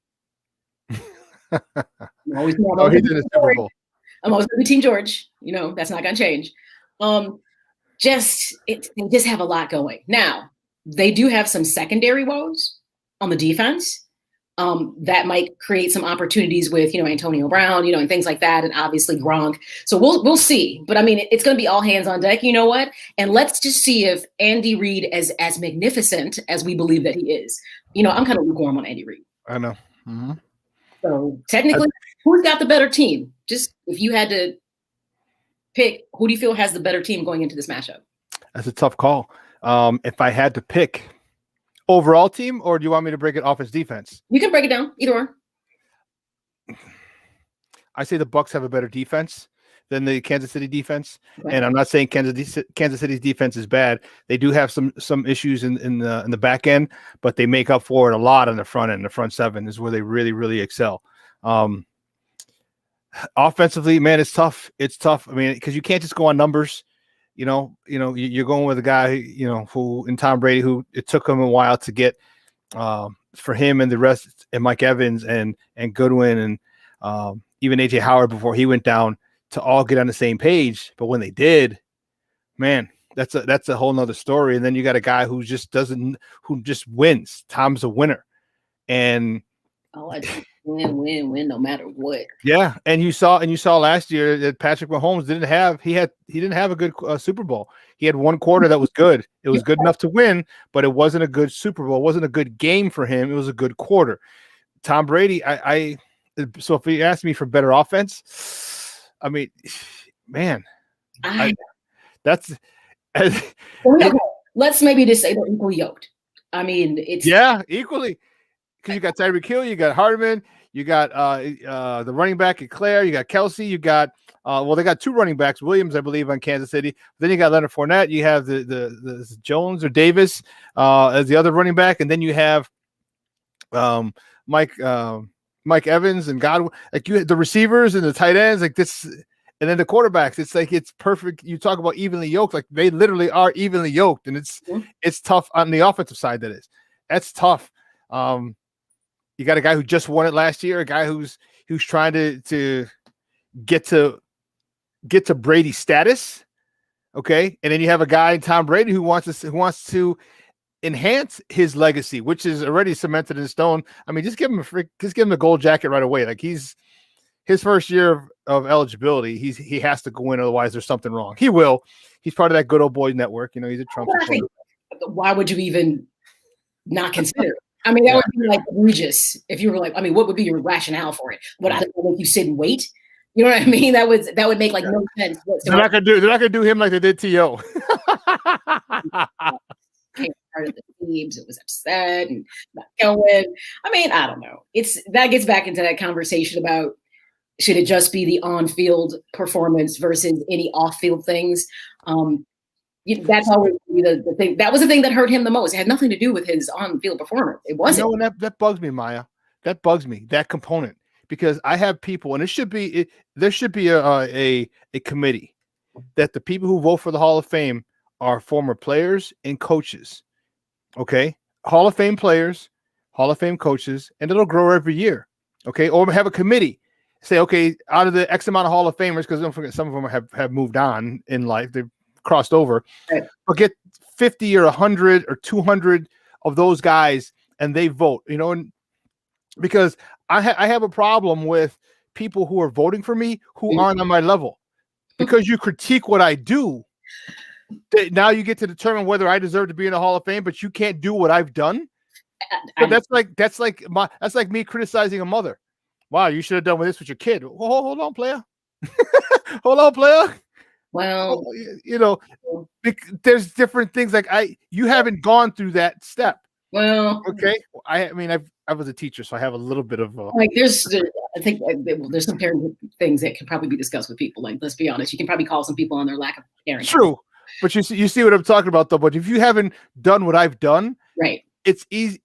He's in the Super Bowl. I'm always going to be Team George. That's not going to change. They just have a lot going. Now, they do have some secondary woes on the defense that might create some opportunities with, Antonio Brown, and things like that, and obviously Gronk. So we'll see. But, it's going to be all hands on deck. You know what? And let's just see if Andy Reid is as magnificent as we believe that he is. I'm kind of lukewarm on Andy Reid. I know. Mm-hmm. So technically, who's got the better team? Just if you had to pick, who do you feel has the better team going into this matchup? That's a tough call. If I had to pick overall team, or do you want me to break it offense defense? You can break it down, either or. I say the Bucs have a better defense than the Kansas City defense, and I'm not saying Kansas City's defense is bad. They do have some issues in the back end, but they make up for it a lot on the front end. The front seven is where they really, really excel. Offensively, man, it's tough. It's tough. Because you can't just go on numbers. You're going with a guy, who in Tom Brady, who it took him a while to get for him and the rest, and Mike Evans and Goodwin and even AJ Howard before he went down to all get on the same page. But when they did, man, that's a whole nother story. And then you got a guy who just wins. Tom's a winner. And I win no matter what. Yeah, and you saw last year that Patrick Mahomes didn't have a good Super Bowl. He had one quarter that was good. It was good enough to win, but it wasn't a good Super Bowl. It wasn't a good game for him. It was a good quarter. Tom Brady, so if you ask me for better offense, man, that's let's maybe just say they're equally yoked. It's equally. Because you got Tyreek Hill, you got Hardman, you got the running back at Claire, you got Kelce, you got they got two running backs, Williams, I believe, on Kansas City. Then you got Leonard Fournette, you have the Jones or Davis as the other running back, and then you have Mike Evans and Godwin. Like you, the receivers and the tight ends, like this, and then the quarterbacks. It's perfect. You talk about evenly yoked, like they literally are evenly yoked, and it's tough on the offensive side. That is. that's tough. You got a guy who just won it last year, a guy who's trying to get to Brady status. Okay. And then you have a guy, Tom Brady, who wants to enhance his legacy, which is already cemented in stone. I mean, just give him a gold jacket right away. Like his first year of eligibility, he has to go in, otherwise there's something wrong. He will. He's part of that good old boy network. You know, he's a Trump supporter. Why would you even not consider it? I mean, that would be like egregious if you were like, I mean, what would be your rationale for it? Would I make you sit and wait? You know what I mean? That would make like no sense. They're not gonna do him like they did T.O. Came part of the teams, it was upset and not going. I mean, I don't know. That gets back into that conversation about should it just be the on-field performance versus any off-field things. That's always the thing. That was the thing that hurt him the most. It had nothing to do with his on-field performance. It wasn't. You know, and that bugs me, Maya. That bugs me, that component, because I have people, and there should be a committee that the people who vote for the Hall of Fame are former players and coaches. Okay, Hall of Fame players, Hall of Fame coaches, and it'll grow every year. Okay, or have a committee say, okay, out of the X amount of Hall of Famers, because don't forget some of them have moved on in life, they've crossed over, right. But get 50 or 100 or 200 of those guys and they vote, you know, and because I have a problem with people who are voting for me who aren't on my level, because you critique what I do. Now you get to determine whether I deserve to be in the Hall of Fame, but you can't do what I've done. But that's like me criticizing a mother. Wow, you should have done this with your kid. Well, hold on, player. Hold on, player. Well, you know, there's different things. Like you haven't gone through that step. Well, okay. I mean, I was a teacher, so I have a little bit of like I think there's some parenting things that can probably be discussed with people. Like, let's be honest, you can probably call some people on their lack of parenting. True, but you see what I'm talking about, though. But if you haven't done what I've done, right, it's easy.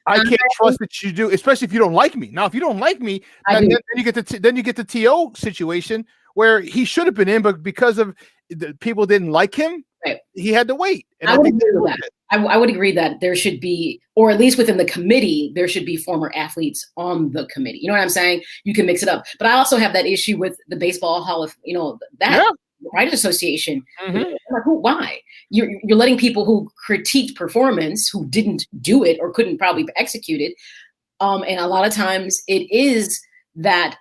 I can't trust that you do, especially if you don't like me. Now, if you don't like me, then you get the T.O. situation where he should have been in, but because of the people didn't like him, right, he had to wait. And I would agree with that. I would agree that there should be, or at least within the committee, there should be former athletes on the committee. You know what I'm saying? You can mix it up. But I also have that issue with the Baseball Hall of, Writers Association. Mm-hmm. Like, why? You're letting people who critiqued performance, who didn't do it or couldn't probably execute it. And a lot of times it is that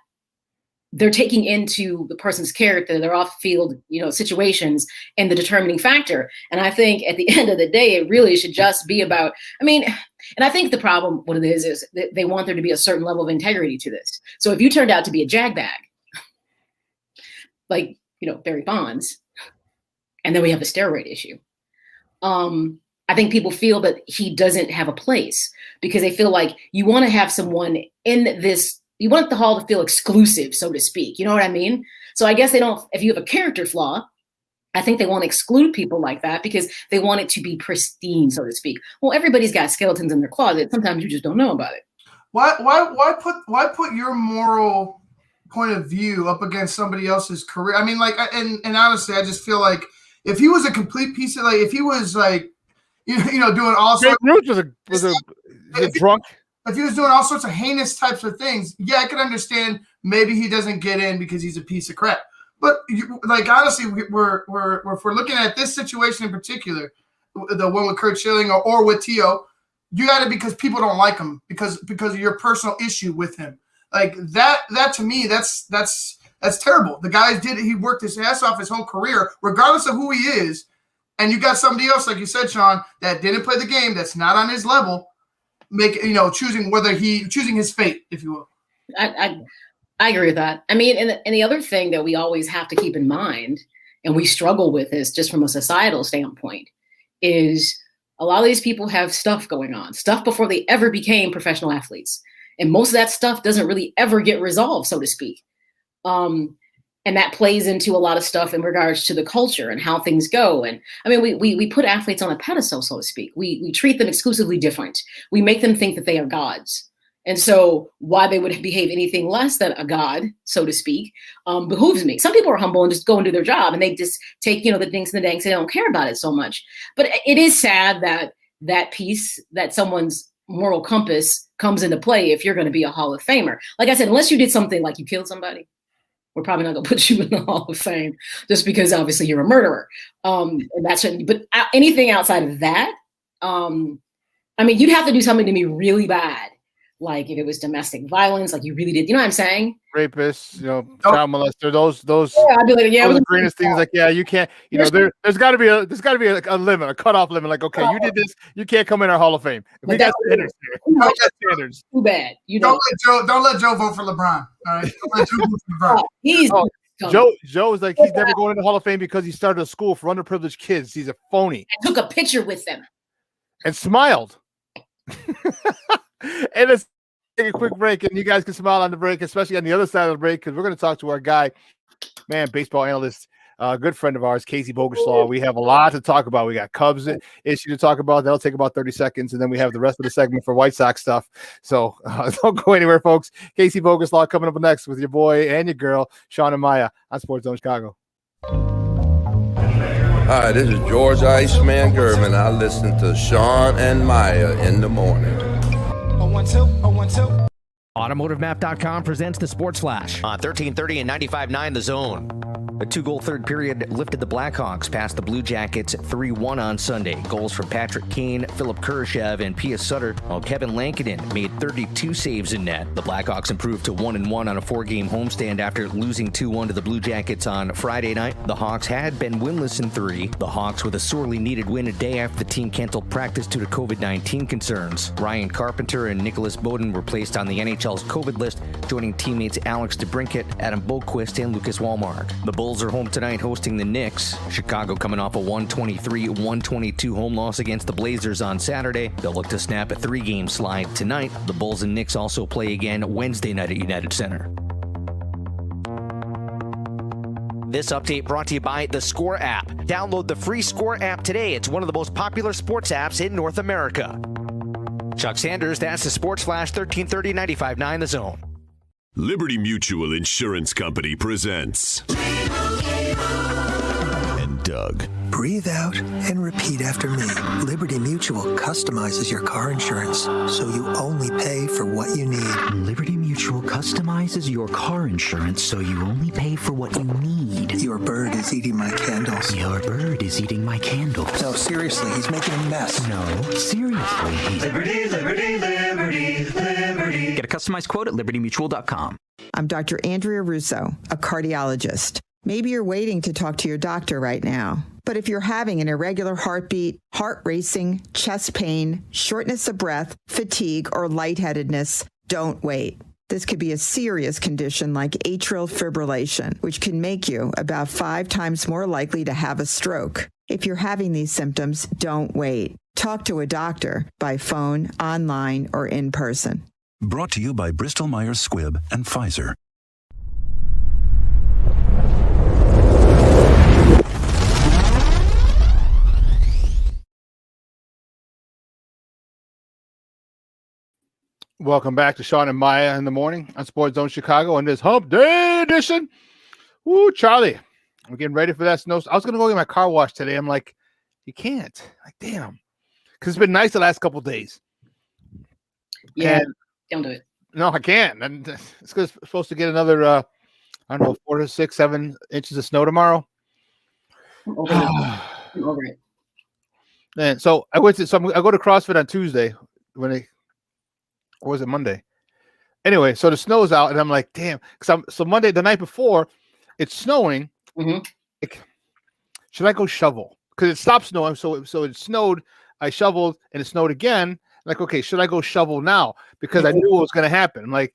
they're taking into the person's character, their off-field, situations, and the determining factor. And I think at the end of the day, it really should just be about, and I think the problem, what it is that they want there to be a certain level of integrity to this. So if you turned out to be a jagbag, like, Barry Bonds, and then we have the steroid issue, I think people feel that he doesn't have a place because they feel like you want to have someone in this. You want the hall to feel exclusive, so to speak. You know what I mean? So I guess they don't, if you have a character flaw, I think they want to exclude people like that because they want it to be pristine, so to speak. Well, everybody's got skeletons in their closet. Sometimes you just don't know about it. Why put your moral point of view up against somebody else's career? I mean, like, and honestly, I just feel like if he was a complete piece of, like, if he was like, doing all sorts was a drunk. If he was doing all sorts of heinous types of things, yeah, I could understand maybe he doesn't get in because he's a piece of crap. But honestly, if we're looking at this situation in particular, the one with Curt Schilling or with T.O., you got it because people don't like him because of your personal issue with him. Like that to me, that's terrible. The guy he worked his ass off his whole career, regardless of who he is. And you got somebody else, like you said, Shawn, that didn't play the game, that's not on his level. Choosing his fate, if you will. I agree with that. I mean, and the other thing that we always have to keep in mind, and we struggle with this just from a societal standpoint, is a lot of these people have stuff going on, stuff before they ever became professional athletes. And most of that stuff doesn't really ever get resolved, so to speak. And that plays into a lot of stuff in regards to the culture and how things go. And I mean, we put athletes on a pedestal, so to speak. We treat them exclusively different. We make them think that they are gods. And so why they would behave anything less than a god, so to speak, behooves me. Some people are humble and just go and do their job and they just take, the dinks and the danks. They don't care about it so much. But it is sad that that piece, that someone's moral compass comes into play if you're going to be a Hall of Famer. Like I said, unless you did something like you killed somebody, we're probably not going to put you in the Hall of Fame just because obviously you're a murderer. And that shouldn't. But anything outside of that, I mean, you'd have to do something to me really bad. Like if it was domestic violence, like you really did, you know what I'm saying? Rapists, child molester, those I'd be like, those are the greenest things. Like, you can't, there's got to be a limit, a cutoff limit. Like, okay, you did this, you can't come in our Hall of Fame. If we got standards here. We got standards. Too bad. Don't let Joe vote for LeBron. All right, don't let Joe vote for LeBron. Joe is like, he's never going into the Hall of Fame because he started a school for underprivileged kids. He's a phony. I took a picture with them and smiled. And let's take a quick break, and you guys can smile on the break, especially on the other side of the break, because we're going to talk to our guy, baseball analyst, good friend of ours, Casey Boguslaw. We have a lot to talk about. We got Cubs issue to talk about. That'll take about 30 seconds, and then we have the rest of the segment for White Sox stuff. So don't go anywhere, folks. Casey Boguslaw coming up next with your boy and your girl, Shawn and Maya, on SportsZone Chicago. Hi, this is George Iceman Gervin. I listen to Shawn and Maya in the morning. 012. AutomotiveMap.com presents the Sports Flash on 1330 and 95.9 The Zone. A 2-goal third period lifted the Blackhawks past the Blue Jackets 3-1 on Sunday. Goals from Patrick Kane, Philip Kurashev, and Pius Sutter, while Kevin Lankinen made 32 saves in net. The Blackhawks improved to 1-1 on a 4-game homestand after losing 2-1 to the Blue Jackets on Friday night. The Hawks had been winless in 3. The Hawks with a sorely needed win a day after the team canceled practice due to COVID-19 concerns. Ryan Carpenter and Nicholas Bowden were placed on the NHL's COVID list, joining teammates Alex DeBrincat, Adam Boquist, and Lucas Wallmark. The Bulls are home tonight hosting the Knicks. Chicago coming off a 123-122 home loss against the Blazers on Saturday. They'll look to snap a 3-game slide tonight. The Bulls and Knicks also play again Wednesday night at United Center. This update brought to you by the Score app. Download the free Score app today. It's one of the most popular sports apps in North America. Chuck Sanders, that's the Sports Flash, 1330 95.9 The Zone. Liberty Mutual Insurance Company presents and Doug. Breathe out and repeat after me. Liberty Mutual customizes your car insurance so you only pay for what you need. Liberty Mutual customizes your car insurance so you only pay for what you need. Your bird is eating my candles. Your bird is eating my candles. No, seriously, he's making a mess. No, seriously, he's... Liberty, liberty, liberty, liberty. Get a customized quote at libertymutual.com. I'm Dr. Andrea Russo, a cardiologist. Maybe you're waiting to talk to your doctor right now. But if you're having an irregular heartbeat, heart racing, chest pain, shortness of breath, fatigue, or lightheadedness, don't wait. This could be a serious condition like atrial fibrillation, which can make you about 5 times more likely to have a stroke. If you're having these symptoms, don't wait. Talk to a doctor by phone, online, or in person. Brought to you by Bristol Myers Squibb and Pfizer. Welcome back to Shawn and Maya in the morning on SportsZone Chicago on this Hump Day edition. Woo, Charlie, I'm getting ready for that snow. I was going to go get my car washed today. I'm like, you can't. Like, damn. Because it's been nice the last couple of days. Yeah, don't do it. No, I can't. And it's supposed to get another, I don't know, 4 to 6, 7 inches of snow tomorrow. I'm over it. And so I go to CrossFit on Tuesday or was it Monday? Anyway, so the snow's out, and I'm like, damn. So Monday, the night before, it's snowing. Mm-hmm. Like, should I go shovel? Because it stopped snowing, so it snowed. I shoveled, and it snowed again. Like, okay, should I go shovel now? Because I knew what was going to happen. I'm like,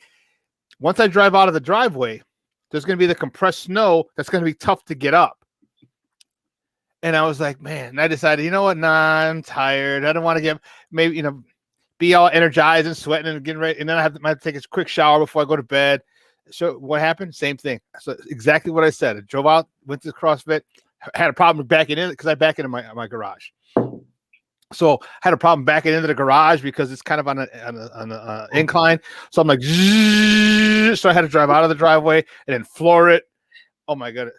once I drive out of the driveway, there's going to be the compressed snow that's going to be tough to get up. And I was like, man, I decided, you know what? Nah, I'm tired. I don't want to be all energized and sweating and getting ready. And then I have to take a quick shower before I go to bed. So what happened? Same thing. So exactly what I said. I drove out, went to CrossFit, had a problem backing in because I back into my garage. So I had a problem backing into the garage because it's kind of on an incline. So I'm like, so I had to drive out of the driveway and then floor it. Oh my goodness.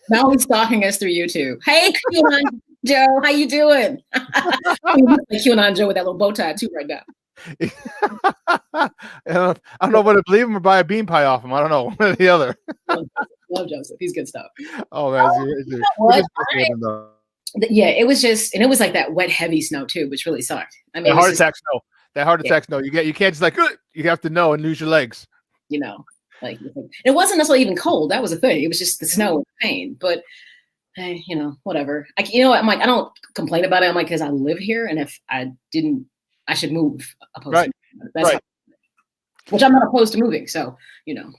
Now he's stalking us through YouTube. Hey, come on. Joe, how you doing? You look like QAnon Joe with that little bow tie too right now. I don't know whether to believe him or buy a bean pie off him. I don't know, one or the other. Love Joseph. He's good stuff. Oh man, You know what? Yeah, it was just, and it was like that wet, heavy snow too, which really sucked. I mean, that heart attack snow. That heart attack snow. You can't just like you have to know and lose your legs. You know, like it wasn't necessarily even cold. That was the thing. It was just the snow and pain. But you know, whatever. I'm like, I don't complain about it. I'm like, because I live here, and if I didn't, I should move. That's right. Which I'm not opposed to moving. So you know.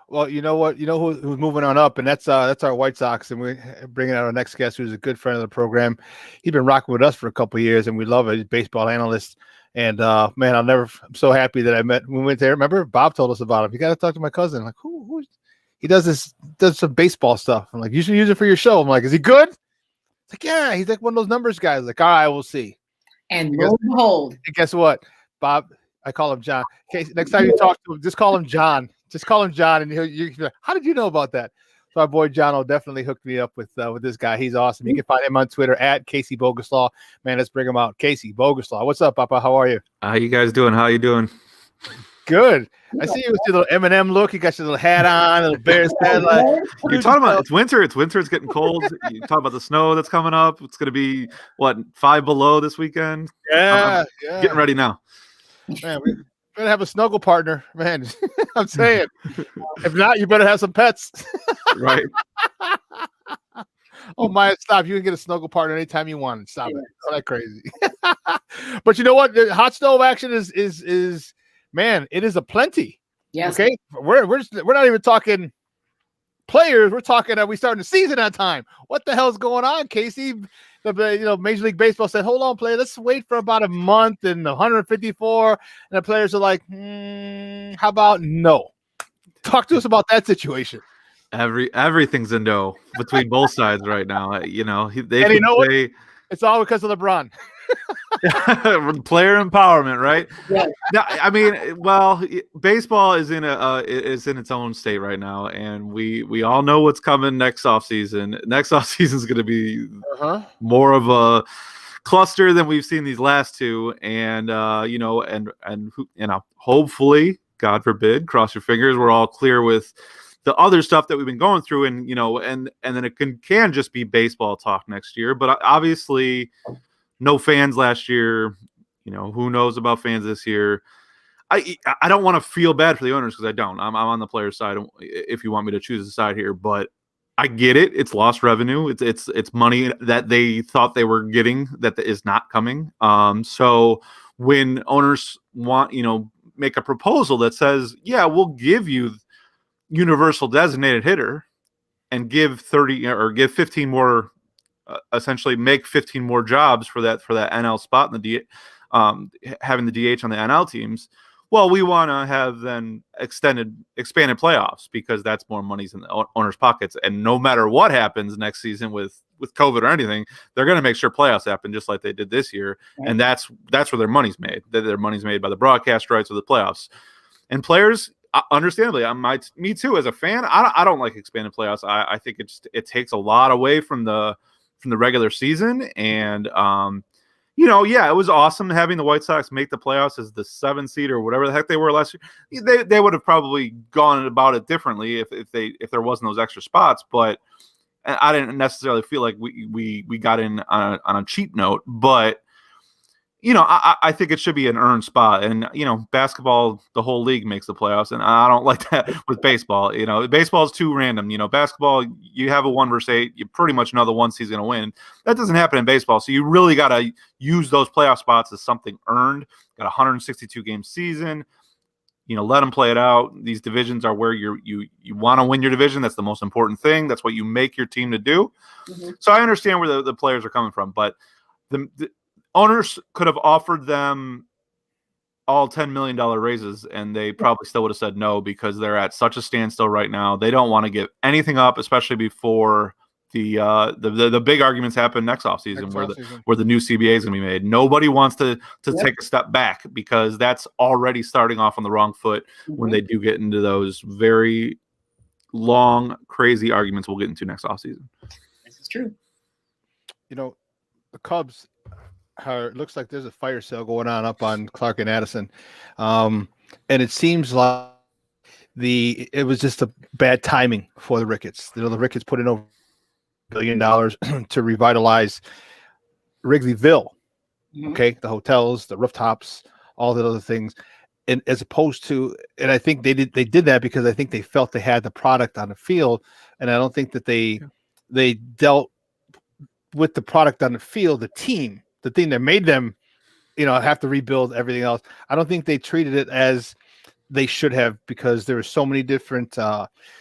Well, you know what? You know who's moving on up, and that's our White Sox, and we're bringing out our next guest, who's a good friend of the program. He's been rocking with us for a couple of years, and we love it. He's a baseball analyst, and man, I'm so happy that I met. We went there. Remember, Bob told us about him. You got to talk to my cousin. I'm like, who? He does some baseball stuff. I'm like, you should use it for your show. I'm like, is he good? It's like, yeah, he's like one of those numbers guys. Like, all right, we'll see. And lo and behold, and guess what, Bob? I call him John. Okay, next time you talk to him, just call him John. Just call him John, and you'll be like, how did you know about that? So our boy John definitely hooked me up with this guy. He's awesome. You can find him on Twitter at Casey Boguslaw. Man, let's bring him out. Casey Boguslaw. What's up, Papa? How are you? How you guys doing? How you doing? Good. I see you with your little Eminem look. You got your little hat on, a little Bears hat. You're talking about it's winter. It's winter. It's getting cold. You talk about the snow that's coming up. It's going to be 5 below this weekend. Yeah, getting ready now. Man, we're gonna have a snuggle partner, man. I'm saying. If not, you better have some pets. Right. Oh, Maya, stop. You can get a snuggle partner anytime you want. Stop it. It's not crazy. But you know what? The hot stove action is man, it is a plenty. Yes. Okay. We're not even talking players. We're talking we starting the season on time. What the hell's going on, Casey? Major League Baseball said, hold on, player. Let's wait for about a month and 154. And the players are like, how about no? Talk to us about that situation. Everything's a no between both sides right now. It's all because of LeBron. Player empowerment, right? Yeah. No, I mean, well, baseball is in its own state right now, and we all know what's coming next offseason. Next offseason is going to be more of a cluster than we've seen these last two, and hopefully, God forbid, cross your fingers, we're all clear with the other stuff that we've been going through, and then it can just be baseball talk next year. But obviously, no fans last year. Who knows about fans this year? I don't want to feel bad for the owners because I don't. I'm on the player's side if you want me to choose a side here, but I get it. It's lost revenue. It's money that they thought they were getting that is not coming. So when owners want make a proposal that says, yeah, we'll give you universal designated hitter and give 30 or give 15 more, essentially make 15 more jobs for that NL spot in the having the DH on the NL teams. Well, we want to have then expanded playoffs because that's more money's in the owners' pockets. And no matter what happens next season with COVID or anything, they're going to make sure playoffs happen just like they did this year. Right. And that's where their money's made. Their money's made by the broadcast rights of the playoffs. And players, understandably, me too, as a fan, I don't like expanded playoffs. I think it takes a lot away from the regular season. And it was awesome having the White Sox make the playoffs as the 7th seed or whatever the heck they were last year. They would have probably gone about it differently if there wasn't those extra spots. But I didn't necessarily feel like we got in on a cheap note. But I think it should be an earned spot. And basketball, the whole league makes the playoffs, and I don't like that with baseball. Baseball is too random. Basketball, you have a 1 versus 8, you pretty much know the 1 seed's going to win. That doesn't happen in baseball. So you really got to use those playoff spots as something earned. Got a 162 game season. Let them play it out. These divisions are where you want to win your division. That's the most important thing. That's what you make your team to do. Mm-hmm. So I understand where the players are coming from, but the owners could have offered them all $10 million raises, and they probably still would have said no because they're at such a standstill right now. They don't want to give anything up, especially before the big arguments happen next offseason where the new CBA is going to be made. Nobody wants to take a step back because that's already starting off on the wrong foot when they do get into those very long, crazy arguments we'll get into next offseason. This is true. the Cubs it looks like there's a fire sale going on up on Clark and Addison. And it seems like it was just a bad timing for the Ricketts. The Ricketts put in over $1 billion to revitalize Wrigleyville. Okay, the hotels, the rooftops, all the other things. And as opposed to, and I think they did that because I think they felt they had the product on the field, and I don't think that they dealt with the product on the field, the thing that made them, have to rebuild everything else. I don't think they treated it as they should have, because there were so many different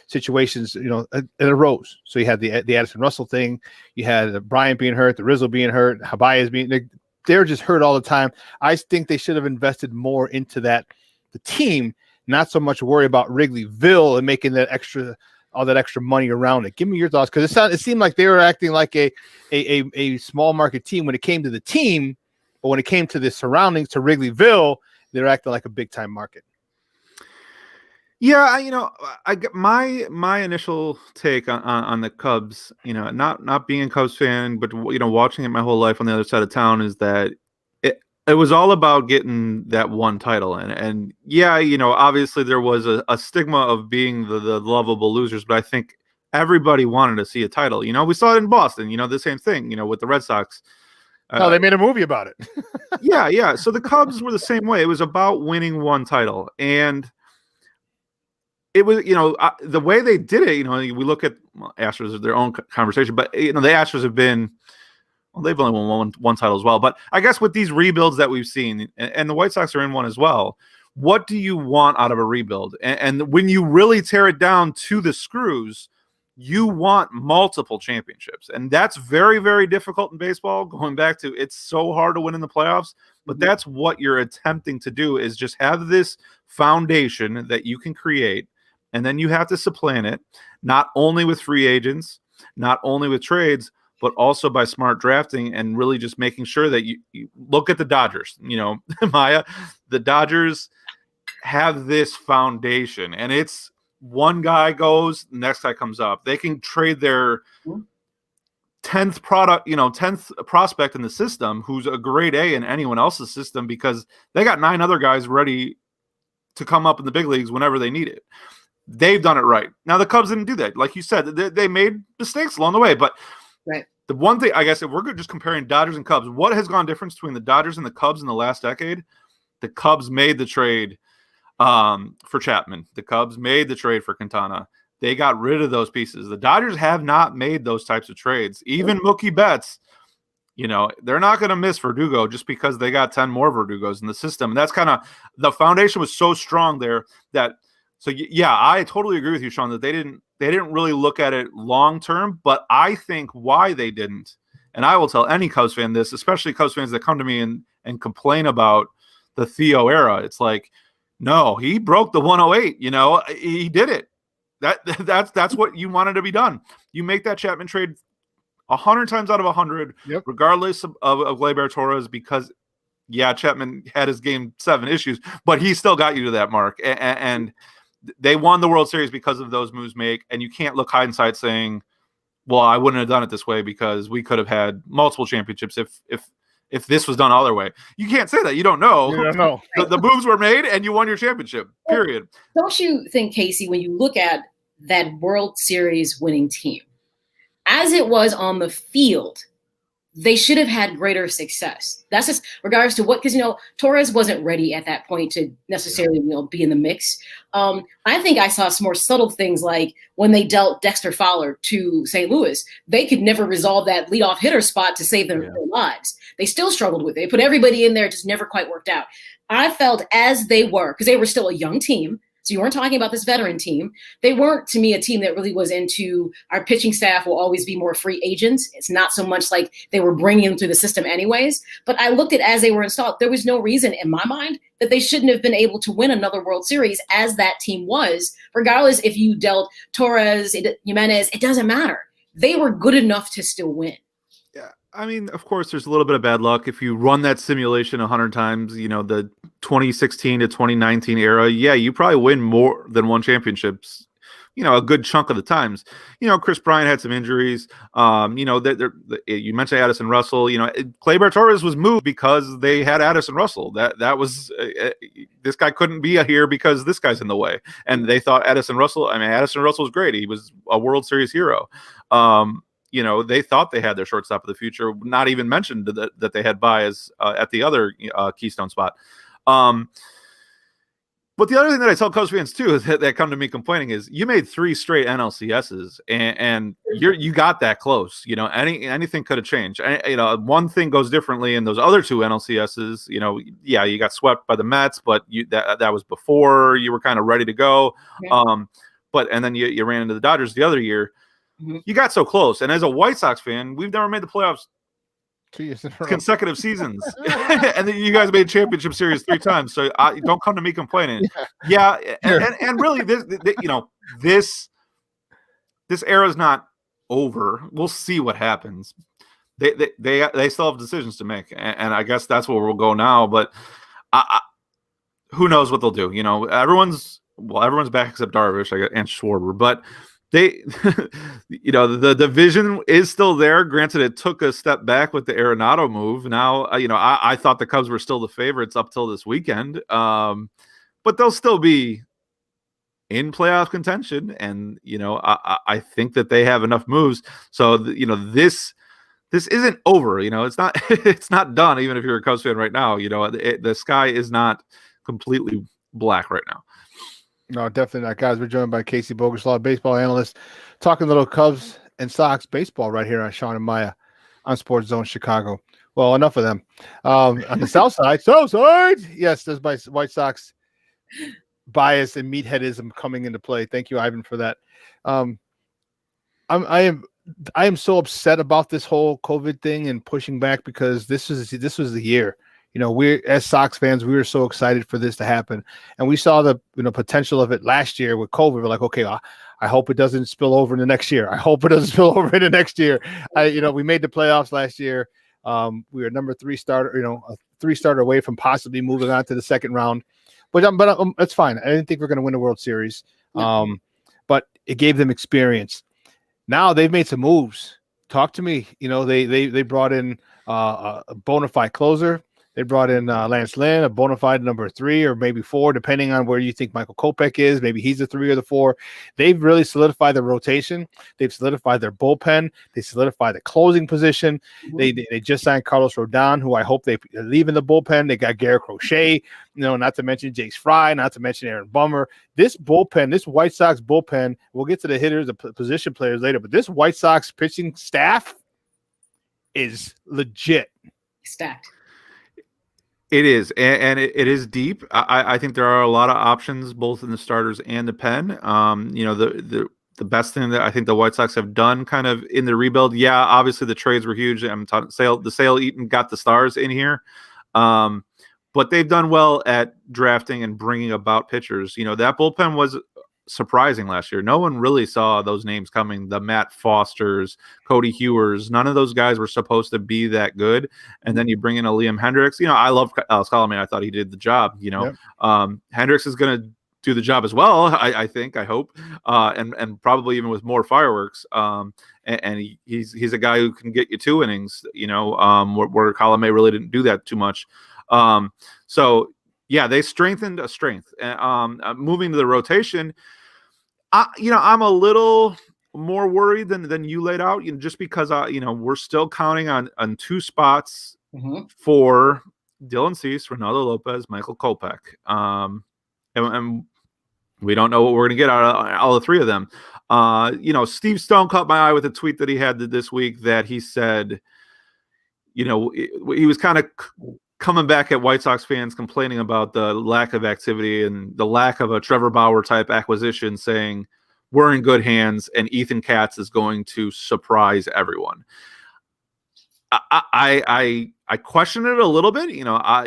situations, it arose. So you had the Addison Russell thing, you had Bryant being hurt, the Rizzo being hurt, Habayez they're just hurt all the time. I think they should have invested more into the team, not so much worry about Wrigleyville and making all that extra money around it. Give me your thoughts, because it seemed like they were acting like a small market team when it came to the team, but when it came to the surroundings, to Wrigleyville, they're acting like a big time market. Yeah, I get my initial take on the Cubs, not being a Cubs fan, but watching it my whole life on the other side of town, is that it was all about getting that one title in. And yeah, obviously there was a stigma of being the lovable losers, but I think everybody wanted to see a title. We saw it in Boston, the same thing, with the Red Sox. They made a movie about it. Yeah. So the Cubs were the same way. It was about winning one title. And it was, the way they did it, we look at Astros as their own conversation, but, the Astros have been, they've only won one title as well. But I guess with these rebuilds that we've seen, and the White Sox are in one as well, what do you want out of a rebuild? And when you really tear it down to the screws, you want multiple championships. And that's very, very difficult in baseball. Going back to, it's so hard to win in the playoffs, but that's what you're attempting to do, is just have this foundation that you can create. And then you have to supplant it, not only with free agents, not only with trades, but also by smart drafting, and really just making sure that you look at the Dodgers. Maya, the Dodgers have this foundation, and it's one guy goes, next guy comes up. They can trade their 10th prospect in the system, who's a grade A in anyone else's system, because they got 9 other guys ready to come up in the big leagues whenever they need it. They've done it right. Now, the Cubs didn't do that. Like you said, they made mistakes along the way. But the one thing, I guess, if we're just comparing Dodgers and Cubs, what has gone difference between the Dodgers and the Cubs in the last decade? The Cubs made the trade for Chapman. The Cubs made the trade for Quintana. They got rid of those pieces. The Dodgers have not made those types of trades. Even Mookie Betts, they're not going to miss Verdugo just because they got 10 more Verdugos in the system. And that's kind of, the foundation was so strong there that. So yeah, I totally agree with you, Shawn, that they didn't really look at it long term. But I think why they didn't, and I will tell any Cubs fan this, especially Cubs fans that come to me and complain about the Theo era. It's like, no, he broke the 108. He did it. That's what you wanted to be done. You make that Chapman trade 100 times out of 100, regardless of Gleyber Torres, because Chapman had his game 7 issues, but he still got you to that mark, and they won the World Series because of those moves make. And you can't look hindsight saying, well, I wouldn't have done it this way because we could have had multiple championships if this was done other way. You can't say that. You don't know. You don't know. The moves were made and you won your championship, period. Don't you think, Casey, when you look at that World Series winning team, as it was on the field, they should have had greater success. That's just regards to what, because, Torres wasn't ready at that point to necessarily, be in the mix. I think I saw some more subtle things, like when they dealt Dexter Fowler to St. Louis, they could never resolve that leadoff hitter spot to save their lives. They still struggled with it. They put everybody in there, just never quite worked out. I felt as they were, because they were still a young team, so you weren't talking about this veteran team. They weren't, to me, a team that really was into our pitching staff will always be more free agents. It's not so much like they were bringing them through the system anyways. But I looked at as they were installed, there was no reason in my mind that they shouldn't have been able to win another World Series as that team was, regardless if you dealt Torres, Jimenez, it doesn't matter. They were good enough to still win. I mean, of course, there's a little bit of bad luck. If you run that simulation 100 times, the 2016 to 2019 era, you probably win more than one championships a good chunk of the times. Chris Bryant had some injuries. You mentioned Addison Russell. Kleber Torres was moved because they had Addison Russell. That was this guy couldn't be here because this guy's in the way, and they thought Addison Russell was great. He was a World Series hero. They thought they had their shortstop of the future. Not even mentioned that they had Baez at the other Keystone spot. But the other thing that I tell Cubs fans too is that come to me complaining is you made 3 straight NLCSs and you got that close. Anything could have changed. One thing goes differently in those other 2 NLCSs. You got swept by the Mets, but that was before you were kind of ready to go. Yeah. And then you ran into the Dodgers the other year. Mm-hmm. You got so close. And as a White Sox fan, we've never made the playoffs 2 years in a row. Consecutive seasons. And then you guys made championship series 3 times. So don't come to me complaining. Yeah. And really this era is not over. We'll see what happens. They still have decisions to make. And I guess that's where we'll go now. But who knows what they'll do? Everyone's back except Darvish and Schwarber, but the division is still there. Granted, it took a step back with the Arenado move. Now, I thought the Cubs were still the favorites up till this weekend, but they'll still be in playoff contention. And I think that they have enough moves. So this isn't over. It's not done. Even if you're a Cubs fan right now, the sky is not completely black right now. No, definitely not, guys. We're joined by Casey Boguslaw, baseball analyst, talking little Cubs and Sox baseball right here on Shawn and Maya on SportsZone Chicago. Well, enough of them. On the South Side, yes, there's my White Sox bias and meatheadism coming into play. Thank you, Ivan, for that. I am so upset about this whole COVID thing and pushing back because this was the year. We as Sox fans, we were so excited for this to happen, and we saw the potential of it last year with COVID. We're like, okay, I hope it doesn't spill over into next year. We made the playoffs last year. We were number 3 starter, a 3 starter away from possibly moving on to the second round, but that's fine. I didn't think we are going to win the World Series, but it gave them experience. Now they've made some moves. Talk to me. They brought in a bona fide closer. They brought in Lance Lynn, a bona fide number 3 or maybe 4, depending on where you think Michael Kopech is. Maybe he's the 3 or the 4. They've really solidified the rotation. They've solidified their bullpen. They solidified the closing position. Mm-hmm. They just signed Carlos Rodon, who I hope they leave in the bullpen. They got Garrett Crochet, not to mention Jace Fry, not to mention Aaron Bummer. This bullpen, this White Sox bullpen, we'll get to the hitters, the position players later, but this White Sox pitching staff is legit. Stacked. It is, and it is deep. I think there are a lot of options, both in the starters and the pen. The best thing that I think the White Sox have done kind of in the rebuild, obviously the trades were huge. The Sale Eaton got the stars in here. But they've done well at drafting and bringing about pitchers. That bullpen was surprising last year. No one really saw those names coming. The Matt Fosters, Cody Hewers, none of those guys were supposed to be that good. And then you bring in a Liam Hendricks. I love Alex Colomé. I thought he did the job. Yep. Hendricks is going to do the job as well. I think, I hope, and probably even with more fireworks. And he's a guy who can get you 2 innings. Where Colomé really didn't do that too much. So. Yeah, they strengthened a strength. Moving to the rotation, I'm a little more worried than you laid out, just because we're still counting on 2 spots for Dylan Cease, Ronaldo Lopez, Michael Kopech, and we don't know what we're going to get out of all the 3 of them. Steve Stone caught my eye with a tweet that he had this week that he said, he was kind of coming back at White Sox fans complaining about the lack of activity and the lack of a Trevor Bauer type acquisition, saying we're in good hands and Ethan Katz is going to surprise everyone. I question it a little bit.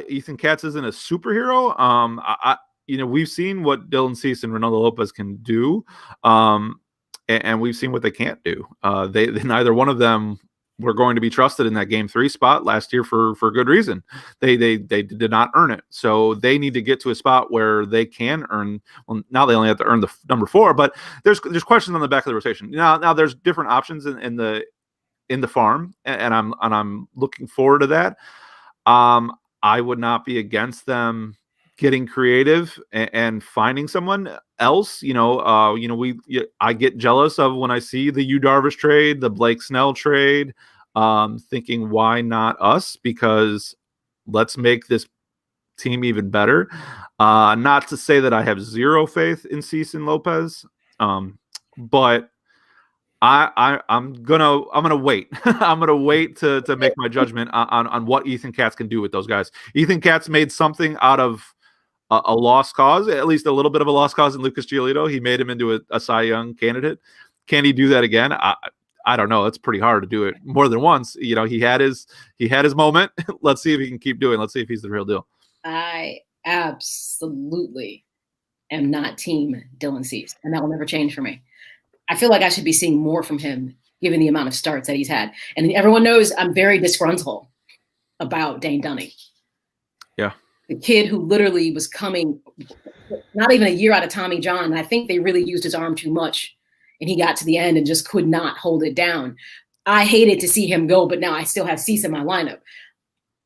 Ethan Katz isn't a superhero. We've seen what Dylan Cease and Ronaldo Lopez can do, and we've seen what they can't do. They neither one of them were going to be trusted in that game 3 spot last year for good reason. They did not earn it. So they need to get to a spot where they can earn. Well, now they only have to earn the number 4, but there's questions on the back of the rotation. Now there's different options in the farm, and I'm looking forward to that. I would not be against them getting creative and finding someone else. I get jealous of when I see the Yu Darvish trade, the Blake Snell trade, thinking why not us? Because let's make this team even better. Not to say that I have zero faith in Cease and Lopez, but I'm gonna wait. I'm gonna wait to make my judgment on what Ethan Katz can do with those guys. Ethan Katz made something out of a lost cause, at least a little bit of a lost cause in Lucas Giolito. He made him into a Cy Young candidate. Can he do that again? I don't know. It's pretty hard to do it more than once. He had his moment. Let's see if he can keep doing. Let's see if he's the real deal. I absolutely am not team Dylan Cease, and that will never change for me. I feel like I should be seeing more from him given the amount of starts that he's had. And everyone knows I'm very disgruntled about Dane Dunning. Yeah. The kid who literally was coming not even a year out of Tommy John. And I think they really used his arm too much. And he got to the end and just could not hold it down. I hated to see him go, but now I still have Cease in my lineup.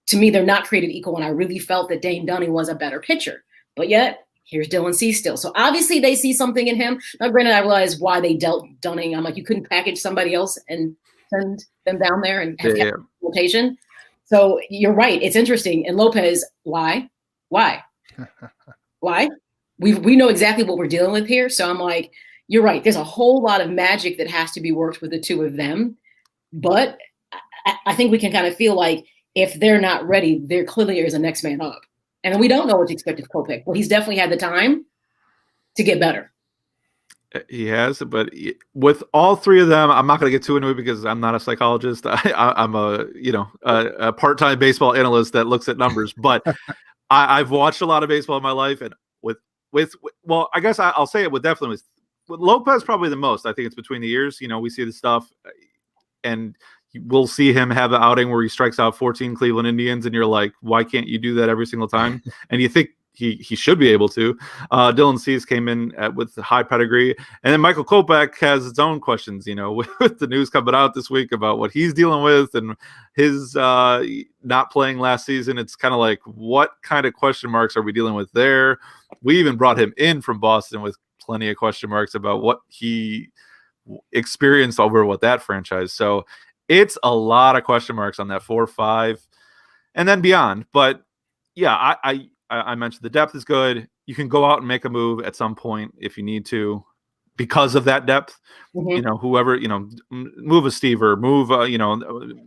To me, they're not created equal. And I really felt that Dane Dunning was a better pitcher. But yet, here's Dylan Cease still. So obviously they see something in him. Now, granted, I realize why they dealt Dunning. I'm like, you couldn't package somebody else and send them down there and have rotation. So you're right. It's interesting. And Lopez, why? Why? We know exactly what we're dealing with here. So I'm like, you're right. There's a whole lot of magic that has to be worked with the two of them. But I think we can kind of feel like if they're not ready, there clearly is a next man up. And we don't know what to expect of Kopech. Well, he's definitely had the time to get better. He has, but with all 3 of them, I'm not going to get too into it because I'm not a psychologist. I'm a part-time baseball analyst that looks at numbers. But I've watched a lot of baseball in my life, and well, I guess I'll say it with Lopez probably the most. I think it's between the years. We see the stuff, and we'll see him have an outing where he strikes out 14 Cleveland Indians, and you're like, why can't you do that every single time? And you think he should be able to. Dylan Cease came in with high pedigree, and then Michael Kopech has its own questions. With the news coming out this week about what he's dealing with and his not playing last season, it's kind of like, what kind of question marks are we dealing with there? We even brought him in from Boston with plenty of question marks about what he experienced over with that franchise. So it's a lot of question marks on that 4-5 and then beyond. But yeah, I mentioned the depth is good. You can go out and make a move at some point if you need to because of that depth. Mm-hmm. Whoever, move a Stever, move,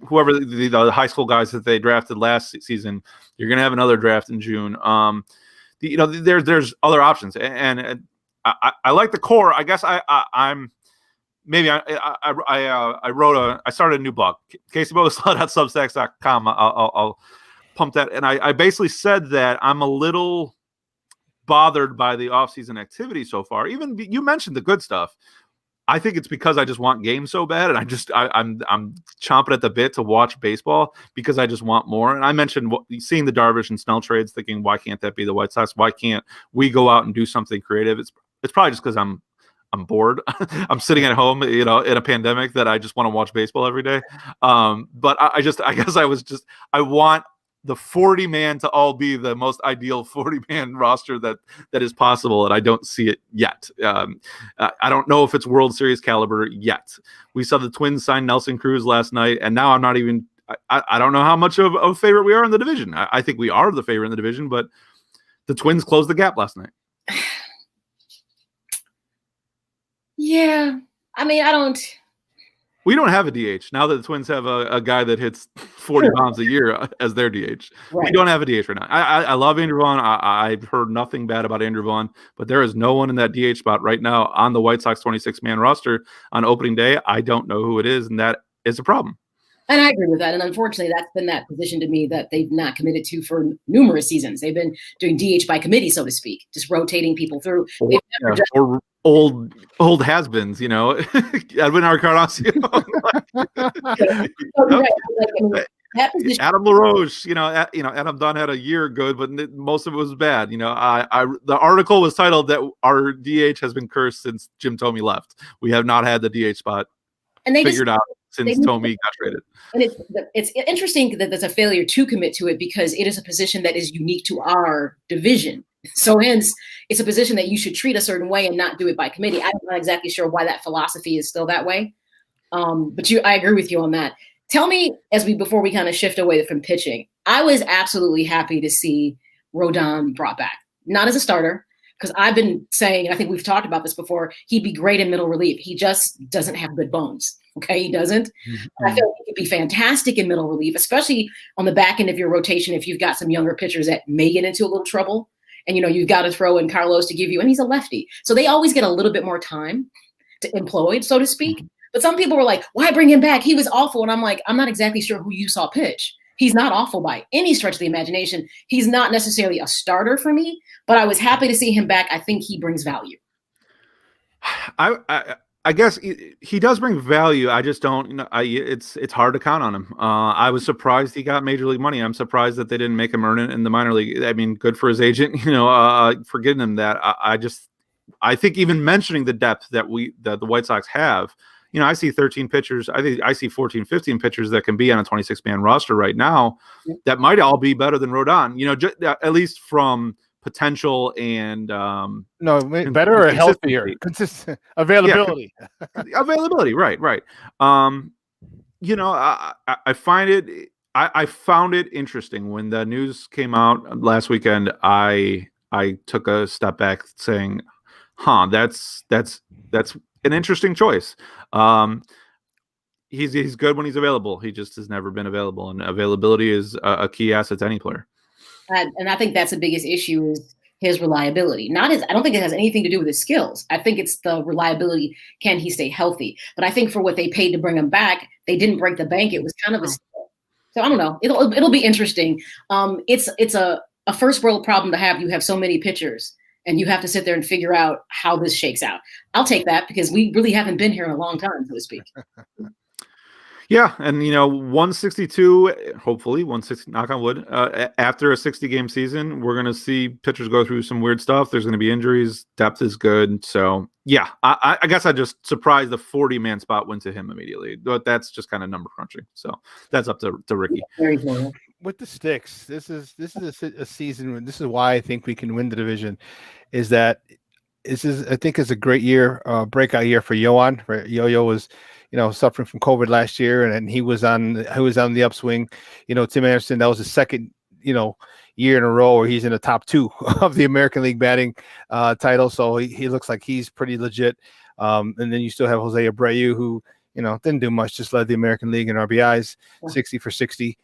whoever the high school guys that they drafted last season, you're going to have another draft in June. There's other options. And I like the core. I guess I'm maybe I started a new blog, CaseyBoslot.substacks.com. I'll pump that. And I basically said that I'm a little bothered by the offseason activity so far. Even you mentioned the good stuff. I think it's because I just want games so bad, and I'm chomping at the bit to watch baseball because I just want more. And I mentioned seeing the Darvish and Snell trades, thinking, why can't that be the White Sox? Why can't we go out and do something creative? It's probably just because I'm bored. I'm sitting at home, in a pandemic that I just want to watch baseball every day. But I want the 40-man to all be the most ideal 40-man roster that is possible, and I don't see it yet. I don't know if it's World Series caliber yet. We saw the Twins sign Nelson Cruz last night, and now I'm not even – I don't know how much of a favorite we are in the division. I think we are the favorite in the division, but the Twins closed the gap last night. Yeah. I mean, we don't have a DH now that the Twins have a guy that hits 40 bombs a year as their DH. Right. We don't have a DH right now. I love Andrew Vaughn. I've heard nothing bad about Andrew Vaughn, but there is no one in that DH spot right now on the White Sox 26-man roster on opening day. I don't know who it is, and that is a problem. And I agree with that. And unfortunately, that's been that position to me that they've not committed to for numerous seasons. They've been doing DH by committee, so to speak, just rotating people through. Or old has-beens, Edwin Encarnacion. Adam LaRoche, Adam Dunn had a year good, but most of it was bad. The article was titled that our DH has been cursed since Jim Thome left. We have not had the DH spot figured out since Thome got traded. And it's interesting that there's a failure to commit to it because it is a position that is unique to our division. So hence, it's a position that you should treat a certain way and not do it by committee. I'm not exactly sure why that philosophy is still that way. But I agree with you on that. Tell me, before we kind of shift away from pitching, I was absolutely happy to see Rodon brought back. Not as a starter, because I've been saying, and I think we've talked about this before, he'd be great in middle relief. He just doesn't have good bones. Okay, he doesn't. Mm-hmm. I feel like he could be fantastic in middle relief, especially on the back end of your rotation if you've got some younger pitchers that may get into a little trouble. And, you've got to throw in Carlos to give you, and he's a lefty. So they always get a little bit more time to employ, so to speak. Mm-hmm. But some people were like, why bring him back? He was awful. And I'm like, I'm not exactly sure who you saw pitch. He's not awful by any stretch of the imagination. He's not necessarily a starter for me, but I was happy to see him back. I think he brings value. I guess he does bring value. I just don't, it's hard to count on him. I was surprised he got major league money. I'm surprised that they didn't make him earn it in the minor league. I mean, good for his agent, for getting him that. I think even mentioning the depth that the White Sox have, I see 13 pitchers. I think I see 14, 15 pitchers that can be on a 26-man roster right now that might all be better than Rodon, at least from potential and better or healthier, consistent availability. Yeah, availability, right. I find it. I found it interesting when the news came out last weekend. I took a step back, saying, that's an interesting choice. He's good when he's available. He just has never been available, and availability is a key asset to any player. And I think that's the biggest issue is his reliability. I don't think it has anything to do with his skills. I think it's the reliability. Can he stay healthy? But I think for what they paid to bring him back, they didn't break the bank. It was kind of a steal. So I don't know. It'll be interesting. It's a first world problem to have. You have so many pitchers, and you have to sit there and figure out how this shakes out. I'll take that because we really haven't been here in a long time, so to speak. Yeah, and 162, hopefully 160, knock on wood. After a 60-game season, we're going to see pitchers go through some weird stuff. There's going to be injuries. Depth is good. So yeah, I guess I just surprised the 40-man spot went to him immediately. But that's just kind of number crunching. So that's up to Ricky. Very cool. With the sticks, this is a season. This is why I think we can win the division. I think it's a great year, breakout year for Yohan. Yo-Yo was, suffering from COVID last year, and he was on the upswing. Tim Anderson, that was his second, year in a row where he's in the top 2 of the American League batting title. So he looks like he's pretty legit. And then you still have Jose Abreu, who, didn't do much, just led the American League in RBIs, 60 for 60.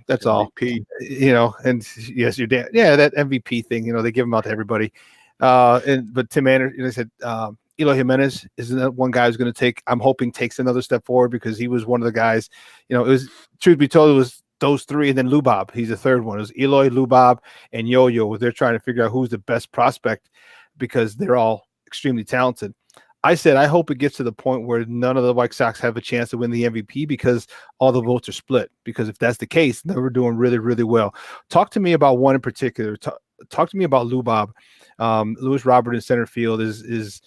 That's all. And yes, you're damn, that MVP thing, they give them out to everybody. But Tim Anderson, I said, Eloy Jimenez isn't that one guy who's going to I'm hoping takes another step forward because he was one of the guys, it was, truth be told, it was those three and then Lubab. He's the third one. It was Eloy, Lubab, and Yo-Yo. They're trying to figure out who's the best prospect because they're all extremely talented. I said, I hope it gets to the point where none of the White Sox have a chance to win the MVP because all the votes are split. Because if that's the case, then we're doing really, really well. Talk to me about one in particular. Talk to me about Lubab. Lewis Robert in center field is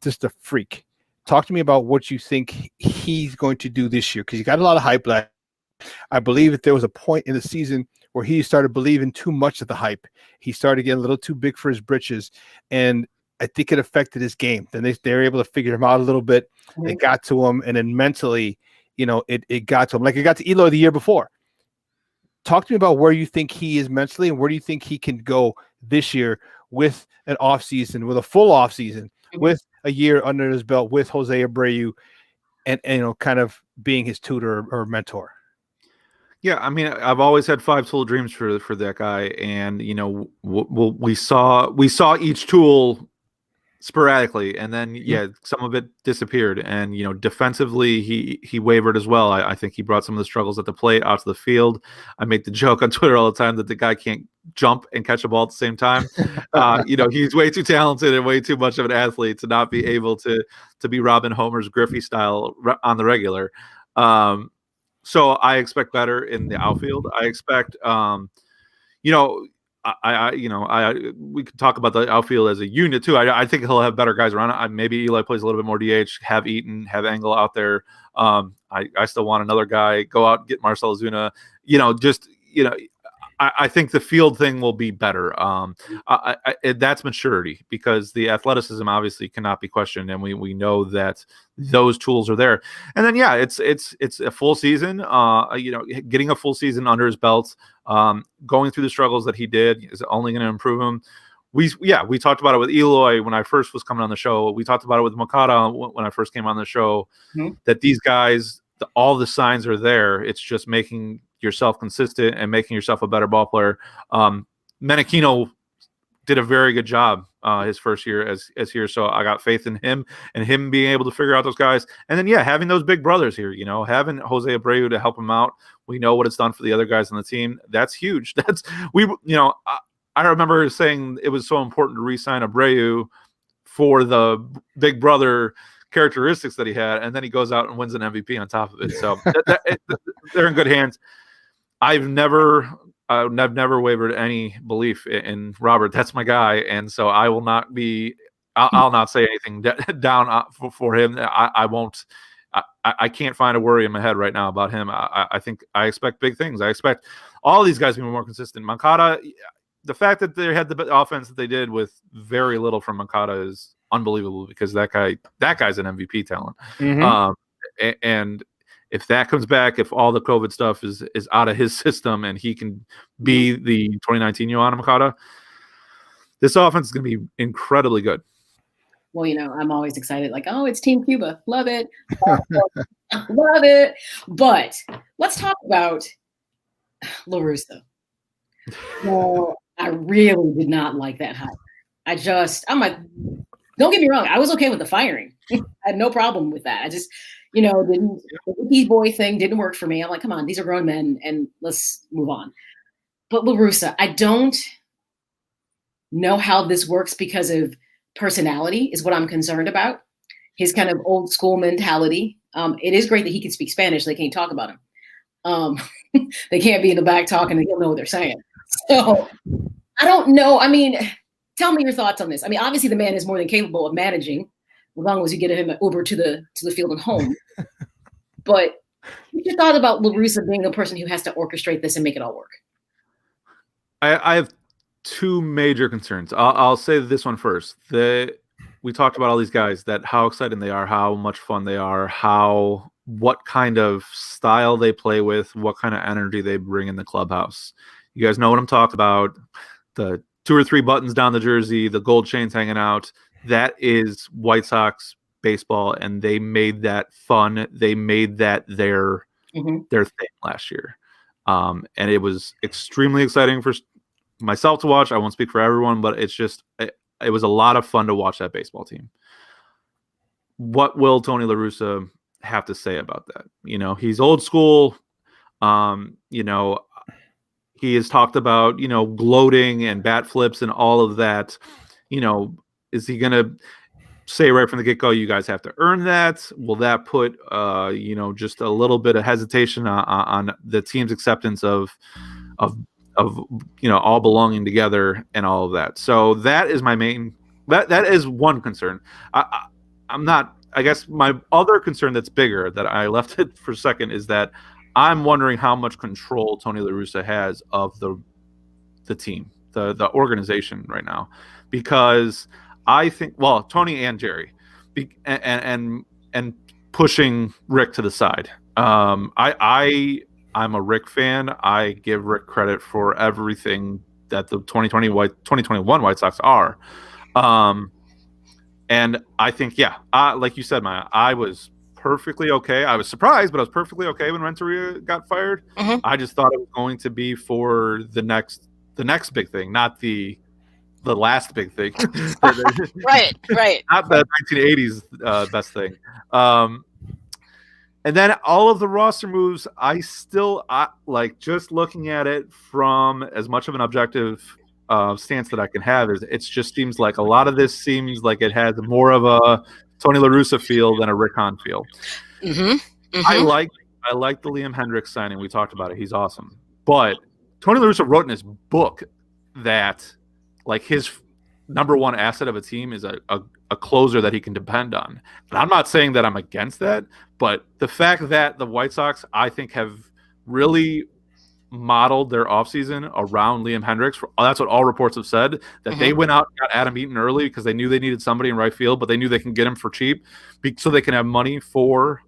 just a freak. Talk to me about what you think he's going to do this year because he got a lot of hype. I believe that there was a point in the season where he started believing too much of the hype. He started getting a little too big for his britches, and I think it affected his game. Then they were able to figure him out a little bit. Mm-hmm. It got to him, and then mentally, it got to him. Like it got to Eloy the year before. Talk to me about where you think he is mentally and where do you think he can go this year with an offseason, with a full offseason, with a year under his belt with Jose Abreu and kind of being his tutor or mentor. Yeah, I mean, I've always had 5 tool dreams for that guy, and we saw each tool sporadically, and then some of it disappeared. And defensively, he wavered as well. I think he brought some of the struggles at the plate out to the field. I make the joke on Twitter all the time that the guy can't jump and catch a ball at the same time. He's way too talented and way too much of an athlete to not be able to be Robin Homer's Griffey style on the regular. So I expect better in the outfield. I expect we could talk about the outfield as a unit too. I think he'll have better guys around it. Maybe Eli plays a little bit more DH, have Eaton, have Engel out there. I still want another guy. Go out and get Marcell Ozuna. I think the field thing will be better. That's maturity, because the athleticism obviously cannot be questioned, and we know that those tools are there. And then it's a full season. Getting a full season under his belt, going through the struggles that he did is only going to improve him. We talked about it with Eloy when I first was coming on the show. We talked about it with Makata when I first came on the show. That these guys, all the signs are there. It's just making yourself consistent and making yourself a better ball player. Menachino did a very good job his first year as here, so I got faith in him and him being able to figure out those guys. And then having those big brothers here, having Jose Abreu to help him out. We know what it's done for the other guys on the team. That's huge. I remember saying it was so important to re-sign Abreu for the big brother characteristics that he had, and then he goes out and wins an MVP on top of it. So they're in good hands. I've never wavered any belief in Robert. That's my guy, and so I will not be. I'll not say anything down for him. I won't. I can't find a worry in my head right now about him. I think I expect big things. I expect all these guys to be more consistent. Mancada, the fact that they had the offense that they did with very little from Mancada is unbelievable, because that guy's an MVP talent. And if that comes back, if all the COVID stuff is out of his system and he can be the 2019 Yohan Moncada, this offense is going to be incredibly good. Well, I'm always excited, like, oh, it's Team Cuba. Love it. Love it. But let's talk about La Russa. Well, I really did not like that hire. I'm like, don't get me wrong, I was okay with the firing. I had no problem with that. I just, the Ricky boy thing didn't work for me. I'm like, come on, these are grown men, and let's move on. But La Russa, I don't know how this works because of personality is what I'm concerned about. His kind of old school mentality. It is great that he can speak Spanish. They can't talk about him. They can't be in the back talking and he'll know what they're saying. So I don't know. I mean, tell me your thoughts on this. I mean, obviously the man is more than capable of managing, as long as you get him an Uber to the field and home. But you just thought about La Russa being the person who has to orchestrate this and make it all work. I have two major concerns. I'll say this one first. We talked about all these guys, that how exciting they are, how much fun they are, what kind of style they play with, what kind of energy they bring in the clubhouse. You guys know what I'm talking about. The 2 or 3 buttons down the jersey, the gold chains hanging out. That is White Sox baseball, and they made that fun. They made that their thing last year. And it was extremely exciting for myself to watch. I won't speak for everyone, but it's just it was a lot of fun to watch that baseball team. What will Tony La Russa have to say about that? He's old school. He has talked about, gloating and bat flips and all of that. Is he going to say right from the get-go, you guys have to earn that? Will that put, just a little bit of hesitation on the team's acceptance of all belonging together and all of that? So that is my main, that is one concern. I'm not, I guess my other concern that's bigger, that I left it for a second, is that I'm wondering how much control Tony La Russa has of the team, the organization right now, because I think, well, Tony and Jerry, and pushing Rick to the side. I'm a Rick fan. I give Rick credit for everything that the 2021 White Sox are. And I think, like you said, Maya, I was perfectly okay. I was surprised, but I was perfectly okay when Renteria got fired. I just thought it was going to be for the next big thing, not the the last big thing. Right. Not the 1980s best thing. And then all of the roster moves, I like just looking at it from as much of an objective stance that I can have is it just seems like a lot of this seems like it has more of a Tony La Russa feel than a Rick Hahn feel. I like the Liam Hendriks signing. We talked about it. He's awesome. But Tony La Russa wrote in his book that like his number one asset of a team is a closer that he can depend on. And I'm not saying that I'm against that, but the fact that the White Sox, I think, have really modeled their offseason around Liam Hendriks. That's what all reports have said, that they went out and got Adam Eaton early because they knew they needed somebody in right field, but they knew they can get him for cheap so they can have money for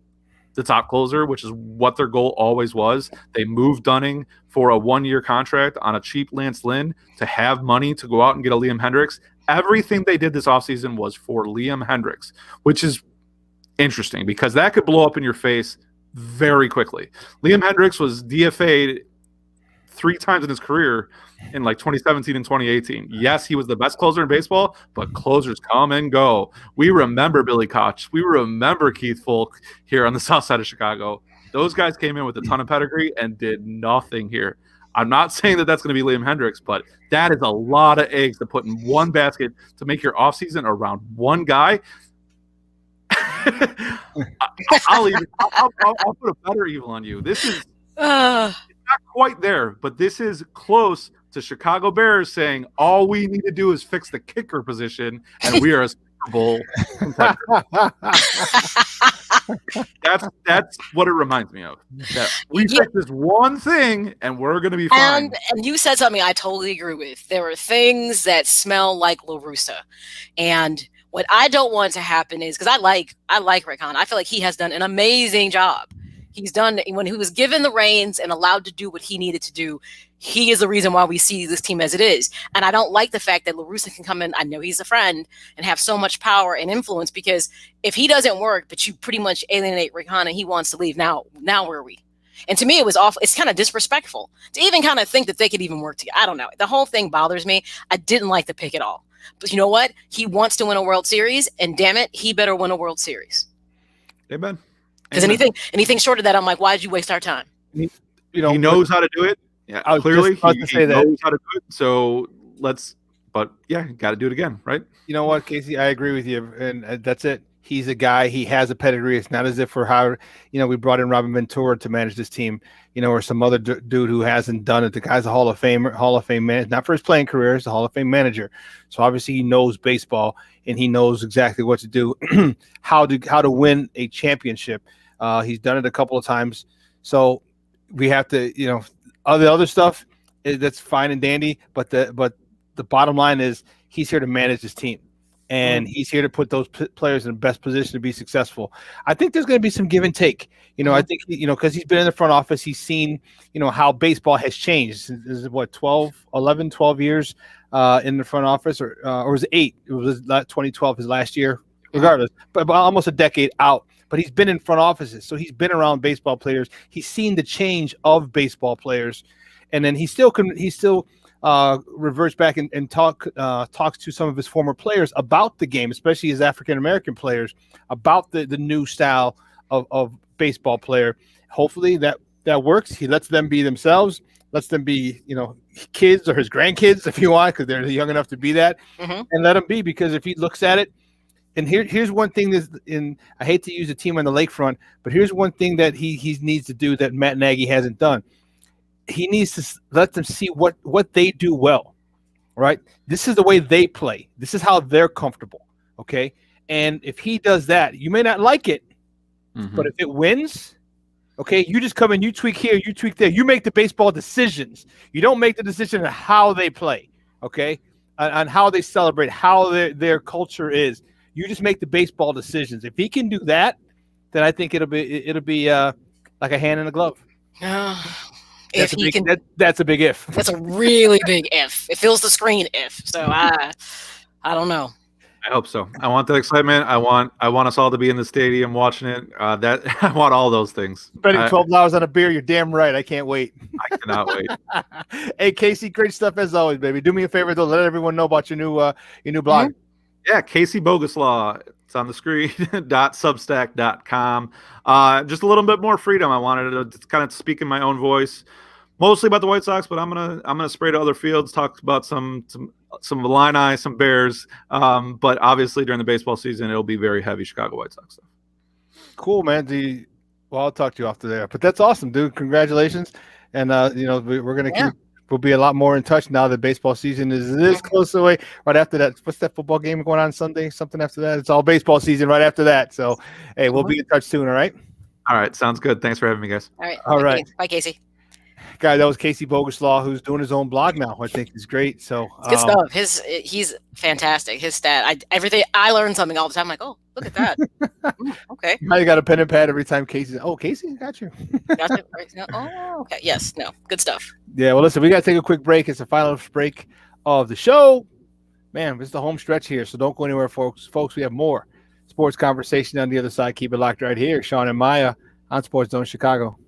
the top closer, which is what their goal always was. They moved Dunning for a 1-year contract on a cheap Lance Lynn to have money to go out and get a Liam Hendriks. Everything they did this offseason was for Liam Hendriks, which is interesting because that could blow up in your face very quickly. Liam Hendriks was DFA'd 3 times in his career in like 2017 and 2018. Yes, he was the best closer in baseball, but closers come and go. We remember Billy Koch. We remember Keith Folk here on the south side of Chicago. Those guys came in with a ton of pedigree and did nothing here. I'm not saying that that's going to be Liam Hendriks, but that is a lot of eggs to put in one basket to make your offseason around one guy. I'll put a better evil on you. This is not quite there, but this is close to Chicago Bears saying all we need to do is fix the kicker position, and we are a Super Bowl contender. That's what it reminds me of. That we fix this one thing, and we're going to be fine. And you said something I totally agree with. There are things that smell like La Russa, and what I don't want to happen is because I like Rick Hahn. I feel like he has done an amazing job. He's done when he was given the reins and allowed to do what he needed to do. He is the reason why we see this team as it is. And I don't like the fact that La Russa can come in. I know he's a friend and have so much power and influence because if he doesn't work, but you pretty much alienate Rick Hahn and he wants to leave. Now where are we? And to me, it was awful. It's kind of disrespectful to even kind of think that they could even work together. I don't know. The whole thing bothers me. I didn't like the pick at all. But you know what? He wants to win a World Series, and damn it, he better win a World Series. Amen. Because anything short of that, I'm like, why did you waste our time? He knows how to do it. Yeah, clearly he knows how to do it. So but yeah, got to do it again, right? You know what, Casey? I agree with you, and that's it. He's a guy. He has a pedigree. It's not as if we brought in Robin Ventura to manage this team, or some other dude who hasn't done it. The guy's a Hall of Fame man, not for his playing career. He's a Hall of Fame manager. So obviously he knows baseball and he knows exactly what to do, how to win a championship. He's done it a couple of times. So we have to, all the other stuff that's fine and dandy. But the bottom line is he's here to manage this team. And he's here to put those players in the best position to be successful. I think there's going to be some give and take. I think, because he's been in the front office, he's seen, how baseball has changed. This is what, 12 years in the front office, or was it 8? It was 2012, his last year, regardless, but almost a decade out. But he's been in front offices. So he's been around baseball players. He's seen the change of baseball players. And then he still reverts back and talks to some of his former players about the game, especially his African-American players, about the new style of baseball player. Hopefully that works. He lets them be themselves, lets them be, kids or his grandkids if you want, because they're young enough to be that, and let them be, because if he looks at it, and here's one thing I hate to use a team on the lakefront, but here's one thing that he needs to do that Matt Nagy hasn't done. He needs to let them see what they do well, right? This is the way they play. This is how they're comfortable, okay? And if he does that, you may not like it, but if it wins, okay, you just come in, you tweak here, you tweak there. You make the baseball decisions. You don't make the decision on how they play, okay, on how they celebrate, how their culture is. You just make the baseball decisions. If he can do that, then I think it'll be like a hand in a glove. That's a big if. That's a really big if. It fills the screen if. So I don't know. I hope so. I want that excitement. I want us all to be in the stadium watching it. That I want all those things. Spending $12 on a beer, you're damn right. I can't wait. I cannot wait. Hey, Casey, great stuff as always, baby. Do me a favor, though. Let everyone know about your new blog. Mm-hmm. Yeah, Casey Boguslaw. It's on the screen. .substack.com. Just a little bit more freedom. I wanted to kind of speak in my own voice, mostly about the White Sox, but I'm gonna spray to other fields, talk about some Illini, some Bears. But obviously during the baseball season, it'll be very heavy Chicago White Sox stuff. Cool, man. Well, I'll talk to you after there. But that's awesome, dude. Congratulations. And we're gonna keep. We'll be a lot more in touch now that baseball season is this close away. Right after that, what's that football game going on Sunday? Something after that? It's all baseball season right after that. So, hey, we'll be in touch soon, all right? All right, sounds good. Thanks for having me, guys. All right. Bye, Casey. Guy, that was Casey Boguslaw, who's doing his own blog now. I think is great. So good stuff. He's fantastic. His stat, I learn something all the time. I'm like, oh, look at that. Okay. Now you got a pen and pad every time Casey. Oh, Casey, got you. Gotcha. Oh, okay. Yes. No. Good stuff. Yeah. Well, listen, we got to take a quick break. It's the final break of the show. Man, this is the home stretch here, so don't go anywhere, folks. Folks, we have more sports conversation on the other side. Keep it locked right here. Shawn and Maya on SportsZone Chicago.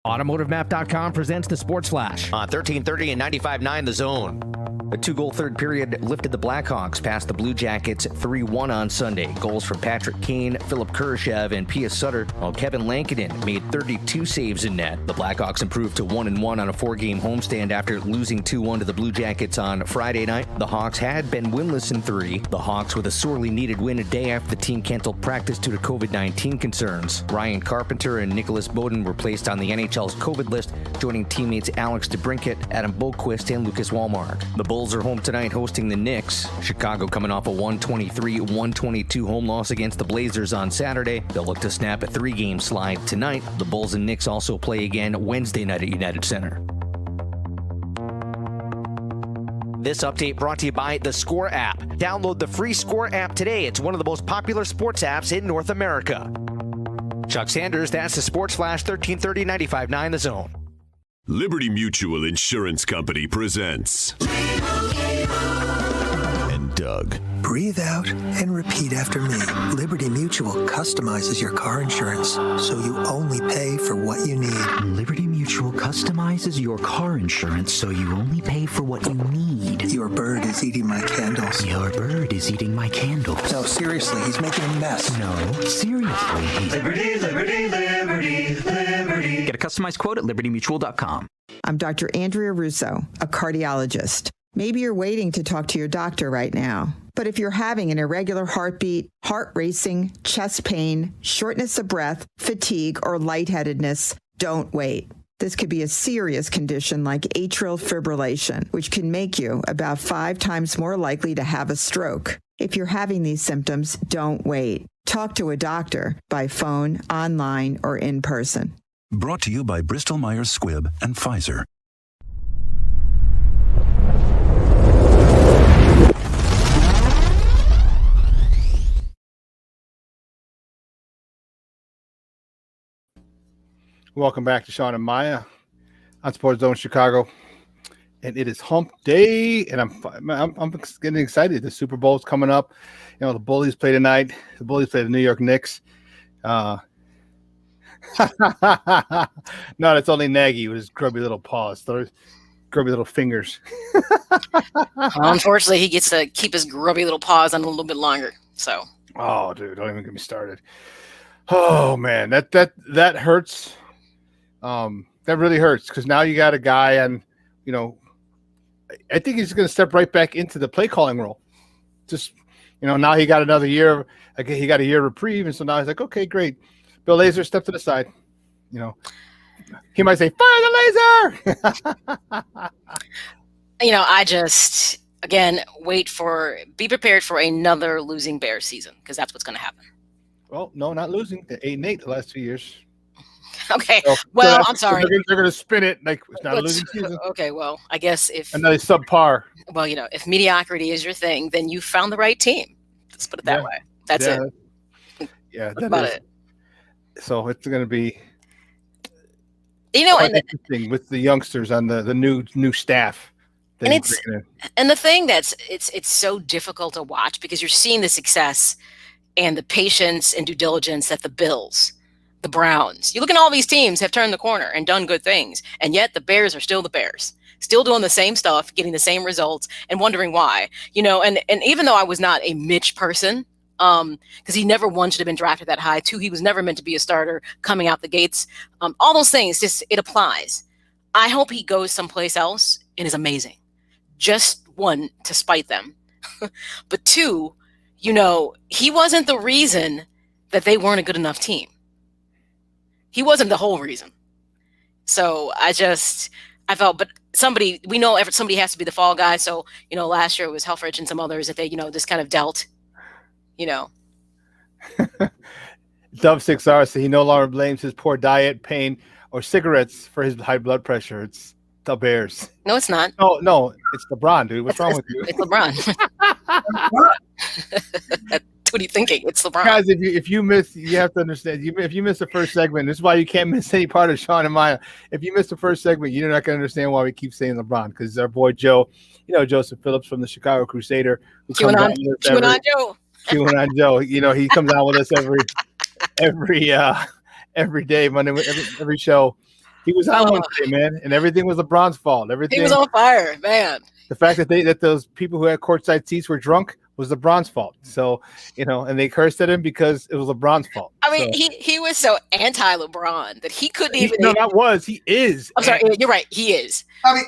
AutomotiveMap.com presents the Sports Flash on 1330 and 95.9 The Zone. A 2-goal third period lifted the Blackhawks past the Blue Jackets 3-1 on Sunday. Goals from Patrick Kane, Philip Kurashev, and Pia Sutter, while Kevin Lankinen made 32 saves in net. The Blackhawks improved to 1-1 on a 4-game homestand after losing 2-1 to the Blue Jackets on Friday night. The Hawks had been winless in 3. The Hawks with a sorely needed win a day after the team canceled practice due to COVID-19 concerns. Ryan Carpenter and Nicholas Bowden were placed on the NHL's COVID list, joining teammates Alex DeBrincat, Adam Boquist, and Lucas Wallmark. The Bulls are home tonight hosting the Knicks. Chicago coming off a 123-122 home loss against the Blazers on Saturday. They'll look to snap a 3-game slide tonight. The Bulls and Knicks also play again Wednesday night at United Center. This update brought to you by the Score app. Download the free Score app today. It's one of the most popular sports apps in North America. Chuck Sanders, that's the Sports Flash, 1330 95.9 The Zone. Liberty Mutual Insurance Company presents and Doug. Breathe out and repeat after me. Liberty Mutual customizes your car insurance so you only pay for what you need. Liberty Mutual customizes your car insurance so you only pay for what you need. Your bird is eating my candles. Your bird is eating my candles. No, seriously, he's making a mess. No, seriously. Liberty, liberty, liberty, liberty. Get a customized quote at libertymutual.com. I'm Dr. Andrea Russo, a cardiologist. Maybe you're waiting to talk to your doctor right now. But if you're having an irregular heartbeat, heart racing, chest pain, shortness of breath, fatigue, or lightheadedness, don't wait. This could be a serious condition like atrial fibrillation, which can make you about 5 times more likely to have a stroke. If you're having these symptoms, don't wait. Talk to a doctor by phone, online, or in person. Brought to you by Bristol Myers Squibb and Pfizer. Welcome back to Shawn and Maya on SportsZone Chicago, and it is Hump Day, and I'm getting excited. The Super Bowl's coming up. You know, the Bullies play tonight. The Bullies play the New York Knicks. No, that's only Nagy with his grubby little paws, grubby little fingers. Unfortunately, he gets to keep his grubby little paws on a little bit longer. So. Oh, dude, don't even get me started. Oh man, that hurts. That really hurts because now you got a guy on, you know, I think he's going to step right back into the play calling role. Just, you know, now he got another year. Okay, he got a year reprieve, and so now he's like, okay, great. Bill Lazor, step to the side. You know, he might say, fire the laser. You know, I just, again, be prepared for another losing Bears season because that's what's going to happen. Well, no, not losing. They're 8-8 the last 2 years. Okay. So Well, that's- I'm sorry. They're going to spin it like it's not a But- losing season. Okay. Well, I guess if Another subpar. well, if mediocrity is your thing, then you found the right team. Let's put it that way. That's it. Yeah, That's that about is. it. So it's going to be And interesting with the youngsters on the new staff. that And he's it's bringing in. and the thing it's so difficult to watch because you're seeing the success and the patience and due diligence that the Bills, the Browns, you look at all these teams have turned the corner and done good things, and yet the Bears are still the Bears, still doing the same stuff, getting the same results, and wondering why. And even though I was not a Mitch person, because he never one should have been drafted that high. Two, he was never meant to be a starter coming out the gates. All those things, just it applies. I hope he goes someplace else and is amazing. Just one, to spite them. But two, he wasn't the reason that they weren't a good enough team. He wasn't the whole reason. So I felt, but somebody has to be the fall guy. So, last year it was Helfrich and some others that they, just kind of dealt, Dove 6R said he no longer blames his poor diet, pain, or cigarettes for his high blood pressure. It's the Bears. No, it's not. No, it's LeBron, dude. What's wrong with you? It's LeBron. What are you thinking? It's LeBron. Guys, if you miss, you have to understand. If you miss the first segment, this is why you can't miss any part of Shawn and Maya. If you miss the first segment, you're not going to understand why we keep saying LeBron, because our boy Joe, Joseph Phillips from the Chicago Crusader, who comes on Joe. Chewing on Joe. He comes out with us every day, Monday, every show. He was on Wednesday, man, and everything was LeBron's fault. Everything. He was on fire, man. The fact that those people who had courtside seats were drunk was LeBron's fault. So, and they cursed at him because it was LeBron's fault. I mean, he was so anti-LeBron that he couldn't even. He is. I'm sorry, you're right. He is. I mean,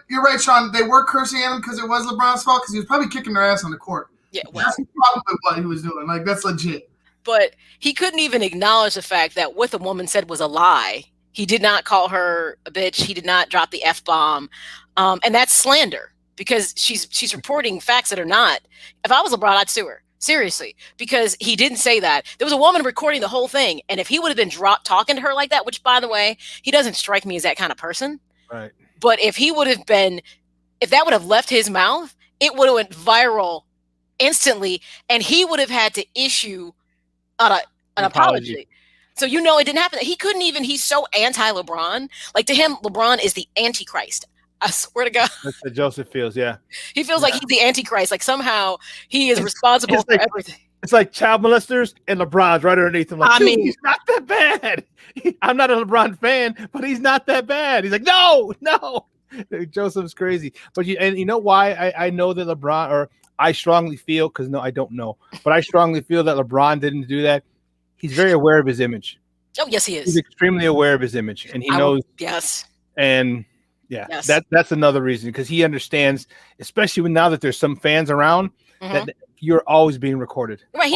you're right, Shawn. They were cursing at him because it was LeBron's fault, because he was probably kicking their ass on the court. Yeah, that's probably what he was doing. Like, that's legit. But he couldn't even acknowledge the fact that what the woman said was a lie. He did not call her a bitch. He did not drop the F-bomb. And that's slander, because she's reporting facts that are not. If I was LeBron, I'd sue her. Seriously, because he didn't say that. There was a woman recording the whole thing. And if he would have been talking to her like that, which, by the way, he doesn't strike me as that kind of person. Right. But if that would have left his mouth, it would have went viral instantly. And he would have had to issue an apology. So it didn't happen. He couldn't even. He's so anti-LeBron. Like, to him, LeBron is the Antichrist. I swear to God. That's what Joseph feels. Yeah. He feels like he's the Antichrist. Like, somehow he is responsible for everything. It's like child molesters and LeBron's right underneath him. Like, he's not that bad. I'm not a LeBron fan, but he's not that bad. He's like, no. Joseph's crazy. But you know why I know that LeBron, or I strongly feel, because no, I don't know, but I strongly feel that LeBron didn't do that. He's very aware of his image. Oh, yes, he is. He's extremely aware of his image, and he knows. Yes. And yes. That's another reason, because he understands, especially now that there's some fans around, that you're always being recorded. Right,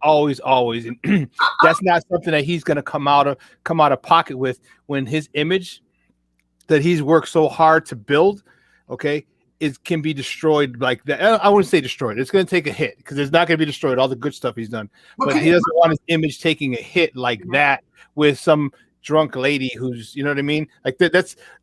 always. And that's not something that he's going to come out of pocket with, when his image that he's worked so hard to build, can be destroyed like that. I wouldn't say destroyed. It's going to take a hit, because it's not going to be destroyed, all the good stuff he's done. But he doesn't want his image taking a hit like that with some drunk lady who's, you know what I mean? Like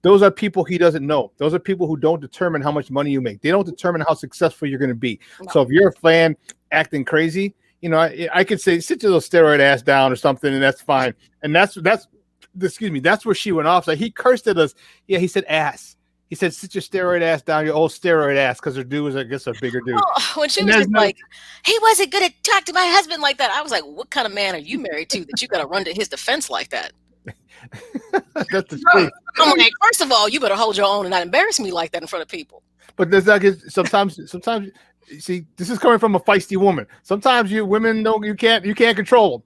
those are people he doesn't know. Those are people who don't determine how much money you make. They don't determine how successful you're going to be. No. So if you're a fan acting crazy, I could say, sit your little steroid ass down or something, and that's fine. And that's where she went off. So he cursed at us. Yeah, he said ass. He said, sit your steroid ass down, your old steroid ass, because her dude was, I guess, a bigger dude. When she was just like, he wasn't going to talk to my husband like that. I was like, what kind of man are you married to that you got to run to his defense like that? That's the truth. I'm like, first of all, you better hold your own and not embarrass me like that in front of people. But there's like, sometimes, see, this is coming from a feisty woman. Sometimes women you can't control them.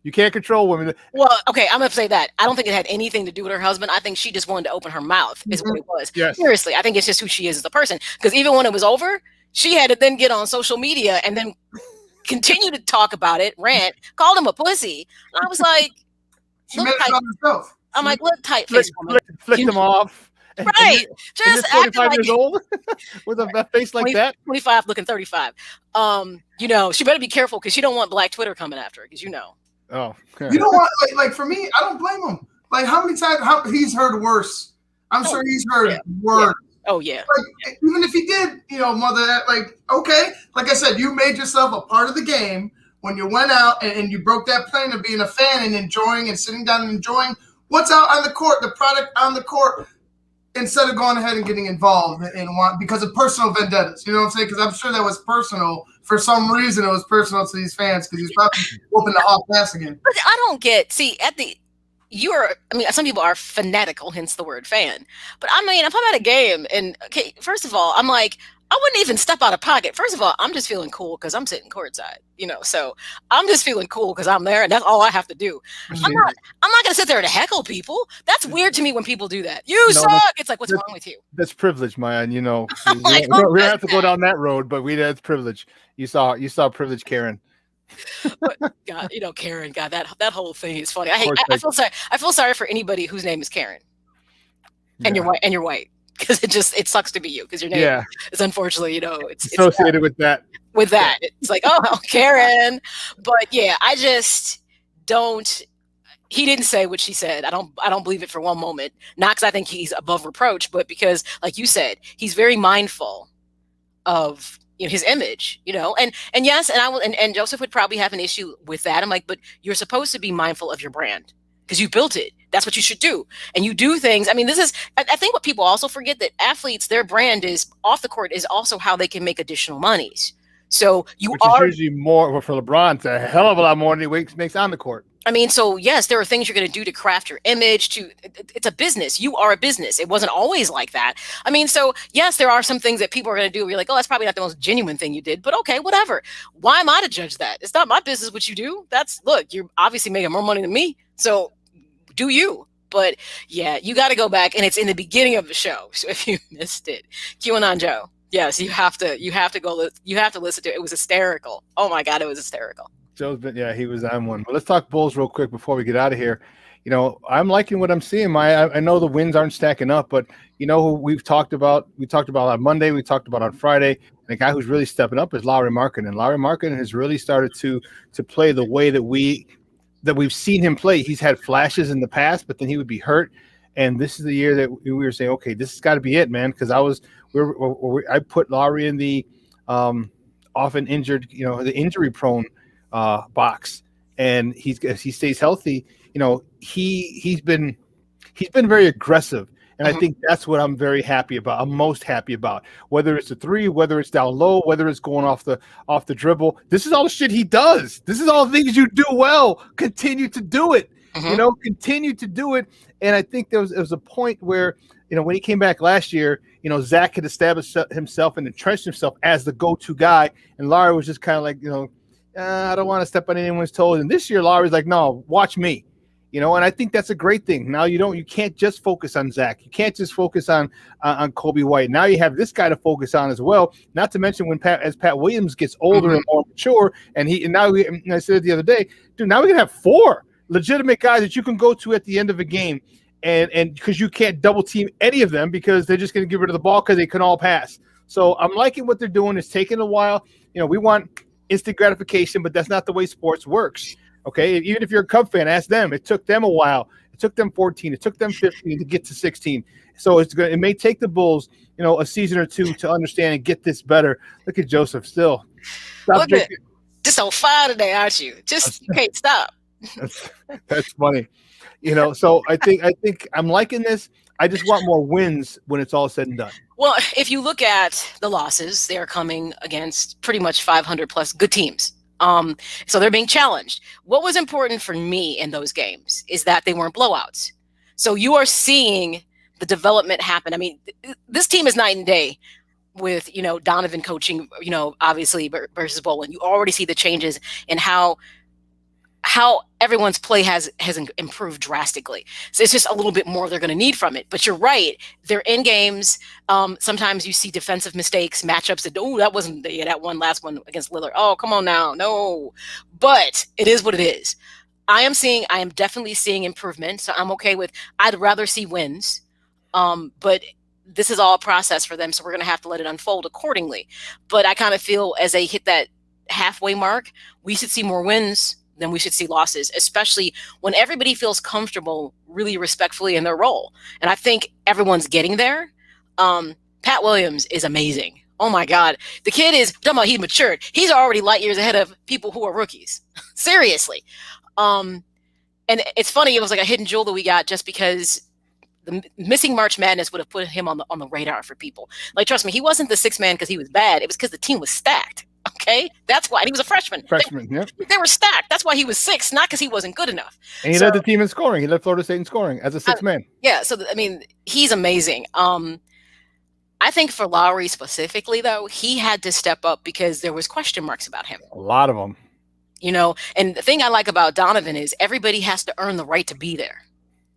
You can't control women. Well, okay, I'm going to say that. I don't think it had anything to do with her husband. I think she just wanted to open her mouth is what it was. Yes. Seriously, I think it's just who she is as a person. Because even when it was over, she had to then get on social media and then continue to talk about it, rant, called him a pussy. And I was like, she made it on herself. I'm like, look, tight face woman. Flicked him off. Right. Just 45 years old with a face like that. 25 looking 35. She better be careful, because she don't want Black Twitter coming after her, because Oh, you know what? Like for me, I don't blame him. Like how many times he's heard worse. I'm sure he's heard worse. Yeah. Oh yeah. Like even if he did, mother, like okay, like I said, you made yourself a part of the game when you went out and you broke that plane of being a fan and enjoying and sitting down and enjoying what's out on the court, the product on the court, instead of going ahead and getting involved because of personal vendettas. You know what I'm saying? Because I'm sure that was personal. For some reason, it was personal to these fans because he's probably whooping the hot ass again. But I don't get. See, some people are fanatical, hence the word fan. But I mean, if I'm at a game and first of all, I'm like, I wouldn't even step out of pocket. First of all, I'm just feeling cool because I'm sitting courtside, so I'm just feeling cool because I'm there and that's all I have to do. I'm not going to sit there and heckle people. That's weird to me when people do that. You suck. It's like, what's wrong with you? That's privilege, man. We don't have to go down that road, but that's privilege. You saw privilege, Karen. But God, Karen, God, that whole thing is funny. I feel sorry. I feel sorry for anybody whose name is Karen. And you're white. Because it sucks to be you because your name is unfortunately, it's associated with that. With that. It's like, oh, Karen. But yeah, I just don't. He didn't say what she said. I don't believe it for one moment. Not because I think he's above reproach, but because, like you said, he's very mindful of his image, and yes, and I will, and Joseph would probably have an issue with that. I'm like, but you're supposed to be mindful of your brand because you built it. That's what you should do. And you do things. I mean, I think what people also forget that athletes, their brand is off the court is also how they can make additional monies. So Which is usually more for LeBron. It's a hell of a lot more than he makes on the court. I mean, so yes, there are things you're going to do to craft your image. It's a business. You are a business. It wasn't always like that. I mean, so yes, there are some things that people are going to do where you're like, oh, that's probably not the most genuine thing you did, but okay, whatever. Why am I to judge that? It's not my business what you do. Look, you're obviously making more money than me. So do you? But yeah, you got to go back, and it's in the beginning of the show. So if you missed it, QAnon Joe, yes, you have to go. You have to listen to it. It was hysterical. Oh my God, it was hysterical. Joe's he was on one. But let's talk Bulls real quick before we get out of here. I'm liking what I'm seeing. I know the wins aren't stacking up, but who we've talked about. We talked about on Monday. We talked about on Friday. And the guy who's really stepping up is Lauri Markkanen. And Lauri Markkanen has really started to play the way that we've seen him play. He's had flashes in the past, but then he would be hurt. And this is the year that we were saying, okay, this has got to be it, man. Because I put Lauri in the often injured, the injury prone box, and he stays healthy. He's been very aggressive. And I think that's what I'm very happy about. I'm most happy about, whether it's a three, whether it's down low, whether it's going off the dribble. This is all the shit he does. This is all the things you do well. Continue to do it. Continue to do it. And I think there was a point where, when he came back last year, Zach had established himself and entrenched himself as the go-to guy. And Lauri was just kind of like, I don't want to step on anyone's toes. And this year, Lauri's like, no, watch me. And I think that's a great thing. Now you can't just focus on Zach. You can't just focus on Kobe White. Now you have this guy to focus on as well. Not to mention as Pat Williams gets older and more mature, and I said it the other day, dude. Now we can have 4 legitimate guys that you can go to at the end of a game, and because you can't double team any of them because they're just going to get rid of the ball because they can all pass. So I'm liking what they're doing. It's taking a while. We want instant gratification, but that's not the way sports works. Okay, even if you're a Cub fan, ask them. It took them a while. It took them 14. It took them 15 to get to 16. So it may take the Bulls, a season or two to understand and get this better. Look at Joseph still. Look at just on fire today, aren't you? Just you can't stop. That's funny. So I think I'm liking this. I just want more wins when it's all said and done. Well, if you look at the losses, they are coming against pretty much 500 plus good teams. So they're being challenged. What was important for me in those games is that they weren't blowouts. So you are seeing the development happen. I mean, this team is night and day with, Donovan coaching, obviously versus Boland. You already see the changes in how everyone's play has improved drastically. So it's just a little bit more they're going to need from it. But you're right. They're in games. Sometimes you see defensive mistakes, matchups that, that wasn't that last one against Lillard. Oh, come on now. No. But it is what it is. I am definitely seeing improvement. So I'm okay with, I'd rather see wins. But this is all a process for them. So we're going to have to let it unfold accordingly. But I kind of feel as they hit that halfway mark, we should see more wins then we should see losses, especially when everybody feels comfortable really respectfully in their role. And I think everyone's getting there. Pat Williams is amazing. Oh my God. The kid is, talking about he matured. He's already light years ahead of people who are rookies. Seriously. And it's funny, it was like a hidden jewel that we got just because the missing March Madness would have put him on the radar for people. Like, trust me, he wasn't the sixth man because he was bad. It was because the team was stacked. Okay, that's why. And he was a freshman. They were stacked. That's why he was sixth, not because he wasn't good enough. And he led the team in scoring. He led Florida State in scoring as a sixth man. Yeah. So I mean, he's amazing. I think for Lowry specifically, though, he had to step up because there was question marks about him. A lot of them. You know, and the thing I like about Donovan is everybody has to earn the right to be there.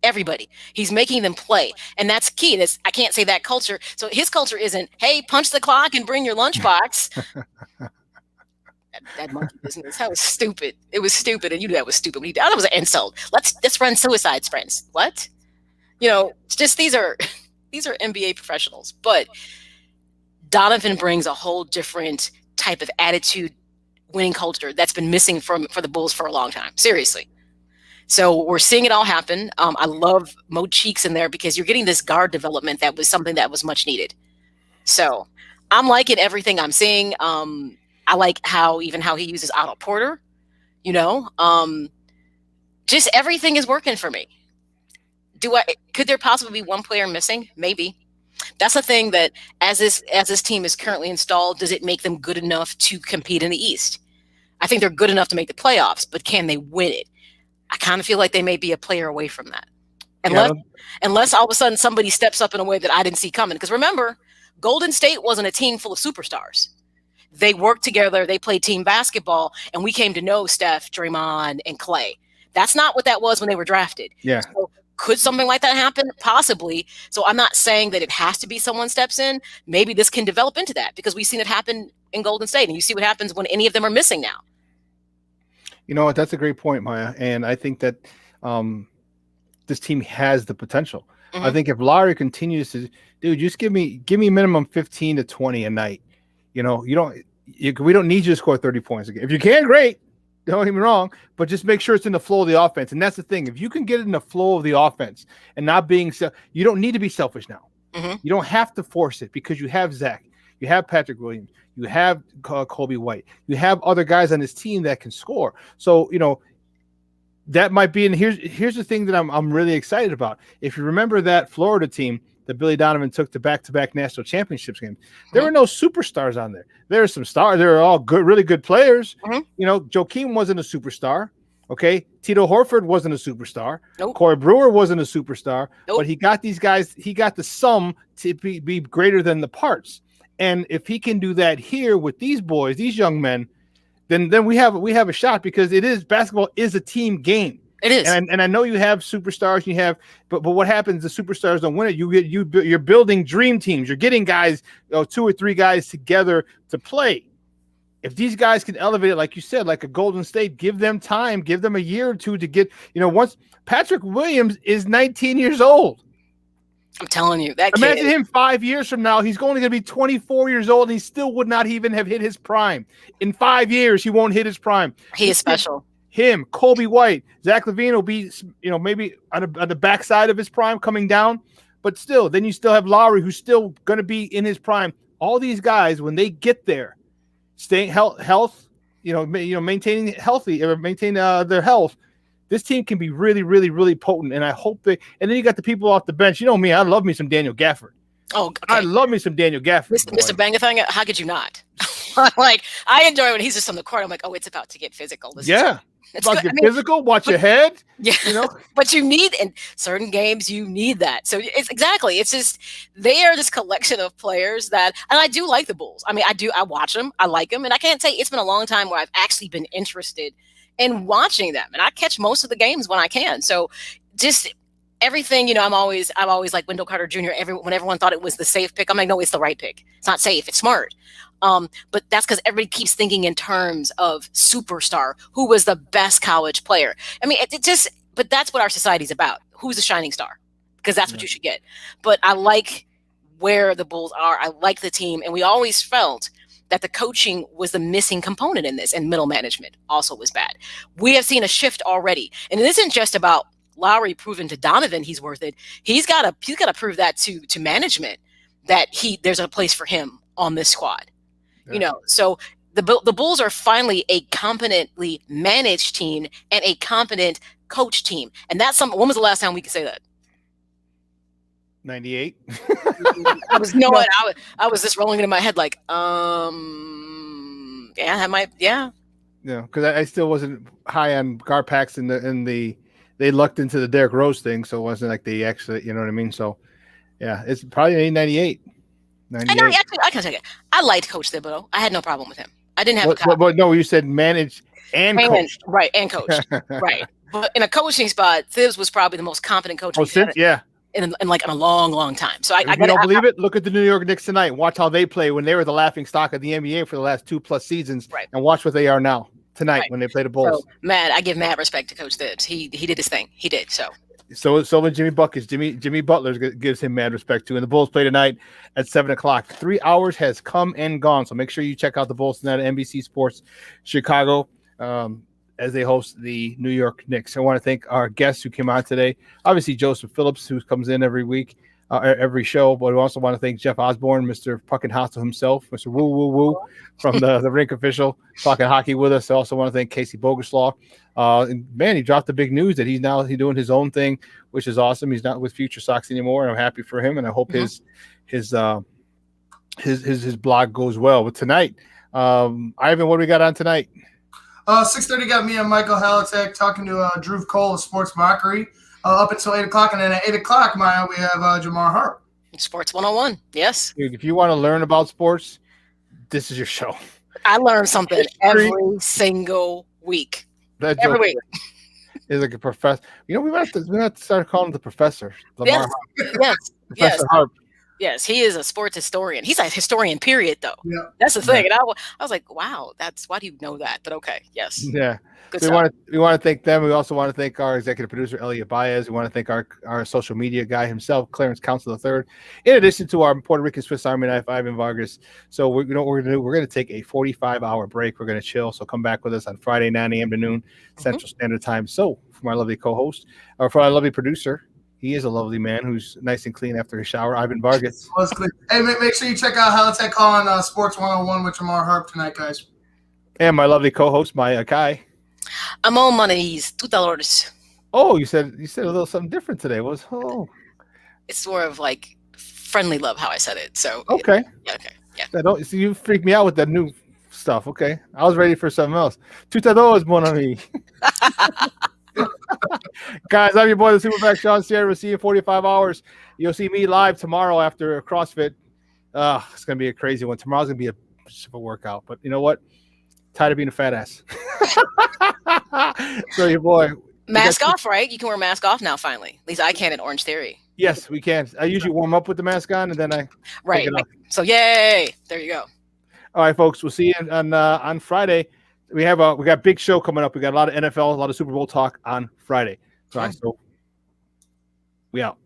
Everybody. He's making them play. And that's key. I can't say that culture. So his culture isn't, hey, punch the clock and bring your lunchbox. that monkey business. That was stupid. It was stupid. And you knew that was stupid. That was an insult. Let's run suicide sprints. What? You know, it's just these are NBA professionals. But Donovan brings a whole different type of attitude, winning culture that's been missing for the Bulls for a long time. Seriously. So we're seeing it all happen. I love Mo Cheeks in there because you're getting this guard development that was something that was much needed. So I'm liking everything I'm seeing. I like how he uses Otto Porter, you know, just everything is working for me. Could there possibly be one player missing? Maybe. That's the thing that as this team is currently installed, does it make them good enough to compete in the East? I think they're good enough to make the playoffs, but can they win it? I kind of feel like they may be a player away from that. Unless all of a sudden somebody steps up in a way that I didn't see coming. Because remember, Golden State wasn't a team full of superstars. They worked together, they played team basketball, and we came to know Steph, Draymond, and Clay. That's not what that was when they were drafted. Yeah. So could something like that happen? Possibly. So I'm not saying that it has to be someone steps in. Maybe this can develop into that because we've seen it happen in Golden State, and you see what happens when any of them are missing now. You know what? That's a great point, Maya. And I think that this team has the potential. Mm-hmm. I think if Lowry continues to, dude, just give me minimum 15 to 20 a night. You know, we don't need you to score 30 points again. If you can, great. Don't get me wrong, but just make sure it's in the flow of the offense. And that's the thing. If you can get it in the flow of the offense and not being you don't need to be selfish now. Mm-hmm. You don't have to force it because you have Zach, you have Patrick Williams, you have Kobe White, you have other guys on this team that can score. So, you know, that might be, and here's the thing that I'm really excited about. If you remember that Florida team that Billy Donovan took to back-to-back national championships games, there were no superstars on there. There are some stars. They're all good, really good players. Mm-hmm. You know, Joakim wasn't a superstar. Okay, Tito Horford wasn't a superstar. Nope. Corey Brewer wasn't a superstar. Nope. But he got these guys. He got the sum to be greater than the parts. And if he can do that here with these boys, these young men, then we have a shot because basketball is a team game. It is. And I know you have superstars, but what happens? The superstars don't win it. You're building dream teams. You're getting guys, 2 or 3 guys together to play. If these guys can elevate it, like you said, like a Golden State, give them time, give them a year or two to get, once Patrick Williams is 19 years old. I'm telling you, that imagine him 5 years from now. He's only going to be 24 years old, and he still would not even have hit his prime. In 5 years, he won't hit his prime. He is special. Him, Kobe White, Zach LaVine will be, maybe on the backside of his prime coming down, but still, then you still have Lowry, who's still going to be in his prime. All these guys, when they get there, staying health, maintaining healthy or maintain their health. This team can be really, really, really potent, and I hope and then you got the people off the bench. You know me, I love me some Daniel Gafford. Oh, okay. I love me some Daniel Gafford. Mr. Bangathanga, how could you not? Like, I enjoy when he's just on the court. I'm like, oh, it's about to get physical. It's about to get physical. Watch your head. Yeah, but you need in certain games you need that. So it's just they are this collection of players that, and I do like the Bulls. I mean, I watch them, I like them, and I can't say it's been a long time where I've actually been interested in watching them, and I catch most of the games when I can. So just everything, I'm always like Wendell Carter Jr. When everyone thought it was the safe pick, I'm like, no, it's the right pick. It's not safe, it's smart. But that's because everybody keeps thinking in terms of superstar, who was the best college player. I mean, but that's what our society's about. Who's the shining star? Because that's what you should get. But I like where the Bulls are. I like the team. And we always felt that the coaching was the missing component in this, and middle management also was bad. We have seen a shift already, and it isn't just about Lowry proving to Donovan he's worth it. He's got to prove that to management that there's a place for him on this squad. Yeah. So the Bulls are finally a competently managed team and a competent coach team, and that's something. When was the last time we could say that? 98. I was just rolling it in my head like, yeah, because I still wasn't high on Garpax they lucked into the Derrick Rose thing, so it wasn't like they actually, you know what I mean? So yeah, it's probably 98. I can take it. I liked Coach Thibodeau. I had no problem with him. I didn't have but no, you said managed and coached. Right, and coached. Right. But in a coaching spot, Thibs was probably the most competent coach in a long, long time. So if you don't believe it, look at the New York Knicks tonight. Watch how they play when they were the laughing stock of the NBA for the last 2+ seasons, and watch what they are now tonight when they play the Bulls. So, I give mad respect to Coach Thibs. He did his thing. He did so. So when Jimmy Buckets, Jimmy Butler gives him mad respect too. And the Bulls play tonight at 7:00. 3 hours has come and gone. So make sure you check out the Bulls tonight at NBC Sports Chicago as they host the New York Knicks. I want to thank our guests who came on today. Obviously Joseph Phillips, who comes in every week, every show. But we also want to thank Jeff Osborne, Mr. Puckin Hostile himself, Mr. Woo Woo Woo from the Rink Official, talking hockey with us. I also want to thank Casey Boguslaw. Man, he dropped the big news that he's doing his own thing, which is awesome. He's not with Future Sox anymore, and I'm happy for him. And I hope his blog goes well. But tonight, Ivan, what do we got on tonight? 6:30 got me and Michael Halatek talking to Drew Cole of Sports Mockery up until 8:00, and then at 8:00, Maya, we have Jamar Harp. Sports 101. Yes. Dude, if you want to learn about sports, this is your show. I learn something every single week. Every week. Is like a professor. We might have to start calling him the professor. Yes. Professor Harp. Yes, he is a sports historian. He's a historian, period, though. Yeah. That's the thing. And I was like, wow, why do you know that? But okay, yes. Yeah. We want to thank them. We also want to thank our executive producer, Elliot Baez. We want to thank our social media guy himself, Clarence Council III, in addition to our Puerto Rican Swiss Army knife, Ivan Vargas. So what we're going to do? We're going to take a 45-hour break. We're going to chill. So come back with us on Friday, 9 a.m. to noon Central Standard Time. So for my lovely co-host, or for our lovely producer, he is a lovely man who's nice and clean after his shower, Ivan Vargas. Hey, make sure you check out Halatek on Sports 101 with Jamar Harp tonight, guys. And my lovely co-host, Maya Kai. I'm on my knees, $2. Oh, you said a little something different today. It's more of like friendly love how I said it. So okay. Yeah. So you freaked me out with that new stuff. Okay. I was ready for something else. $2, mon ami. Guys, I'm your boy, the Superback Shawn Sierra. We'll see you in 45 hours. You'll see me live tomorrow after CrossFit. It's going to be a crazy one. Tomorrow's going to be a workout. But you know what? Tired of being a fat ass. So your boy. Mask off, right? You can wear a mask off now, finally. At least I can in Orange Theory. Yes, we can. I usually warm up with the mask on, and then I take it off. So yay. There you go. All right, folks. We'll see you on Friday. We got a big show coming up. We got a lot of NFL, a lot of Super Bowl talk on Friday. All right, so we out.